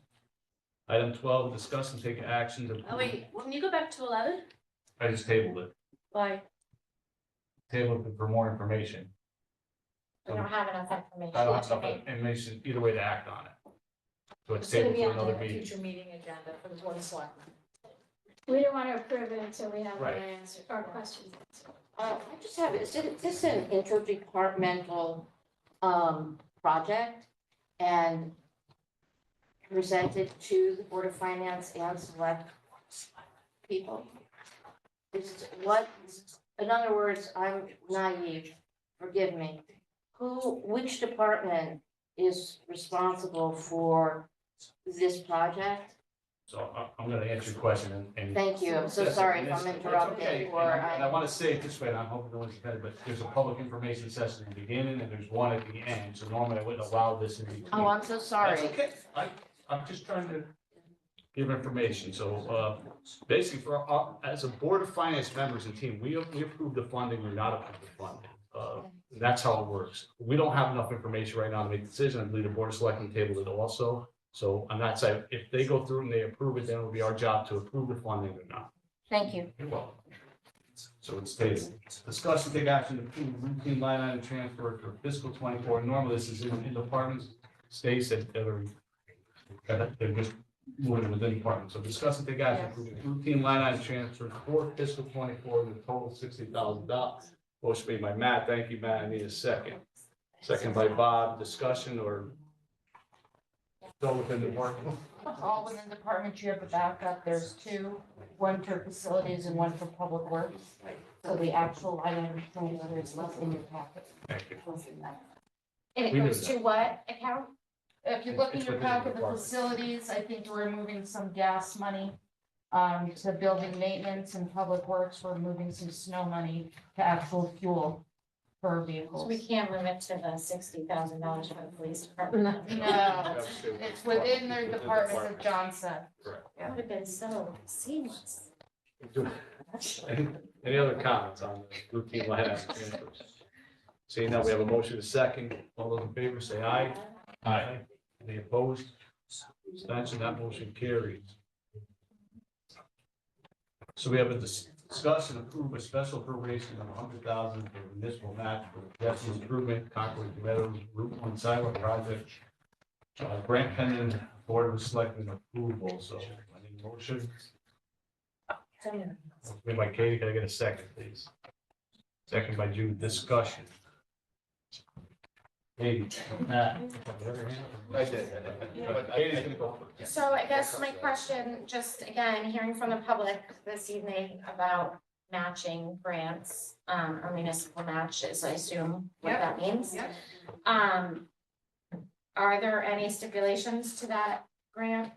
A: Item 12, discuss and take action to.
P: Oh, wait, when you go back to 11?
A: I just tabled it.
P: Why?
A: Tabled it for more information.
F: We don't have enough information.
A: I don't have enough information either way to act on it. So it's
E: It's gonna
A: tabled
E: be
A: for
E: on
A: another
E: the
A: meeting.
E: future meeting agenda for the board of selectmen.
R: We don't want to approve it until we have our
A: Right.
R: answer, our questions.
J: I just have, is this an interdepartmental project and present it to the Board of Finance and select people? Is what, in other words, I'm naive, forgive me. Which department is responsible for this project?
A: So I'm gonna answer your question and.
J: Thank you. I'm so
A: Yes,
J: sorry
A: and
J: if I'm
A: it's- it's
J: interrupting
A: okay.
J: or
A: And I want to say it this way, and I hope no one's offended, but there's a public information session in the beginning and there's one at the end. So normally I wouldn't allow this in between.
J: Oh, I'm so sorry.
A: That's okay. I'm just trying to give information. So, basically for, as a Board of Finance members and team, we approve the funding or not approve the funding. That's how it works. We don't have enough information right now to make a decision. I believe the Board of Selectmen tabled it also. So on that side, if they go through and they approve it, then it'll be our job to approve the funding or not.
J: Thank you.
A: You're welcome. So it's tabled. Discuss and take action to approve routine line item transfer for fiscal 24. Normally this is in departments, states that are, they're just moving within departments. So discuss and take action to approve routine line item transfer for fiscal 24 in the total $60,000. Motion made by Matt. Thank you, Matt. I need a second. Second by Bob. Discussion or still within the department?
J: All within the department, you have a backup. There's two, one for facilities and one for public works. So the actual line item transfer is less in your packet.
A: Thank you.
F: And it
A: We knew
F: goes to
A: that.
F: what account?
J: If you look in
A: It's
J: your
A: within the
J: packet, the
A: department.
J: facilities, I think we're moving some gas money to building maintenance and public works. We're moving some snow money to actual fuel for
E: So
J: vehicles.
E: we can't limit to the $60,000 for the police department.
J: No, it's within their department, as John said.
A: Correct.
E: That would have been so seamless.
A: Any other comments on the routine line item transfers? Seeing that we have a motion to second, all those in favor say aye. Aye. Any opposed? Abstention, that motion carries. So we have a discuss and approve a special appropriation of $100,000 for municipal match for pedestrian improvement, Concord Meadows Route 1 sidewalk project. Grant pending Board of Selectmen approval, so I need a motion. Made by Katie, can I get a second, please? Second by Jude, discussion. Katie, Matt.
T: I did.
A: Katie's gonna go first.
F: So I guess my question, just again, hearing from the public this evening about matching grants, or municipal matches, I assume what
N: Yep.
F: that means.
N: Yep.
F: Are there any stipulations to that grant?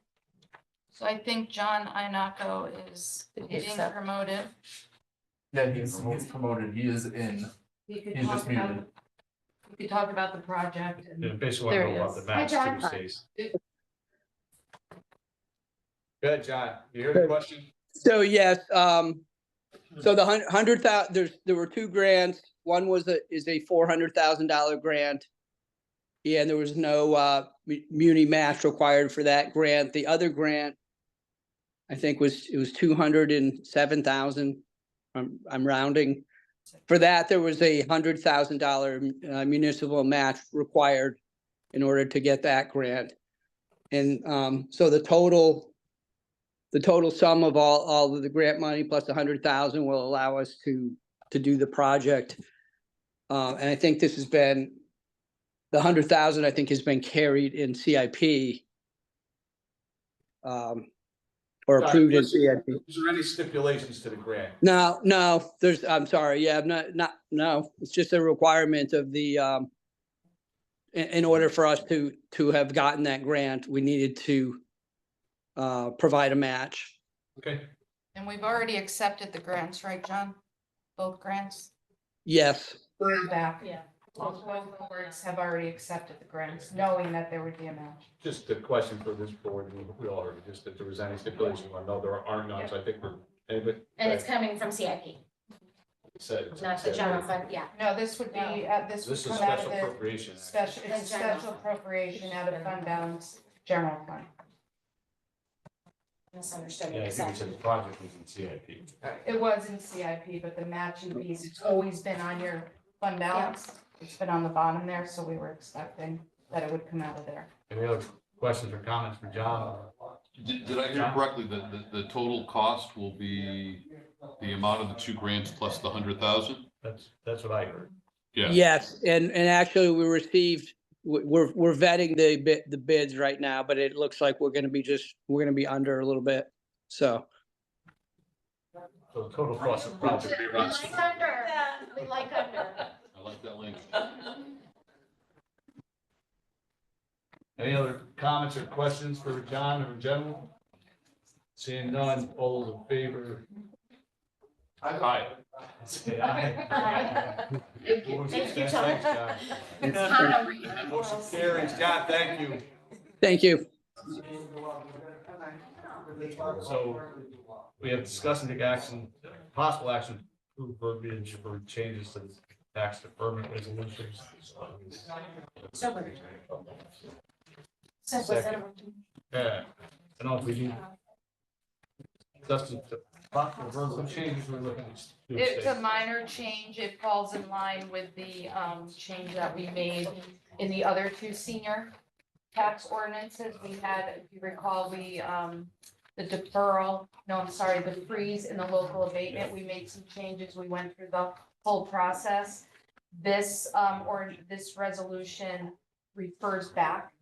J: So I think John Inaco is being promoted.
B: Yeah, he's promoted, he is in,
J: We could
B: he's
J: talk
B: just
J: about,
B: muted.
J: we could talk about the project and.
A: Yeah, basically want to know about the match
F: Hi,
A: too,
F: John.
A: Stace. Go ahead, John. You hear the question?
I: So yes, so the 100,000, there were two grants. One is a $400,000 grant. And there was no muni match required for that grant. The other grant, I think it was 207,000. I'm rounding. For that, there was a $100,000 municipal match required in order to get that grant. And so the total sum of all of the grant money plus 100,000 will allow us to do the project. And I think this has been, the 100,000 I think has been carried in CIP. Or approved in CIP.
A: Is there any stipulations to the grant?
I: No, I'm sorry, yeah, no, it's just a requirement of the, in order for us to have gotten that grant, we needed to provide a match.
A: Okay.
J: And we've already accepted the grants, right, John? Both grants?
I: Yes.
J: Back. Yeah. Both boards have already accepted the grants, knowing that there would be a match.
A: Just a question for this board, we all heard, just if there was any stipulation, I know there are none, so I think we're, anybody?
F: And it's coming from CIP,
A: Said.
F: not the general fund, yeah.
J: No, this would be, this would
A: This is
J: come out of
A: special
J: the
A: appropriation.
J: special, it's a
F: The general.
J: special appropriation out of fund balance, general fund.
F: Misunderstood.
A: Yeah, I think we said the project was in CIP.
J: It was in CIP, but the matching piece, it's always been on your fund balance. It's been on the bottom there, so we were expecting that it would come out of there.
A: Any other questions or comments for John?
K: Did I hear correctly that the total cost will be the amount of the two grants plus the 100,000?
A: That's what I heard.
K: Yeah.
I: Yes, and actually we received, we're vetting the bids right now, but it looks like we're gonna be under a little bit, so.
A: So the total cost of the project.
F: We like under, we like under.
K: I like that link.
A: Any other comments or questions for John or in general? Seeing none, all those in favor? Aye. Say aye.
F: Thank you, John.
A: Thanks, John.
F: It's time.
A: Motion carries. John, thank you.
I: Thank you.
A: So we have discussed and take action, possible action, to verbiage for changes to the tax deferment resolutions.
F: So moved.
A: Second. Yeah, I don't know if we need. Dustin, some changes we're looking to do.
N: It's a minor change. It falls in line with the change that we made in the other two senior tax ordinances. We had, if you recall, the deferral, no, I'm sorry, the freeze in the local abatement. We made some changes. We went through the whole process. This this resolution refers back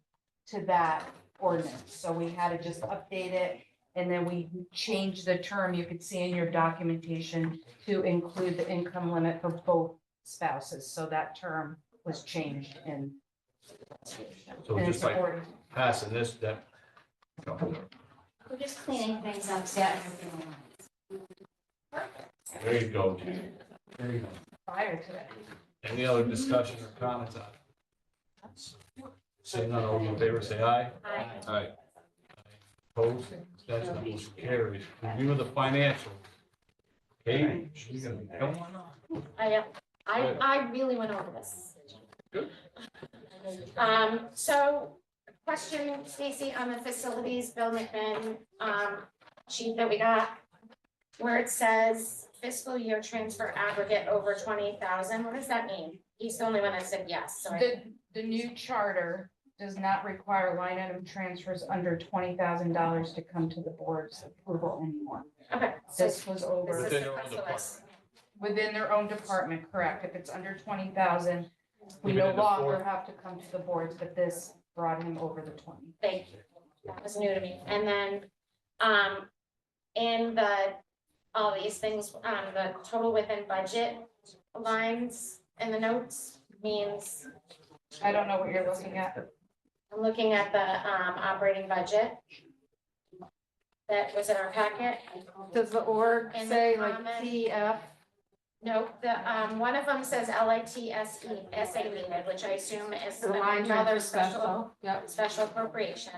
N: to that ordinance. So we had to just update it. And then we changed the term, you could see in your documentation, to include the income limit for both spouses. So that term was changed in.
A: So
N: and
A: just
N: it's
A: like
N: supported.
A: passing this, that.
R: We're just cleaning things up, so everything aligns.
A: There you go. There you go.
N: Prior to that.
A: Any other discussion or comments on it? Seeing none, all those in favor say aye.
R: Aye.
K: Aye.
A: Opposed, abstentions, motion carries. Review of the financial. Okay, she's gonna be going on.
F: I really went over this.
A: Good.
F: So question, Stacy, on the facilities, Bill McMinn, sheet that we got, where it says fiscal year transfer aggregate over 20,000, what does that mean? He's the only one that said yes, so
N: The new charter does not require line item transfers under $20,000 to come to the board's approval anymore.
F: okay. So
N: This was over.
F: this is superfluous.
N: Within their own department, correct. If it's under 20,000, we
A: Even
N: no
A: in the
N: longer
A: fourth-
N: have to come to the boards, but this brought him over the 20.
F: Thank you. That was new to me. And then, in all these things, the total within budget lines in the notes means,
N: I don't know what you're looking at.
F: I'm looking at the, operating budget that was in our packet.
N: Does the org
F: In the
N: say like
F: comment.
N: TF?
F: No, the, one of them says LITSA needed, which I assume is
N: The line
F: another
N: transfer
F: special,
N: special, yep.
F: special appropriation.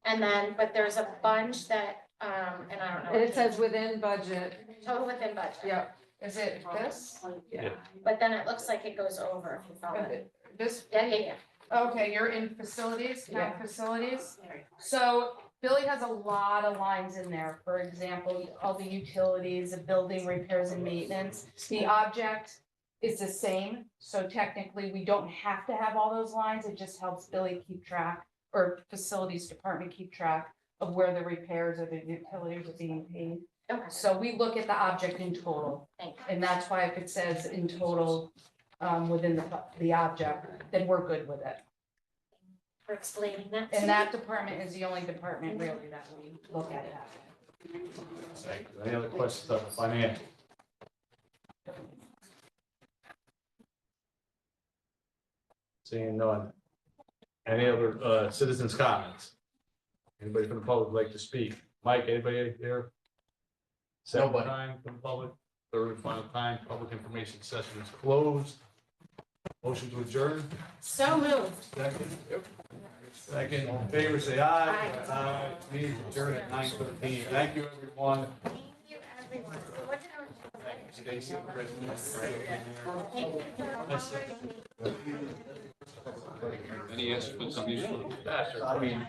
F: And then, but there's a bunch that, and I don't know.
N: And it says within budget,
F: Total within budget.
N: yep. Is it this?
A: Yeah.
F: But then it looks like it goes over if you follow it.
N: This,
F: Yeah.
N: okay, you're in facilities, town facilities. So Billy has a lot of lines in there. For example, all the utilities, the building repairs and maintenance. The object is the same, so technically we don't have to have all those lines. It just helps Billy keep track, or facilities department keep track of where the repairs or the utilities are being paid.
F: Okay.
N: So we look at the object in total,
F: Thank you.
N: and that's why if it says in total, within the object, then we're good with it.
F: For explaining that. to
N: And
F: me.
N: that department is the only department really that we look at that.
A: Thank you. Any other questions on the financial? Seeing none. Any other citizens' comments? Anybody from the public would like to speak? Mike, anybody there? Second
T: Nobody.
A: time from the public, third and final time, public information session is closed. Motion to adjourn,
F: So moved.
A: second. Second, all in favor, say aye.
F: Aye.
A: Aye. Meeting adjourned at 9:13. Thank you, everyone.
F: Thank you, everyone. So what did I-
A: Stacy, President.
F: Thank you for all.
K: Any answers for some of these?
A: I mean,